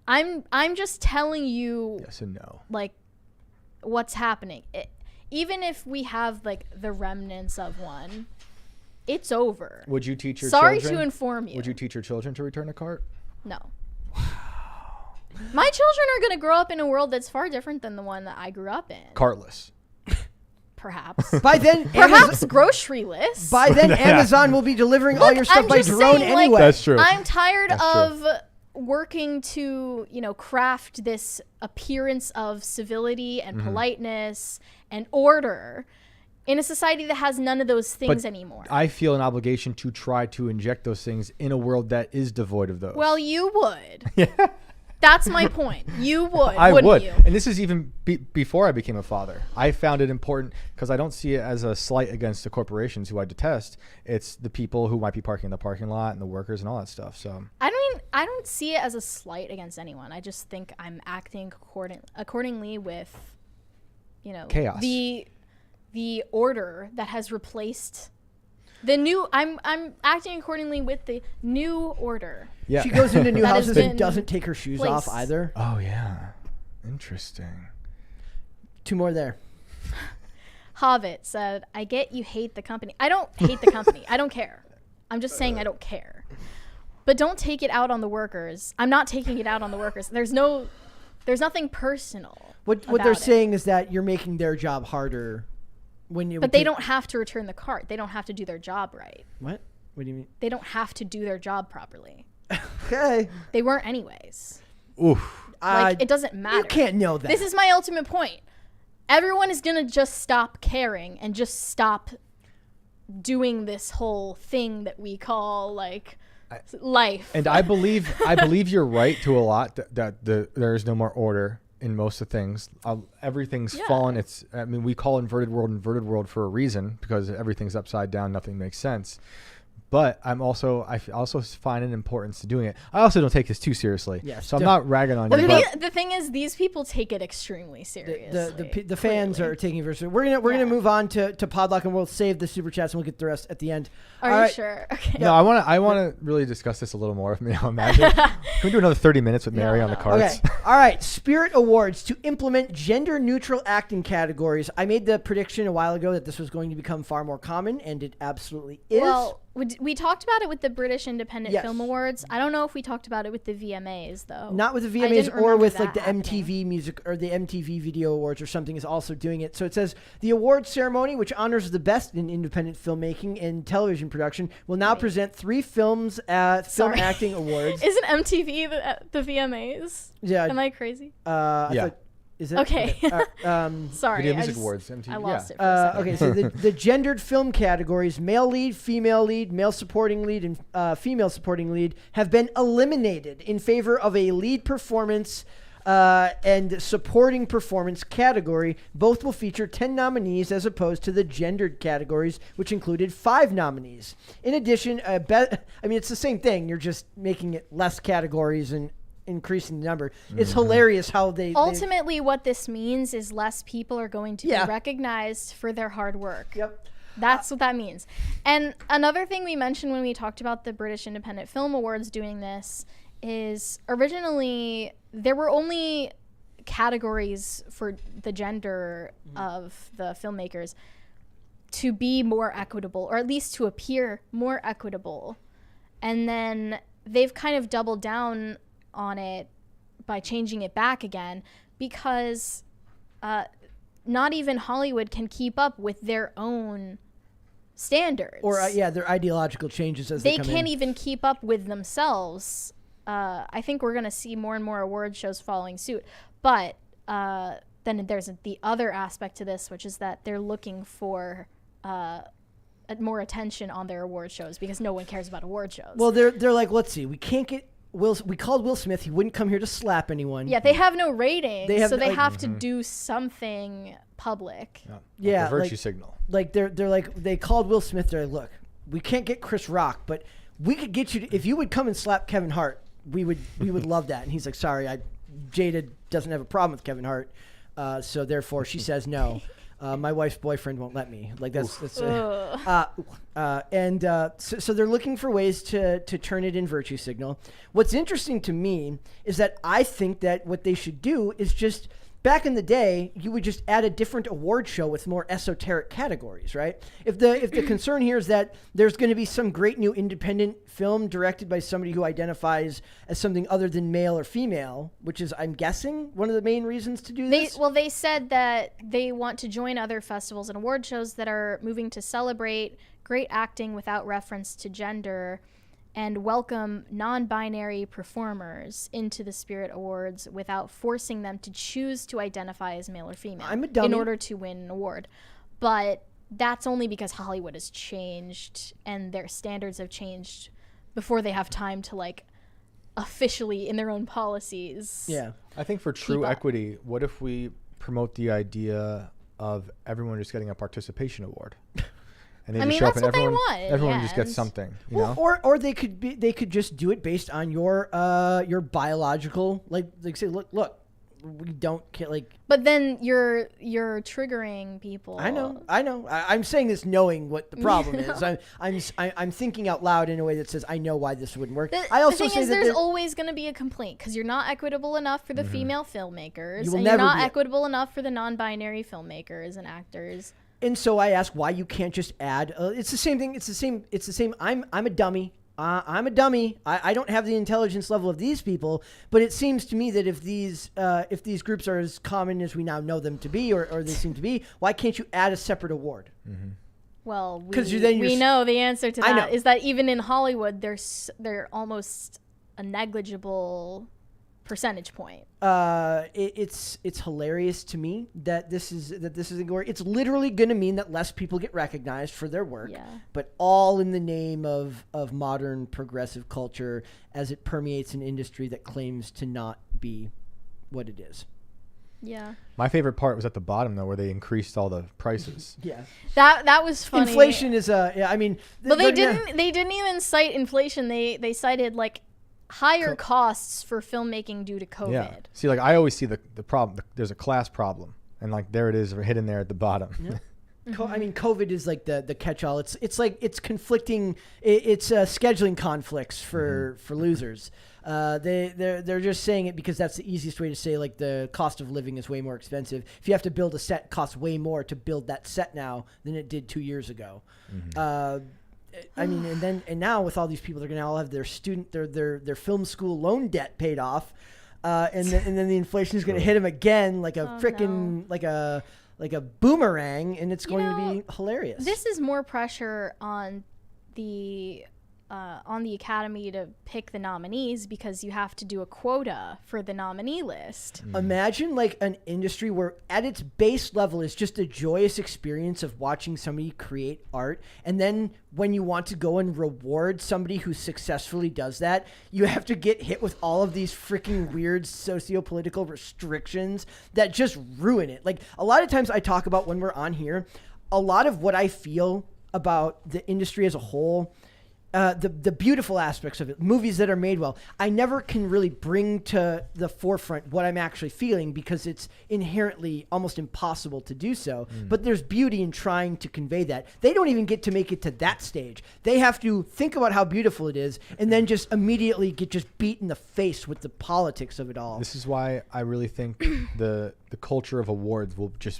C: I'm just telling you...
B: Yes and no.
C: Like, what's happening. Even if we have, like, the remnants of one... It's over.
B: Would you teach your
C: children?
B: children?
C: Sorry to inform you.
B: Would you teach your children to return a cart?
C: No. Wow. My children are going to grow up in a world that's far different than the one that I grew up in.
B: Cartless.
C: Perhaps.
A: By then,
C: perhaps groceryless.
A: By then, Amazon will be delivering all your stuff by drone anyway.
B: That's true.
C: I'm tired of working to, craft this appearance of civility and politeness and order in a society that has none of those things anymore.
B: I feel an obligation to try to inject those things in a world that is devoid of those.
C: Well, you would. Yeah. That's my point. You would,
B: I
C: wouldn't
B: would.
C: you?
B: And this is even before I became a father. I found it important because I don't see it as a slight against the corporations who I detest. It's the people who might be parking in the parking lot and the workers and all that stuff. So
C: I don't see it as a slight against anyone. I just think I'm acting accordingly with,
B: chaos.
C: The order that has replaced the new. I'm acting accordingly with the new order.
B: Yeah.
A: She goes into new houses and doesn't take her shoes off either.
B: Oh yeah, interesting.
A: 2 more there.
C: Hobbit said, "I get you hate the company. I don't hate the company. I don't care. I'm just saying I don't care. But don't take it out on the workers. I'm not taking it out on the workers. There's nothing personal.
A: What they're saying is that you're making their job harder."
C: But they don't have to return the cart. They don't have to do their job right.
A: What? What do you mean?
C: They don't have to do their job properly.
A: Okay.
C: They weren't anyways.
B: Oof.
C: Like, it doesn't matter.
A: You can't know that.
C: This is my ultimate point. Everyone is going to just stop caring and just stop doing this whole thing that we call, like, life.
B: And I believe you're right to a lot that there is no more order in most of things. Everything's fallen. We call inverted world for a reason, because everything's upside down. Nothing makes sense. But I also find an importance to doing it. I also don't take this too seriously.
A: Yes,
B: so I'm not ragging on you.
C: The thing is, these people take it extremely seriously.
A: The fans are taking it very seriously. We're gonna move on to Podlock, and we'll save the super chats and we'll get the rest at the end.
C: Are you sure? Okay.
B: No, I want to really discuss this a little more. Imagine. Can we do another 30 minutes with Mary on the cards?
A: Okay. All right. Spirit Awards to implement gender-neutral acting categories. I made the prediction a while ago that this was going to become far more common, and it absolutely is.
C: Well, we talked about it with the British Independent Film Awards. I don't know if we talked about it with the VMAs, though.
A: Not with the VMAs, or with like the MTV Music or the MTV Video Awards or something is also doing it. So it says the awards ceremony, which honors the best in independent filmmaking and television production, will now present 3 films at Film Acting Awards.
C: Isn't MTV the VMAs?
A: Yeah.
C: Am I crazy?
A: Yeah. Is it?
C: Okay. Sorry.
B: Video Music Awards, MTV.
C: I lost it for a second.
A: Okay, so the gendered film categories, male lead, male supporting lead, and female supporting lead, have been eliminated in favor of a lead performance and supporting performance category. Both will feature 10 nominees as opposed to the gendered categories, which included 5 nominees. In addition, it's the same thing. You're just making it less categories and increasing the number. It's hilarious how they
C: ultimately what this means is less people are going to be recognized for their hard work.
A: Yep.
C: That's what that means. And another thing we mentioned when we talked about the British Independent Film Awards doing this is originally there were only categories for the gender of the filmmakers to be more equitable, or at least to appear more equitable. And then they've kind of doubled down on it by changing it back again, because not even Hollywood can keep up with their own standards.
A: Or their ideological changes as they come in.
C: They can't even keep up with themselves. I think we're going to see more and more award shows following suit. But then there's the other aspect to this, which is that they're looking for more attention on their award shows, because no one cares about award shows.
A: Well, they're like, let's see, we can't get we called Will Smith. He wouldn't come here to slap anyone.
C: Yeah, they have no ratings, so they have to do something public.
B: The virtue signal.
A: Like they're like, they called Will Smith. They're like, look, we can't get Chris Rock, but we could get you if you would come and slap Kevin Hart. We would love that. And he's like, sorry, Jada doesn't have a problem with Kevin Hart, so therefore she says no. My wife's boyfriend won't let me. Like that's so they're looking for ways to turn it in virtue signal. What's interesting to me is that I think that what they should do is just, back in the day, you would just add a different award show with more esoteric categories, right? If the concern here is that there's going to be some great new independent film directed by somebody who identifies as something other than male or female, which is, I'm guessing, one of the main reasons to do this.
C: They said that they want to join other festivals and award shows that are moving to celebrate great acting without reference to gender, and welcome non-binary performers into the Spirit Awards without forcing them to choose to identify as male or female in order to win an award. But that's only because Hollywood has changed and their standards have changed before they have time to, like, officially in their own policies.
A: Yeah.
B: I think for true equity, what if we promote the idea of everyone just getting a participation award? And they
C: that's what they want.
B: Everyone just gets something, you know.
A: Or they could just do it based on your biological, like say, look, we don't care, like.
C: But then you're triggering people.
A: I know. I'm saying this knowing what the problem is. I'm thinking out loud in a way that says I know why this wouldn't work.
C: I also say that there's always going to be a complaint because you're not equitable enough for the female filmmakers, and you're not equitable enough for the non-binary filmmakers and actors.
A: And so I ask why you can't just add. It's the same thing. It's the same. I'm a dummy. I'm a dummy. I don't have the intelligence level of these people. But it seems to me that if these groups are as common as we now know them to be, or they seem to be, why can't you add a separate award?
B: Mm-hmm.
C: Well, we know the answer to that is that even in Hollywood, they're almost a negligible percentage point.
A: It's hilarious to me that this is it's literally going to mean that less people get recognized for their work, but all in the name of modern progressive culture as it permeates an industry that claims to not be what it is.
C: Yeah.
B: My favorite part was at the bottom though, where they increased all the prices.
A: Yeah.
C: That was funny.
A: Inflation is I mean,
C: but they didn't even cite inflation. They cited like higher costs for filmmaking due to COVID.
B: Yeah. See, like I always see the problem. There's a class problem, and like there it is, hidden there at the bottom.
A: Yeah. I mean, COVID is like the catch-all. It's like it's conflicting. It's scheduling conflicts for losers. They're just saying it because that's the easiest way to say like the cost of living is way more expensive. If you have to build a set, it costs way more to build that set now than it did 2 years ago. I mean, and now with all these people, they're gonna all have their film school loan debt paid off, and then the inflation is gonna hit them again like a like a boomerang, and it's going to be hilarious.
C: This is more pressure on the Academy to pick the nominees because you have to do a quota for the nominee list.
A: Imagine like an industry where at its base level is just a joyous experience of watching somebody create art, and then when you want to go and reward somebody who successfully does that, you have to get hit with all of these freaking weird socio-political restrictions that just ruin it. Like a lot of times I talk about when we're on here, a lot of what I feel about the industry as a whole, the beautiful aspects of it, movies that are made well, I never can really bring to the forefront what I'm actually feeling because it's inherently almost impossible to do so. But there's beauty in trying to convey that. They don't even get to make it to that stage. They have to think about how beautiful it is and then just immediately get just beat in the face with the politics of it all.
B: This is why I really think the culture of awards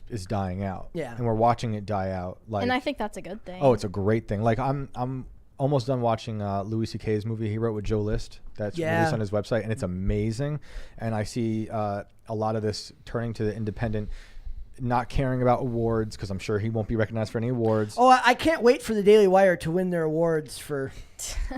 B: is dying out.
A: Yeah.
B: And we're watching it die out. Like,
C: and I think that's a good thing.
B: Oh, it's a great thing. Like I'm almost done watching Louis C.K.'s movie he wrote with Joe List that's released on his website, and it's amazing. And I see a lot of this turning to the independent, not caring about awards because I'm sure he won't be recognized for any awards.
A: Oh, I can't wait for the Daily Wire to win their awards for...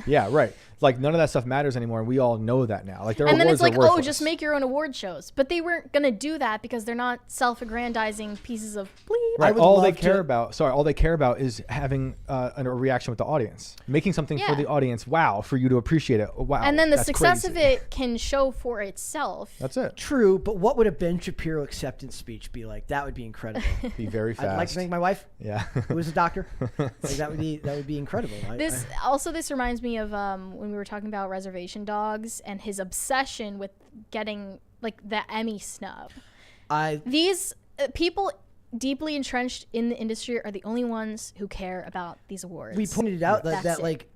B: Yeah, right. Like none of that stuff matters anymore, and we all know that now. Like their
C: and
B: awards
C: then it's like,
B: are worthless.
C: just make your own award shows. But they weren't gonna do that because they're not self-aggrandizing pieces of bleep.
B: Right. All they care about is having a reaction with the audience, making something for the audience. Wow, for you to appreciate it. Wow.
C: And then the success
B: crazy.
C: of it can show for itself.
B: That's it.
A: True, but what would a Ben Shapiro acceptance speech be like? That would be incredible.
B: Be very fast.
A: I'd like to thank my wife.
B: Yeah.
A: Who was a doctor. Like, that would be incredible.
C: This reminds me of when we were talking about Reservation Dogs and his obsession with getting like the Emmy snub. These people deeply entrenched in the industry are the only ones who care about these awards.
A: We pointed out that like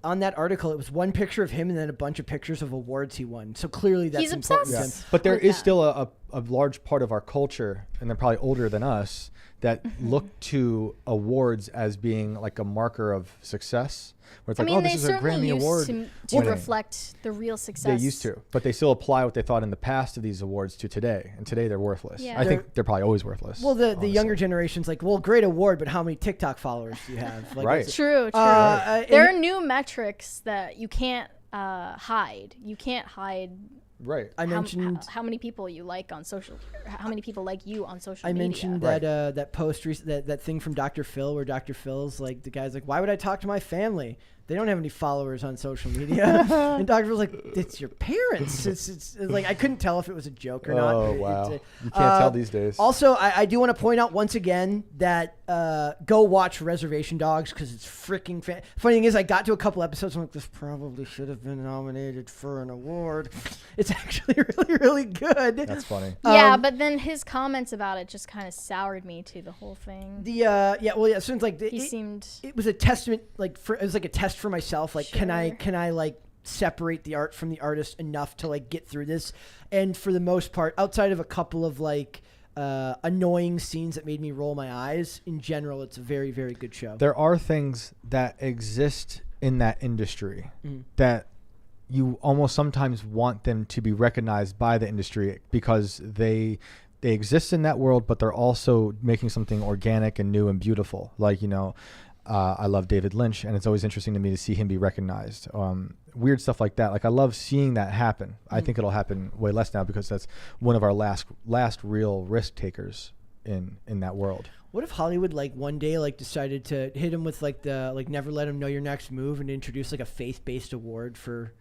A: on that article, it was one picture of him and then a bunch of pictures of awards he won. So clearly that's
C: he's
A: important
C: obsessed.
A: to him.
B: But there is still a large part of our culture, and they're probably older than us, that look to awards as being like a marker of success. Where it's this is a Grammy Award.
C: to reflect the real success.
B: They used to, but they still apply what they thought in the past of these awards to today, and today they're worthless.
C: Yeah.
B: I think they're probably always worthless.
A: Well, the younger generation's like, well, great award, but how many TikTok followers do you have? Like,
B: right.
C: True. There are new metrics that you can't hide. You can't hide.
B: Right.
A: I mentioned
C: how many people you like on social. How many people like you on social
A: I
C: media.
A: mentioned that post that thing from Dr. Phil where Dr. Phil's like, the guy's like, why would I talk to my family? They don't have any followers on social media. And Dr. Phil's like, it's your parents. It's like, I couldn't tell if it was a joke or not.
B: Oh, wow. You can't tell these days.
A: Also, I do want to point out once again that go watch Reservation Dogs because it's freaking funny thing is, I got to a couple episodes and I'm like, this probably should have been nominated for an award. It's actually really, really good.
B: That's funny.
C: Yeah, but then his comments about it just kind of soured me to the whole thing.
A: It seems like it was a testament, like it was like a test for myself. Like, can I like separate the art from the artist enough to like get through this? And for the most part, outside of a couple of like annoying scenes that made me roll my eyes, in general, it's a very, very good show.
B: There are things that exist in that industry that you almost sometimes want them to be recognized by the industry because they exist in that world, but they're also making something organic and new and beautiful. Like, I love David Lynch, and it's always interesting to me to see him be recognized. Weird stuff like that. Like I love seeing that happen. I think it'll happen way less now because that's one of our last real risk takers in that world.
A: What if Hollywood like one day like decided to hit him with like the like never let him know your next move and introduce like a faith-based award for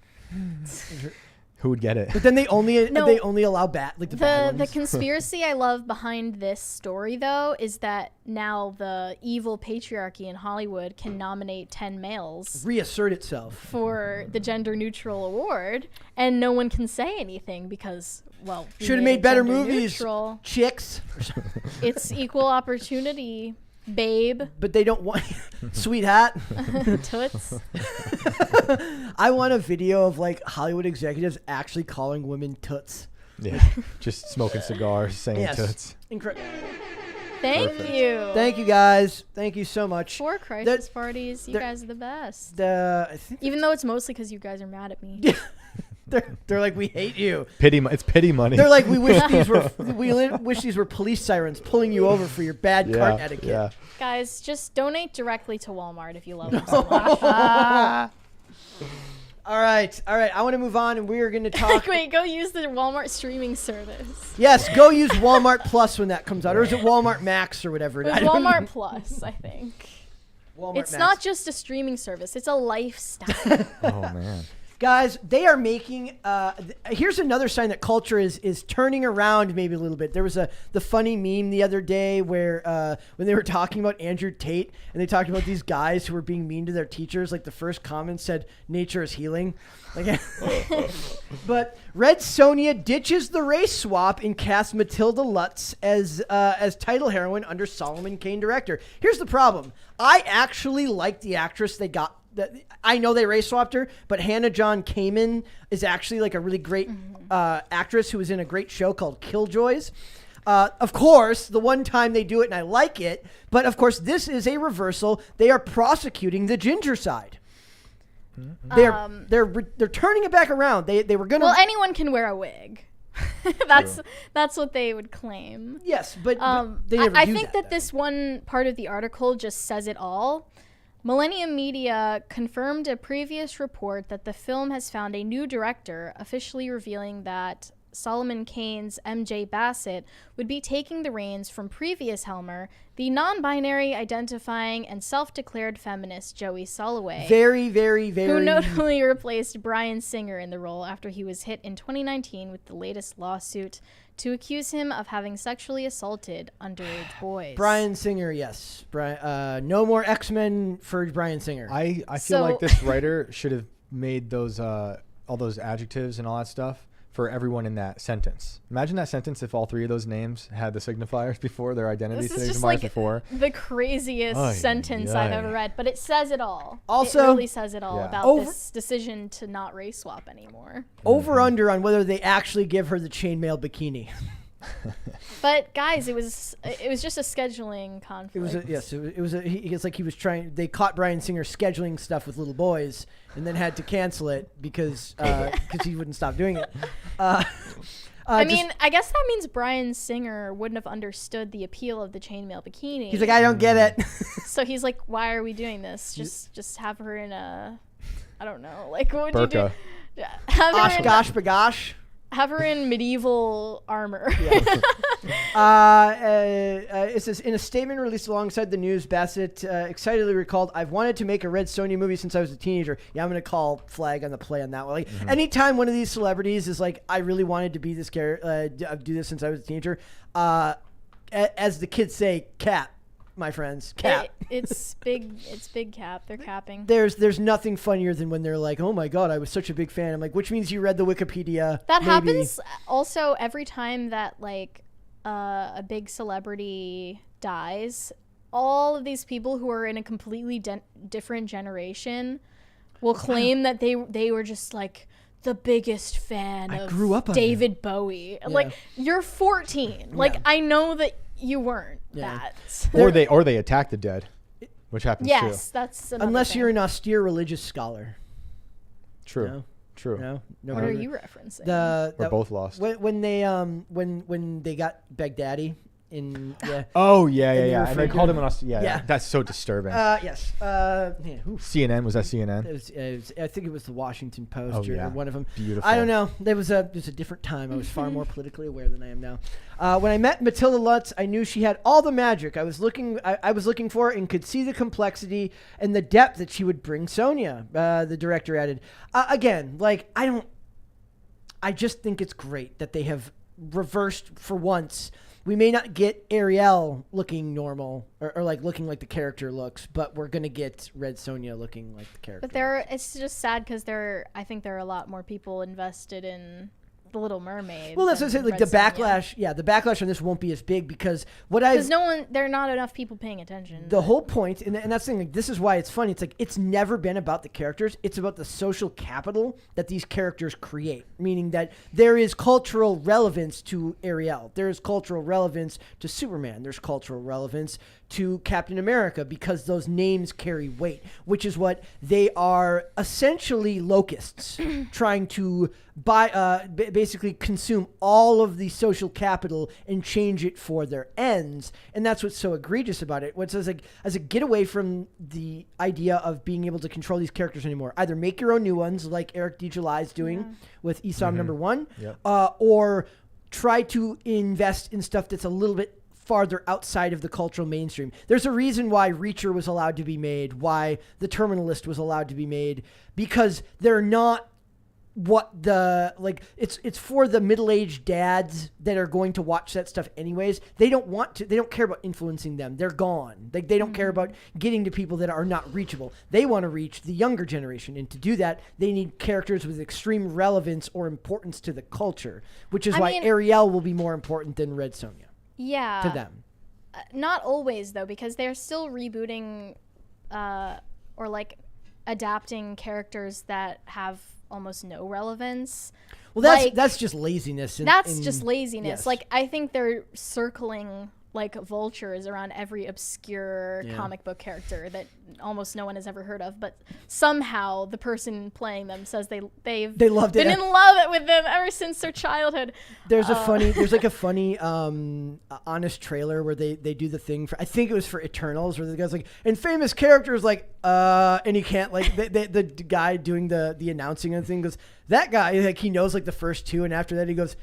B: Who would get it?
A: But then they only allow bad
C: the conspiracy I love behind this story though is that now the evil patriarchy in Hollywood can nominate 10 males
A: reassert itself
C: for the gender neutral award, and no one can say anything because
A: should have made better movies.
C: Neutral.
A: Chicks.
C: It's equal opportunity. Babe.
A: But they don't want sweetheart.
C: Toots.
A: I want a video of like Hollywood executives actually calling women toots.
B: Yeah. Just smoking cigars, saying toots.
A: Incredible.
C: Thank you.
A: Thank you guys. Thank you so much.
C: For crisis parties, you guys are the best. Even though it's mostly because you guys are mad at me.
A: They're like, we hate you.
B: It's pity money.
A: They're like, we wish these were police sirens pulling you over for your bad cart etiquette. Yeah.
C: Guys, just donate directly to Walmart if you love them so much.
A: All right. I want to move on, and we are going to talk.
C: Wait, go use the Walmart streaming service.
A: Yes, go use Walmart Plus when that comes out, or is it Walmart Max or whatever?
C: It's Walmart Plus, I think. It's
A: Max.
C: not just a streaming service; it's a lifestyle.
B: Oh man.
A: Guys, they are making. Here's another sign that culture is turning around maybe a little bit. There was the funny meme the other day where when they were talking about Andrew Tate and they talked about these guys who were being mean to their teachers. Like the first comment said, "Nature is healing." Like, but Red Sonja ditches the race swap and casts Matilda Lutz as title heroine under Solomon Kane director. Here's the problem: I actually like the actress they got. I know they race swapped her, but Hannah John Kamen is actually like a really great actress who was in a great show called Killjoys. Of course, the one time they do it and I like it, but of course this is a reversal. They are prosecuting the ginger side. They're turning it back around. They were gonna.
C: Well, anyone can wear a wig. That's what they would claim.
A: Yes, but they never
C: I think that this one part of the article just says it all. Millennium Media confirmed a previous report that the film has found a new director, officially revealing that Solomon Kane's MJ Bassett would be taking the reins from previous Helmer, the non-binary identifying and self-declared feminist Joey Soloway.
A: Very, very, very.
C: Who notably replaced Bryan Singer in the role after he was hit in 2019 with the latest lawsuit to accuse him of having sexually assaulted underage boys.
A: Bryan Singer, yes. No more X-Men for Bryan Singer.
B: I feel like this writer should have made those all those adjectives and all that stuff for everyone in that sentence. Imagine that sentence if all three of those names had the signifiers before their identity
C: signifiers
B: just
C: like
B: before.
C: The craziest sentence I've ever read, but it says it all.
A: Also,
C: it really says it all about this decision to not race swap anymore.
A: Over under on whether they actually give her the chainmail bikini.
C: But guys, it was just a scheduling conflict.
A: They caught Bryan Singer scheduling stuff with little boys and then had to cancel it because he wouldn't stop doing it.
C: I guess that means Bryan Singer wouldn't have understood the appeal of the chainmail bikini.
A: He's like, I don't get it.
C: So he's like, why are we doing this? Just have her in a, I don't know, like what would
B: burqa.
C: You do?
A: Gosh, bagosh.
C: Have her in medieval armor.
A: It says, in a statement released alongside the news, Bassett excitedly recalled, I've wanted to make a Red Sonja movie since I was a teenager. Yeah, I'm going to call flag on the play on that one. Like, anytime one of these celebrities is like, I really wanted to be this character, do this since I was a teenager, as the kids say, cap. My friends, cap.
C: It's big cap. They're capping.
A: There's nothing funnier than when they're like, oh my god, I was such a big fan. I'm like, which means you read the Wikipedia.
C: That happens also every time that like a big celebrity dies. All of these people who are in a completely different generation will claim that they were just like the biggest fan of
A: grew up on
C: David Bowie. Yeah. Like, you're 14. Like, I know that you weren't that.
B: Or they attack the dead, which happens too.
C: Yes, that's another
A: unless
C: thing.
A: you're an austere religious scholar.
B: True.
A: No?
B: True.
A: No.
C: What are you referencing?
B: We're both lost.
A: When they got Baghdadi in
B: Oh yeah. And they
A: referred
B: called
A: to
B: him an yeah. That's so disturbing.
A: Yes.
B: CNN, was that CNN?
A: It was, I think it was the Washington Post or one of them.
B: Beautiful.
A: I don't know. It was a different time. I was far more politically aware than I am now. When I met Matilda Lutz, I knew she had all the magic I was looking for, and could see the complexity and the depth that she would bring Sonya. The director added. Again, like I just think it's great that they have reversed for once. We may not get Ariel looking normal or like looking like the character looks, but we're gonna get Red Sonja looking like the character.
C: But it's just sad because I think there are a lot more people invested in The Little Mermaid.
A: Well, that's what I said. Like the backlash, the backlash on this won't be as big because there are not enough people paying attention. The whole point, and that's the thing. Like, this is why it's funny. It's like it's never been about the characters. It's about the social capital that these characters create. Meaning that there is cultural relevance to Ariel. There is cultural relevance to Superman. There's cultural relevance to Captain America because those names carry weight, which is what they are essentially locusts trying to basically consume all of the social capital and change it for their ends. And that's what's so egregious about it. What's as a get away from the idea of being able to control these characters anymore. Either make your own new ones like Eric D. July is doing with Isom #1, or try to invest in stuff that's a little bit farther outside of the cultural mainstream. There's a reason why Reacher was allowed to be made, why The Terminalist was allowed to be made, because they're not it's for the middle-aged dads that are going to watch that stuff anyways. They don't care about influencing them. They're gone. They don't care about getting to people that are not reachable. They want to reach the younger generation, and to do that, they need characters with extreme relevance or importance to the culture, which is why Ariel will be more important than Red Sonja.
C: Yeah.
A: To them.
C: Not always, though, because they're still rebooting or like adapting characters that have almost no relevance.
A: Well, that's just laziness.
C: Just laziness.
A: Yes.
C: Like, I think they're circling like vultures around every obscure comic book character that almost no one has ever heard of, but somehow the person playing them says they loved been in love with them ever since their childhood.
A: There's a funny honest trailer where they do the thing for, I think it was for Eternals, where the guy's like, and famous characters like and he can't like the guy doing the announcing and thing goes, that guy, like, he knows like the first two, and after that he goes,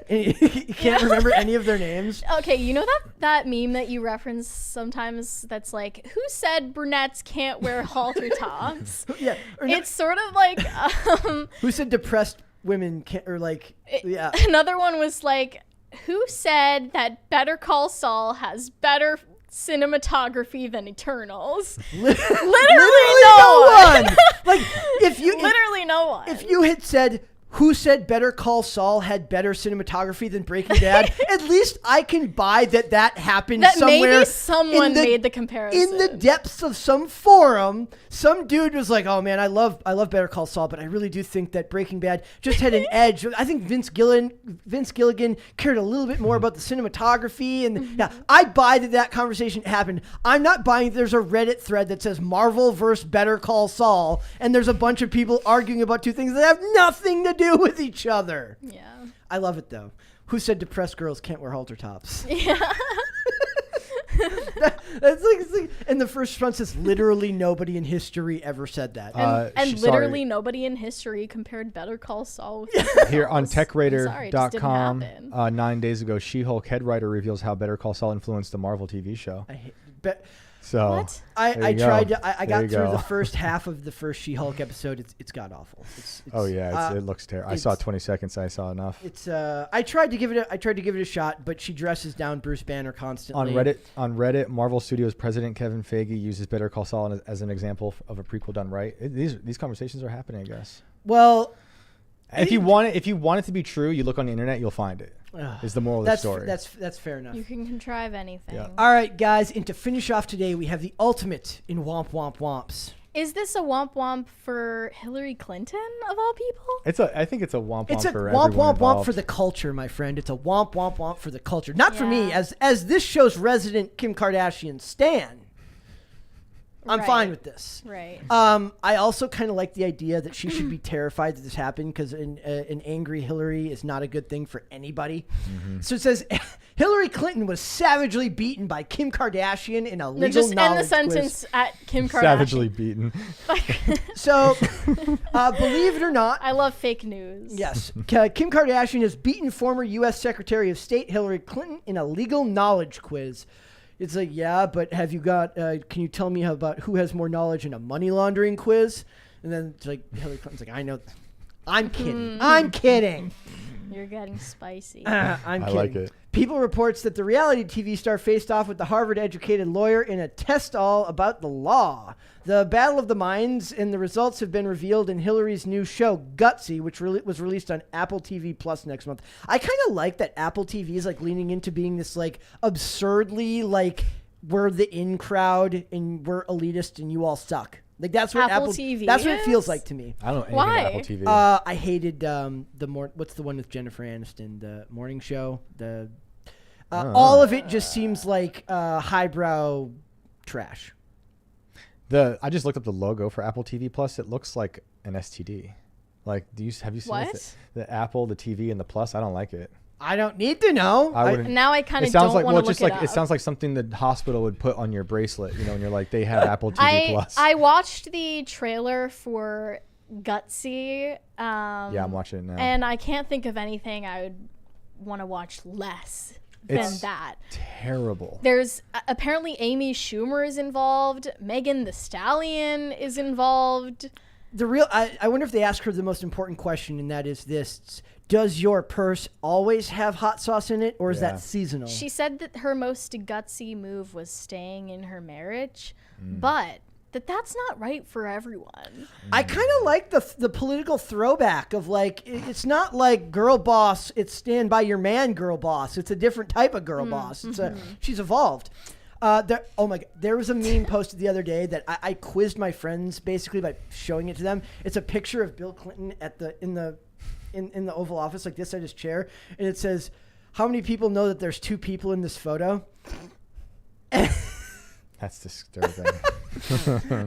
A: and he can't remember any of their names.
C: Okay, you know that meme that you reference sometimes that's like, who said brunettes can't wear halter tops? It's sort of like
A: who said depressed women can't, or like
C: Another one was like, who said that Better Call Saul has better cinematography than Eternals? Literally no one.
A: Like, if you
C: literally no one.
A: If you had said, who said Better Call Saul had better cinematography than Breaking Bad? At least I can buy that happened
C: that
A: somewhere.
C: Maybe someone made the comparison.
A: In the depths of some forum, some dude was like, oh man, I love Better Call Saul, but I really do think that Breaking Bad just had an edge. I think Vince Gilligan cared a little bit more about the cinematography. And I buy that conversation happened. I'm not buying there's a Reddit thread that says Marvel versus Better Call Saul, and there's a bunch of people arguing about two things that have nothing to do with each other.
C: Yeah.
A: I love it though. Who said depressed girls can't wear halter tops?
C: Yeah.
A: That's like, and the first response is literally nobody in history ever said that.
C: And literally nobody in history compared Better Call Saul with
B: Here on TechRadar.com, 9 days ago, She-Hulk head writer reveals how Better Call Saul influenced the Marvel TV show. So
C: what?
A: I tried to. I got through the first half of the first She-Hulk episode. It's god awful.
B: It looks terrible. I saw 20 seconds. I saw enough.
A: It's I tried to give it a shot, but she dresses down Bruce Banner constantly.
B: On Reddit, Marvel Studios president Kevin Feige uses Better Call Saul as an example of a prequel done right. These conversations are happening, I guess.
A: Well,
B: if you want it to be true, you look on the internet, you'll find it. Is the moral of the story.
A: That's fair enough.
C: You can contrive anything.
B: Yeah.
A: All right, guys, and to finish off today, we have the ultimate in womp womp womps.
C: Is this a womp womp for Hillary Clinton of all people?
B: I think it's a womp womp for everyone.
A: It's a womp womp
B: involved.
A: womp for the culture, my friend. It's a womp womp womp for the culture. Not for me, as this show's resident Kim Kardashian stan. I'm fine with this.
C: Right.
A: I also kind of like the idea that she should be terrified that this happened, because an angry Hillary is not a good thing for anybody. Mm-hmm. So it says, Hillary Clinton was savagely beaten by Kim Kardashian in a legal
C: Just end the
A: knowledge
C: sentence
A: quiz.
C: at Kim Kardashian.
B: Savagely beaten.
A: So, believe it or not,
C: I love fake news.
A: yes, Kim Kardashian has beaten former U.S. Secretary of State Hillary Clinton in a legal knowledge quiz. It's like, yeah, but have you got, can you tell me about who has more knowledge in a money laundering quiz? And then it's like, Hillary Clinton's like, I know. I'm kidding. I'm kidding.
C: You're getting spicy.
A: I'm kidding.
B: I like it.
A: People reports that the reality TV star faced off with the Harvard-educated lawyer in a test-all about the law. The battle of the minds and the results have been revealed in Hillary's new show, Gutsy, which was released on Apple TV Plus next month. I kind of like that Apple TV is like leaning into being this like absurdly like we're the in crowd and we're elitist and you all suck. Like that's what Apple
C: TV.
A: That's what it feels like to me.
B: I don't know anything
C: Why?
B: about Apple TV.
A: I hated what's the one with Jennifer Aniston, the morning show. All of it just seems like highbrow trash.
B: I just looked up the logo for Apple TV Plus. It looks like an STD. Like, have you seen
C: What?
B: this? The Apple, the TV, and the Plus? I don't like it.
A: I don't need to know.
C: Now I kind
B: It
C: of
B: sounds
C: don't
B: like
C: want to look it up.
B: it sounds like something the hosptal would put on your bracelet, and you're like, they have Apple TV Plus.
C: I watched the trailer for Gutsy.
B: Yeah, I'm watching it now.
C: And I can't think of anything I would want to watch less than that.
B: Terrible.
C: There's apparently Amy Schumer is involved. Megan Thee Stallion is involved.
A: I wonder if they ask her the most important question, and that is this: does your purse always have hot sauce in it, or is that seasonal?
C: She said that her most gutsy move was staying in her marriage, but that's not right for everyone.
A: I kind of like the political throwback of like, it's not like girl boss, it's stand by your man girl boss. It's a different type of girl boss. She's evolved. Oh my God, there was a meme posted the other day that I quizzed my friends basically by showing it to them. It's a picture of Bill Clinton in the Oval Office, like this at his chair, and it says, how many people know that there's two people in this photo?
B: That's disturbing.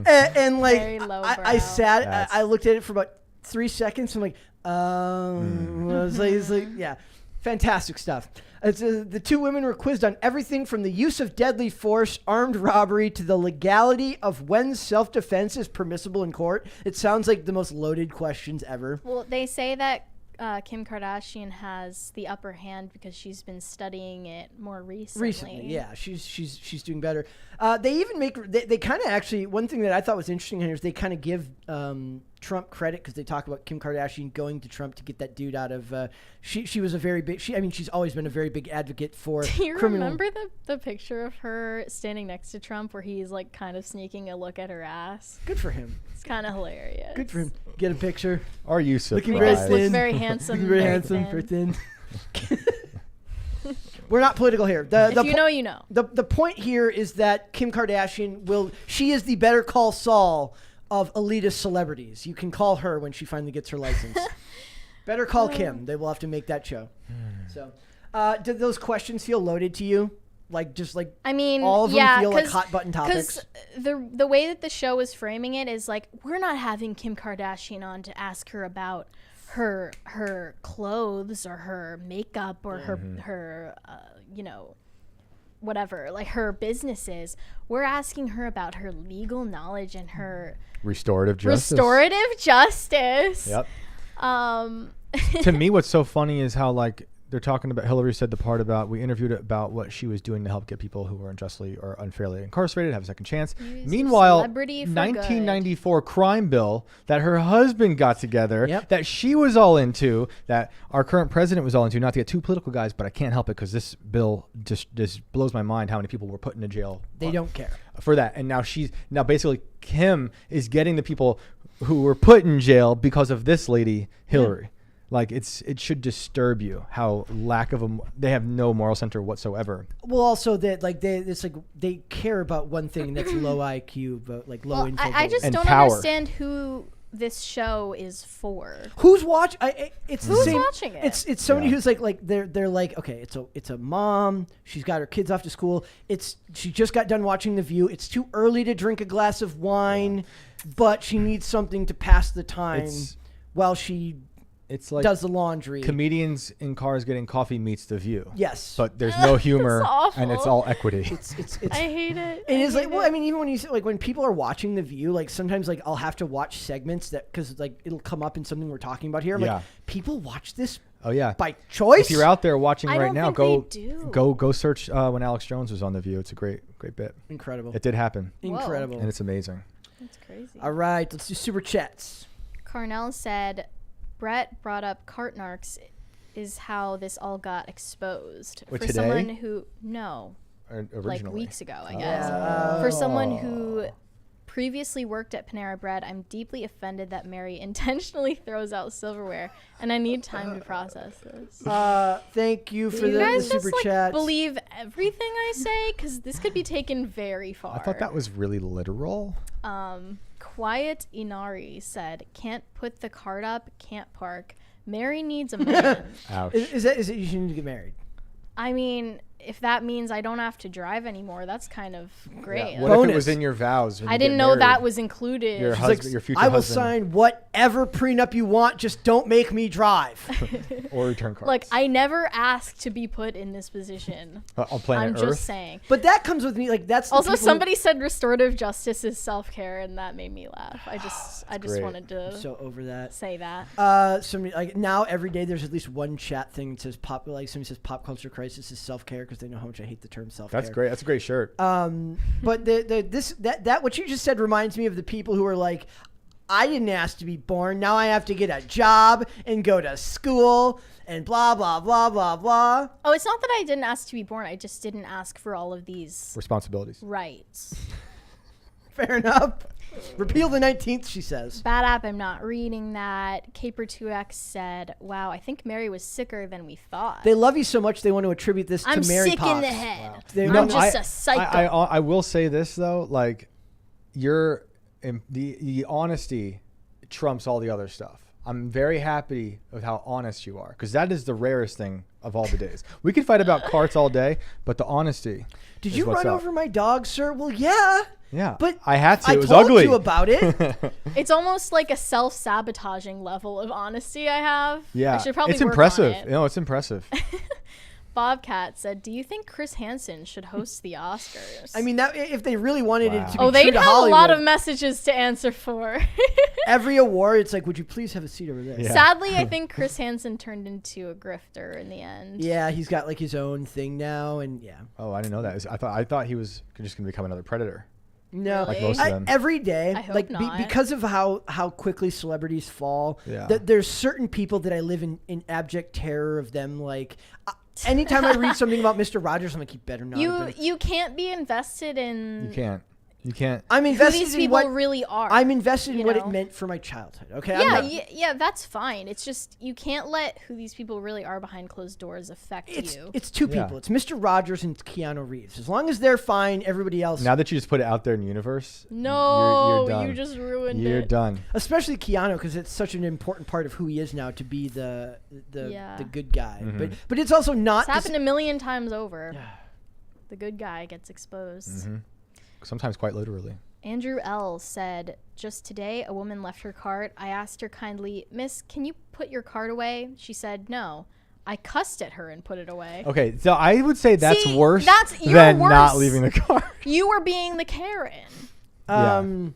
A: and like
C: Very lowbrow.
A: I looked at it for about 3 seconds. I'm like, it's like, yeah, fantastic stuff. The two women were quizzed on everything from the use of deadly force, armed robbery, to the legality of when self-defense is permissible in court. It sounds like the most loaded questions ever.
C: Well, they say that Kim Kardashian has the upper hand because she's been studying it more recently.
A: Yeah, she's doing better. They even they kind of actually, one thing that I thought was interesting here is they kind of give Trump credit because they talk about Kim Kardashian going to Trump to get that dude out of. She was a very big. She's always been a very big advocate for.
C: Do you
A: criminal.
C: remember the picture of her standing next to Trump where he's like kind of sneaking a look at her ass?
A: Good for him.
C: It's kind of hilarious.
A: Good for him. Get a picture.
B: Are you surprised?
A: Looking very
C: Looks
A: thin.
C: very handsome.
A: Very handsome. Very thin. We're not political here.
C: If you know, you know.
A: The point here is that Kim Kardashian she is the Better Call Saul of elitist celebrities. You can call her when she finally gets her license. Better call Kim. They will have to make that show. So, did those questions feel loaded to you? Like just like
C: I mean,
A: all of them
C: yeah,
A: feel like hot button topics.
C: Because the way that the show is framing it is like, we're not having Kim Kardashian on to ask her about her clothes or her makeup or her whatever, like her businesses. We're asking her about her legal knowledge and her
B: restorative justice.
C: Yep.
B: To me, what's so funny is how like they're talking about, Hillary said the part about, we interviewed about what she was doing to help get people who were unjustly or unfairly incarcerated have a second chance. Meanwhile, 1994 crime bill that her husband got together, that she was all into, that our current president was all into, not to get too political, guys, but I can't help it because this bill just blows my mind how many people were put into jail.
A: They don't care.
B: For that. And now basically Kim is getting the people who were put in jail because of this lady, Hillary. Yeah. Like it should disturb you how they have no moral center whatsoever.
A: Well, also that like they care about one thing, and that's low IQ, but like low info.
C: I just don't understand who this show is for.
A: Who's watching?
C: Who's watching it?
A: It's somebody who's like they're like, okay, it's a mom. She's got her kids off to school. She just got done watching The View. It's too early to drink a glass of wine, but she needs something to pass the time while she
B: it's like
A: does the laundry.
B: Comedians in cars getting coffee meets The View.
A: Yes.
B: But there's no humor and it's
C: awful.
B: all equity.
A: It's
C: I hate it.
A: It is like, well, I mean, even when you like when people are watching The View, like sometimes like I'll have to watch segments that because like it'll come up in something we're talking about here. I'm like, people watch this.
B: Oh yeah,
A: by choice.
B: If you're out there watching right now, go search when Alex Jones was on The View. It's a great bit.
A: Incredible.
B: It did happen.
A: Incredible,
B: and it's amazing.
C: That's crazy.
A: All right, let's do super chats.
C: Carnell said, Brett brought up cart narcs is how this all got exposed.
B: What,
C: for
B: today?
C: Someone who like weeks ago, I guess. For someone who previously worked at Panera Bread, I'm deeply offended that Mary intentionally throws out silverware, and I need time to process this.
A: Thank you for the super
C: just,
A: chat.
C: Believe everything I say, because this could be taken very far.
B: I thought that was really literal.
C: Quiet Inari said, "Can't put the cart up, can't park. Mary needs a man."
B: Ouch.
A: Is it you should need to get married?
C: I mean, if that means I don't have to drive anymore, that's kind of great.
B: Yeah. What if it was in your vows?
C: I didn't know that was included.
B: Your husband, your future
A: I will
B: husband.
A: sign whatever prenup you want, just don't make me drive.
B: Or return cards.
C: Like, I never asked to be put in this position.
B: On planet Earth?
C: I'm just saying.
A: But that comes with me, like, that's
C: also somebody said restorative justice is self-care, and that made me laugh. I just wanted to
A: I'm so over that.
C: say that.
A: Somebody, like, now every day there's at least one chat thing that says somebody says pop culture crisis is self-care because they know how much I hate the term self-care.
B: That's great. That's a great shirt.
A: But that what you just said reminds me of the people who are like, I didn't ask to be born. Now I have to get a job and go to school and blah, blah, blah, blah, blah.
C: Oh, it's not that I didn't ask to be born. I just didn't ask for all of these
B: responsibilities.
C: Rights.
A: Fair enough. Repeal the 19th, she says.
C: Bad app, I'm not reading that. Caper2X said, wow, I think Mary was sicker than we thought.
A: They love you so much they want to attribute this to Mary Pops.
C: I'm sick in the head.
A: Wow.
C: I'm just a psycho.
B: I will say this, though. Like, the honesty trumps all the other stuff. I'm very happy with how honest you are, because that is the rarest thing of all the days. We could fight about carts all day, but the honesty.
A: Did you run over my dog, sir? Well, yeah.
B: Yeah,
A: but
B: I had to. It was
A: ugly. I told
B: ugly.
A: you about it.
C: It's almost like a self-sabotaging level of honesty I have.
B: Yeah,
C: I should probably
B: it's
C: work
B: impressive.
C: on it.
B: No, it's impressive.
C: Bobcat said, "Do you think Chris Hansen should host the Oscars?"
A: I mean, that if they really wanted it to be true
C: they'd
A: to
C: have
A: Hollywood,
C: a lot of messages to answer for.
A: Every award, it's like, would you please have a seat over there?
B: Yeah.
C: Sadly, I think Chris Hansen turned into a grifter in the end.
A: Yeah, he's got like his own thing now, and yeah.
B: Oh, I didn't know that. I thought he was just going to become another Predator.
A: No,
C: really?
B: Like most of them.
A: Every day,
C: I hope
A: like
C: not.
A: because of how quickly celebrities fall.
B: Yeah.
A: There's certain people that I live in abject terror of them. Like anytime I read something about Mr. Rogers, I'm like, you better not.
C: You can't be invested in.
B: You can't.
A: I'm invested
C: who these
A: in
C: people
A: what
C: really are.
A: I'm invested in what it meant for my childhood. Okay.
C: Yeah, that's fine. It's just you can't let who these people really are behind closed doors affect you.
A: It's two people. It's Mr. Rogers and Keanu Reeves. As long as they're fine, everybody else.
B: Now that you just put it out there in the universe,
C: no,
B: you're done.
C: you just ruined
B: You're
C: it.
B: done.
A: Especially Keanu, because it's such an important part of who he is now to be the good guy.
B: Mm-hmm.
A: But it's also not.
C: It's happened a million times over. The good guy gets exposed.
B: Mm-hmm. Sometimes quite literally.
C: Andrew L. said, just today, a woman left her cart. I asked her kindly, Miss, can you put your cart away? She said, no. I cussed at her and put it away.
B: Okay, so I would say that's worse
C: you're
B: than
C: worse.
B: not leaving the cart.
C: You were being the Karen.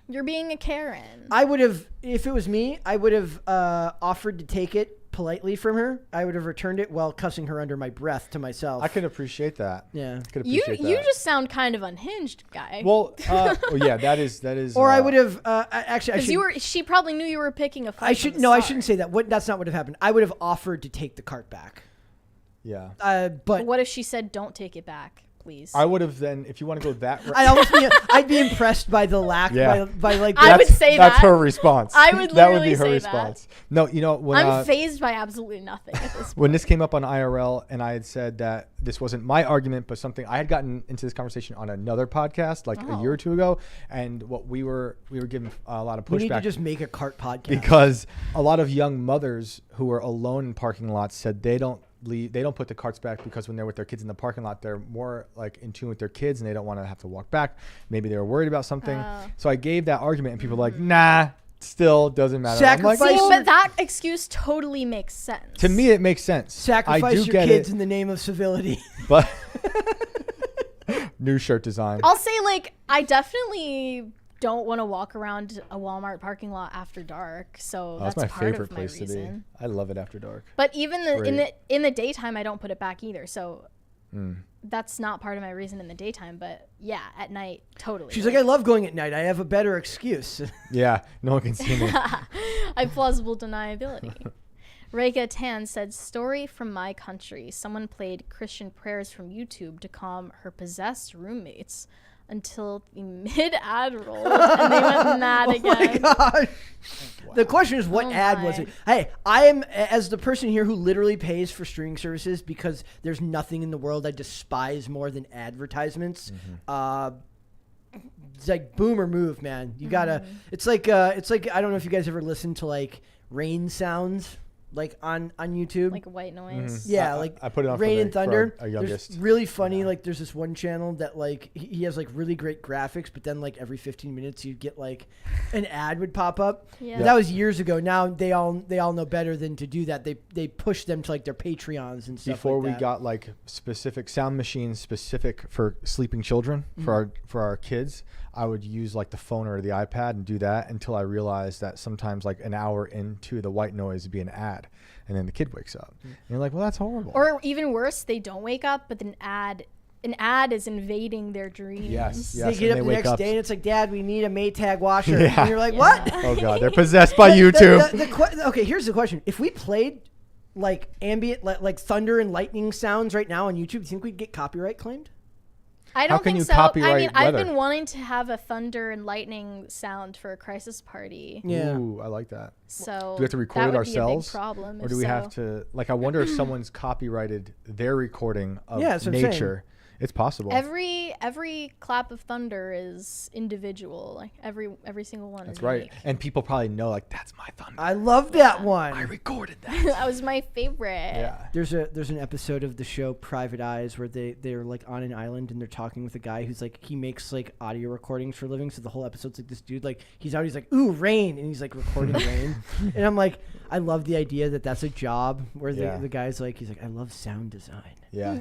C: You're being a Karen.
A: I would have, if it was me, I would have offered to take it politely from her. I would have returned it while cussing her under my breath to myself.
B: I can appreciate that.
A: Yeah.
C: You just sound kind of unhinged, guy.
B: Well, yeah, that is.
A: Or I would have actually.
C: Because she probably knew you were picking a fight.
A: I shouldn't say that. That's not what have happened. I would have offered to take the cart back.
B: Yeah.
A: But
C: what if she said, "Don't take it back"? Please.
B: I would have then, if you want to go that route.
A: I'd be impressed by the lack.
B: Yeah.
A: by like.
C: I would say
B: that's her response.
C: I would
B: that would be her
C: say
B: response. No, you know when
C: I'm fazed by absolutely nothing at this point.
B: When this came up on IRL, and I had said that this wasn't my argument, but something I had gotten into this conversation on another podcast like a year or two ago, and what we were given a lot of pushback.
A: We need to just make a cart podcast
B: because a lot of young mothers who are alone in parking lots said they don't put the carts back because when they're with their kids in the parking lot, they're more like in tune with their kids and they don't want to have to walk back. Maybe they were worried about something. So I gave that argument and people were like, nah, still doesn't matter.
A: Sacrifice.
B: I'm like,
C: See, but that excuse totally makes sense.
B: to me, it makes sense.
A: Sacrifice your kids in the name of civility.
B: But new shirt design.
C: I'll say, like, I definitely don't want to walk around a Walmart parking lot after dark, so that's
B: my
C: part
B: favorite
C: of my
B: place to be.
C: reason.
B: I love it after dark.
C: But even in the daytime, I don't put it back either. So
B: Mm.
C: that's not part of my reason in the daytime. But yeah, at night, totally.
A: She's like, I love going at night. I have a better excuse.
B: Yeah, no one can see me.
C: I have plausible deniability. Rega Tan said, story from my country. Someone played Christian prayers from YouTube to calm her possessed roommates until the mid-ad rolled and they went mad again.
A: Oh my gosh. Wow. The question is, what ad was it? Hey, I am, as the person here who literally pays for streaming services because there's nothing in the world I despise more than advertisements. It's like boomer move, man. You gotta, it's like, I don't know if you guys ever listen to like rain sounds. Like on YouTube,
C: Like white noise.
A: Yeah, like
B: I put it on
A: Rain
B: for
A: and Thunder.
B: Our youngest.
A: There's really funny. Like there's this one channel that like he has like really great graphics, but then like every 15 minutes you'd get like an ad would pop up.
C: Yeah.
A: But that was years ago. Now they all know better than to do that. They push them to like their Patreons and stuff.
B: Before
A: like
B: we
A: that.
B: got like specific sound machines specific for sleeping children for our kids, I would use like the phone or the iPad and do that until I realized that sometimes like an hour into the white noise would be an ad, and then the kid wakes up. And you're like, well, that's horrible.
C: Or even worse, they don't wake up, but an ad is invading their dreams.
B: Yes.
A: They get up the next day and it's like, Dad, we need a Maytag washer.
B: Yeah.
A: And you're like, what?
B: Oh God, they're possessed by YouTube.
A: Okay, here's the question: if we played like ambient, like thunder and lightning sounds right now on YouTube, do you think we'd get copyright claimed?
C: I
B: How
C: don't
B: can
C: think
B: you
C: so.
B: copyright
C: I mean, I've
B: weather?
C: been wanting to have a thunder and lightning sound for a crisis party.
A: Yeah.
B: Ooh, I like that.
C: So
B: Do we have to record
C: that
B: it
C: would be a big
B: ourselves?
C: problem,
B: Or
C: if
B: do we
C: so.
B: have to, like, I wonder if someone's copyrighted their recording of
A: that's what I'm saying.
B: nature. It's possible.
C: Every clap of thunder is individual. Like every single one
B: That's
C: is
B: right.
C: unique.
B: And people probably know, like, that's my thunder.
A: I love that one.
B: I recorded that.
C: That was my favorite.
B: Yeah.
A: There's an episode of the show Private Eyes where they're like on an island and they're talking with a guy who's like, he makes like audio recordings for a living. So the whole episode's like this dude, like he's like, ooh, rain. And he's like recording rain. And I'm like, I love the idea that that's a job where the guy's like, he's like, I love sound design.
B: Yeah.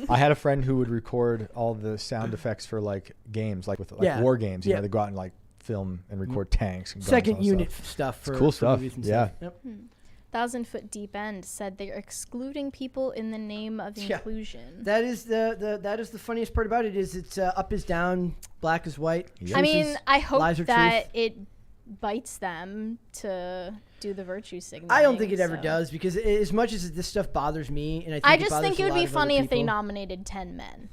B: I had a friend who would record all the sound effects for like games, like with like war games. You know, they go out and like film and record tanks. And
A: Second
B: guns and
A: unit
B: stuff.
A: stuff for
B: cool
A: for
B: stuff.
A: movies and
B: Yeah.
A: stuff. Yep.
C: 1,000 Foot Deep End said they're excluding people in the name of inclusion.
A: That is the funniest part about it is it's up is down, black is white.
B: Yep.
C: I mean, I hope
A: lies are
C: that
A: truth.
C: it bites them to do the virtue signaling.
A: I don't think it ever
C: so.
A: does because as much as this stuff bothers me, and
C: I just think it would be funny if they nominated 10 men,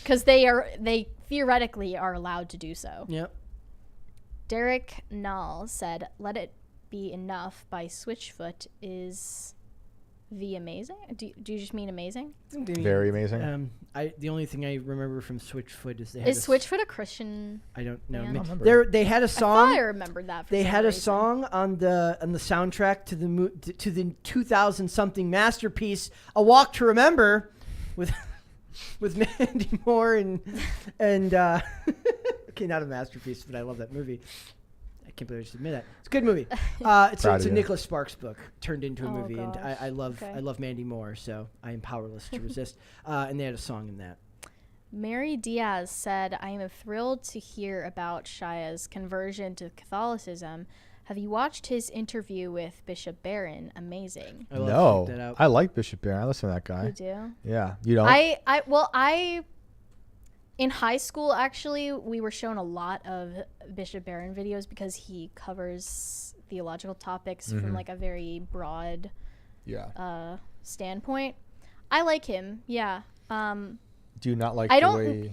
C: because they theoretically are allowed to do so.
A: Yep.
C: Derek Null said, "Let It Be Enough" by Switchfoot is the amazing. Do you just mean amazing?
B: Very amazing.
A: The only thing I remember from Switchfoot is
C: Switchfoot a Christian?
A: I don't know.
C: band?
B: I don't remember.
A: They had a
C: I
A: song.
C: thought I remembered that.
A: They had a song on the soundtrack to the 2000 something masterpiece, A Walk to Remember, with Mandy Moore and okay, not a masterpiece, but I love that movie. I can't believe I just admit that. It's a good movie. It's a Nicholas Sparks book turned into a movie, and I love Mandy Moore, so I am powerless to resist. And they had a song in that.
C: Mary Diaz said, "I am thrilled to hear about Shia's conversion to Catholicism. Have you watched his interview with Bishop Barron? Amazing."
B: No, I like Bishop Barron. I listen to that guy.
C: You do?
B: Yeah, you don't.
C: I in high school, actually, we were shown a lot of Bishop Barron videos because he covers theological topics from like a very broad standpoint. I like him. Yeah.
B: Do you not like
C: I
B: the
C: don't
B: way...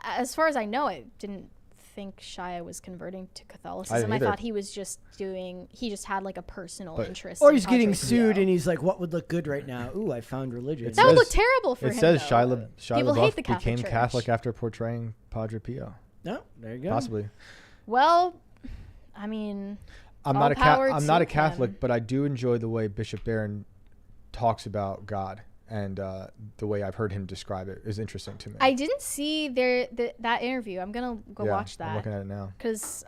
C: as far as I know, I didn't think Shia was converting to Catholicism. I thought he was just he just had like a personal interest.
A: Or he's getting sued and he's like, what would look good right now? Ooh, I found religion.
C: That would look terrible for him.
B: It says
C: though.
B: Shia LaBeouf became
C: Church.
B: Catholic after portraying Padre Pio.
A: No, there you go.
B: Possibly.
C: Well, I mean,
B: I'm not a Catholic, but I do enjoy the way Bishop Barron talks about God. And the way I've heard him describe it is interesting to me.
C: I didn't see that interview. I'm gonna go watch that.
B: I'm looking at it now.
C: Because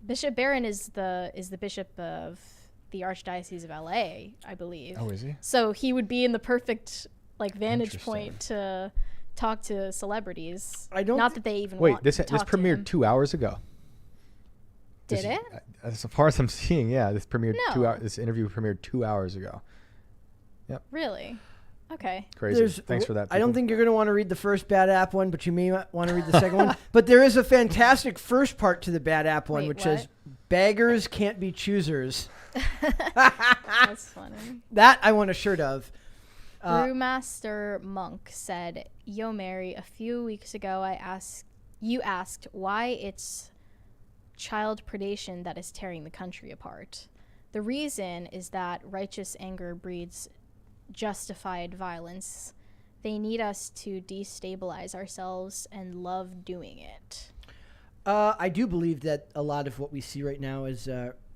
C: Bishop Barron is the bishop of the Archdiocese of LA, I believe.
B: Oh, is he?
C: So he would be in the perfect vantage point to talk to celebrities. Not that they even want to talk
B: this premiered 2 hours ago.
C: Did it?
B: As far as I'm seeing, yeah, this premiered 2 hours. This interview premiered 2 hours ago. Yep.
C: Really? Okay.
B: Crazy. Thanks for that.
A: I don't think you're going to want to read the first Bad App one, but you may want to read the second one. But there is a fantastic first part to the Bad App one, which says, "Beggars can't be choosers."
C: That's funny.
A: That I want a shirt of.
C: Brewmaster Monk said, "Yo, Mary, a few weeks ago you asked why it's child predation that is tearing the country apart. The reason is that righteous anger breeds justified violence. They need us to destabilize ourselves and love doing it."
A: I do believe that a lot of what we see right now is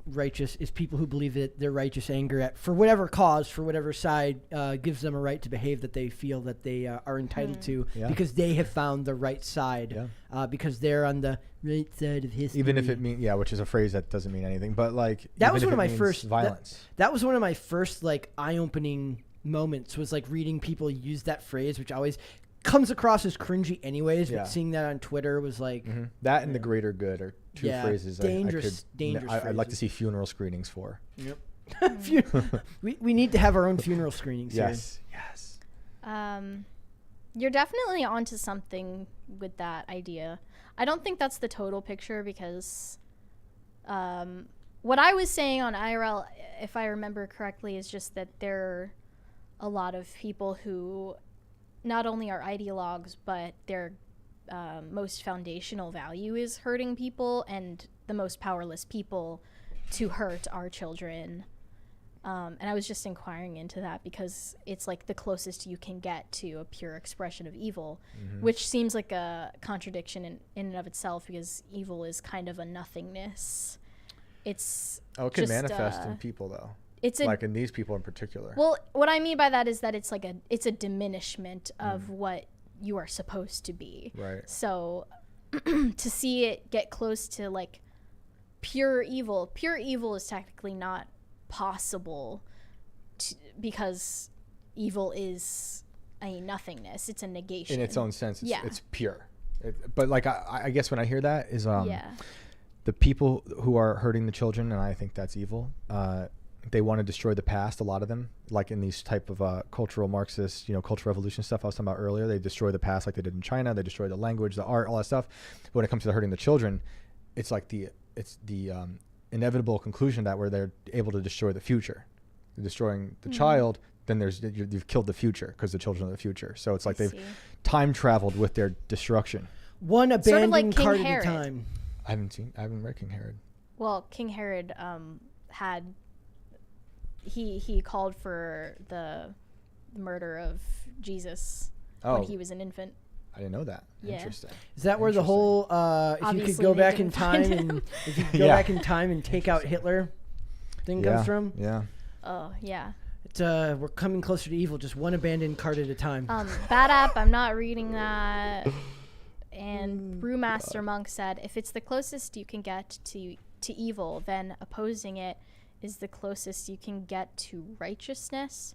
A: righteous is people who believe that their righteous anger for whatever cause, for whatever side, gives them a right to behave that they feel that they are entitled to because they have found the right side, because they're on the right side of history.
B: Even if it means, which is a phrase that doesn't mean anything, but
A: that was one of my first
B: violence.
A: That was one of my first eye-opening moments, was reading people use that phrase, which always comes across as cringy anyways, but seeing that on Twitter was
B: that and the greater good are two phrases
A: dangerous
B: I'd like to see funeral screenings for.
A: Yep. we need to have our own funeral screenings.
B: Yes.
C: You're definitely onto something with that idea. I don't think that's the total picture, because what I was saying on IRL, if I remember correctly, is just that there are a lot of people who not only are ideologues, but their most foundational value is hurting people, and the most powerless people to hurt our children. And I was just inquiring into that because it's the closest you can get to a pure expression of evil, which seems like a contradiction in and of itself, because evil is kind of a nothingness.
B: It can manifest in people, though. It's in these people in particular.
C: Well, what I mean by that is that it's it's a diminishment of what you are supposed to be.
B: Right.
C: So to see it get close to pure evil is technically not possible because evil is a nothingness. It's a negation.
B: In its own sense, it's pure. But I guess when I hear that is the people who are hurting the children, and I think that's evil, they want to destroy the past, a lot of them, in these type of cultural Marxist, cultural revolution stuff I was talking about earlier. They destroy the past like they did in China. They destroy the language, the art, all that stuff. But when it comes to hurting the children, it's the inevitable conclusion that where they're able to destroy the future. They're destroying the child, then you've killed the future, because the children are the future. So it's they've time traveled with their destruction.
A: One abandoned cart at a time.
B: I haven't read King Herod.
C: Well, King Herod had... He called for the murder of Jesus when he was an infant.
B: I didn't know that.
C: Yeah.
B: Interesting.
A: Is that where the whole if you could go back in time and take out Hitler thing comes from?
B: Yeah.
C: Oh yeah.
A: It's we're coming closer to evil, just one abandoned cart at a time.
C: Bad App, I'm not reading that. And Brewmaster Monk said, if it's the closest you can get to evil, then opposing it is the closest you can get to righteousness.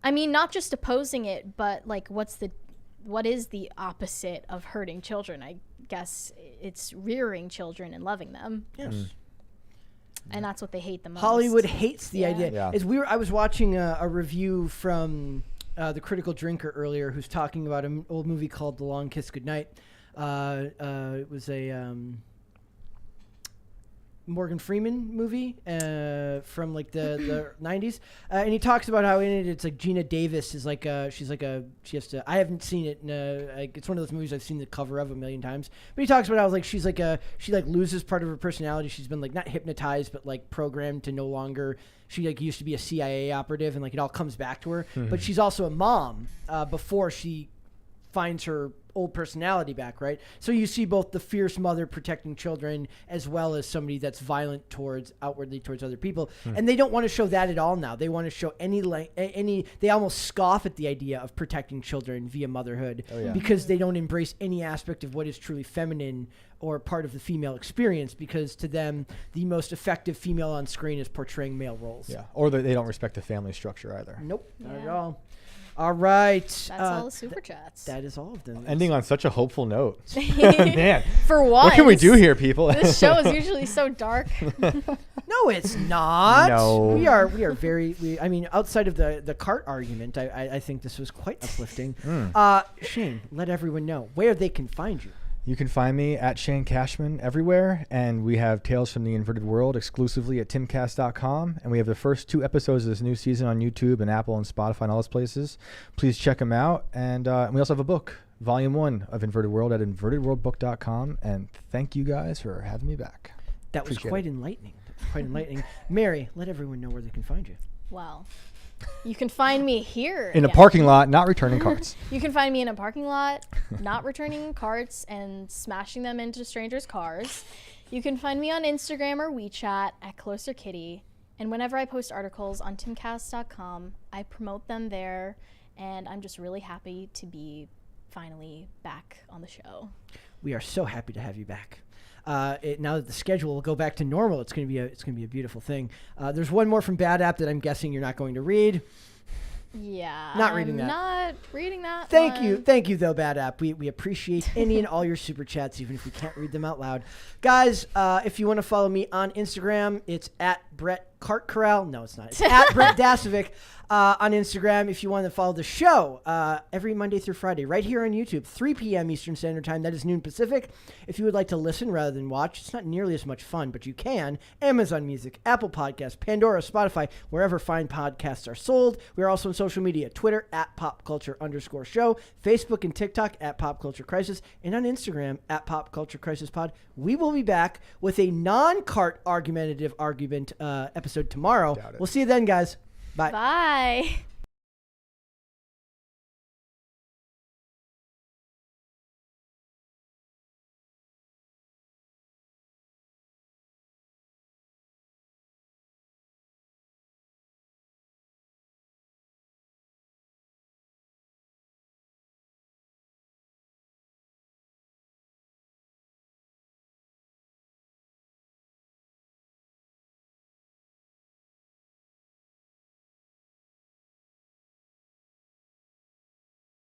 C: I mean, not just opposing it, but what is the opposite of hurting children? I guess it's rearing children and loving them.
A: Yes.
C: And that's what they hate the most.
A: Hollywood hates the idea.
B: Yeah.
A: I was watching a review from the Critical Drinker earlier, who's talking about an old movie called The Long Kiss Goodnight. It was a Morgan Freeman movie from the 90s, and he talks about how in it it's Gina Davis is she has to. I haven't seen it. It's one of those movies I've seen the cover of a million times. But he talks about how she loses part of her personality. She's been not hypnotized, but programmed to no longer. She used to be a CIA operative, and it all comes back to her. But she's also a mom before she finds her old personality back, right? So you see both the fierce mother protecting children as well as somebody that's violent outwardly towards other people. And they don't want to show that at all now. They want to show they almost scoff at the idea of protecting children via motherhood because they don't embrace any aspect of what is truly feminine or part of the female experience, because to them, the most effective female on screen is portraying male roles.
B: Yeah, or they don't respect the family structure either.
A: Nope, not at all. All right.
C: That's all the super chats.
A: That is all of them.
B: Ending on such a hopeful note. Man.
C: For once.
B: What can we do here, people?
C: This show is usually so dark.
A: No, it's not.
B: No.
A: We are very, I mean, outside of the cart argument, I think this was quite uplifting. Shane, let everyone know where they can find you.
B: You can find me at Shane Cashman everywhere, and we have Tales from the Inverted World exclusively at timcast.com, and we have the first 2 episodes of this new season on YouTube and Apple and Spotify and all those places. Please check them out, and we also have a book, Volume 1 of Inverted World at invertedworldbook.com, and thank you guys for having me back.
A: That was quite enlightening. Mary, let everyone know where they can find you.
C: Wow. You can find me here.
B: In a parking lot, not returning carts.
C: You can find me in a parking lot, not returning carts and smashing them into strangers' cars. You can find me on Instagram or WeChat at Closer Kitty. And whenever I post articles on timcast.com, I promote them there. And I'm just really happy to be finally back on the show.
A: We are so happy to have you back. Now that the schedule will go back to normal, it's going to be a beautiful thing. There's one more from Bad App that I'm guessing you're not going to read.
C: Yeah.
A: Not reading that.
C: Not reading that.
A: Thank you though, Bad App. We appreciate any and all your super chats, even if we can't read them out loud. Guys, if you want to follow me on Instagram, it's at Brett Cart Corral. No, it's not. It's at Brett Dasovic on Instagram. If you want to follow the show every Monday through Friday, right here on YouTube, 3 p.m. Eastern Standard Time. That is noon Pacific. If you would like to listen rather than watch, it's not nearly as much fun, but you can. Amazon Music, Apple Podcasts, Pandora, Spotify, wherever fine podcasts are sold. We are also on social media, Twitter at @popculture_show, Facebook and TikTok at Pop Culture Crisis, and on Instagram at Pop Culture Crisis Pod. We will be back with a non-cart argument episode tomorrow. We'll see you then, guys. Bye.
C: Bye.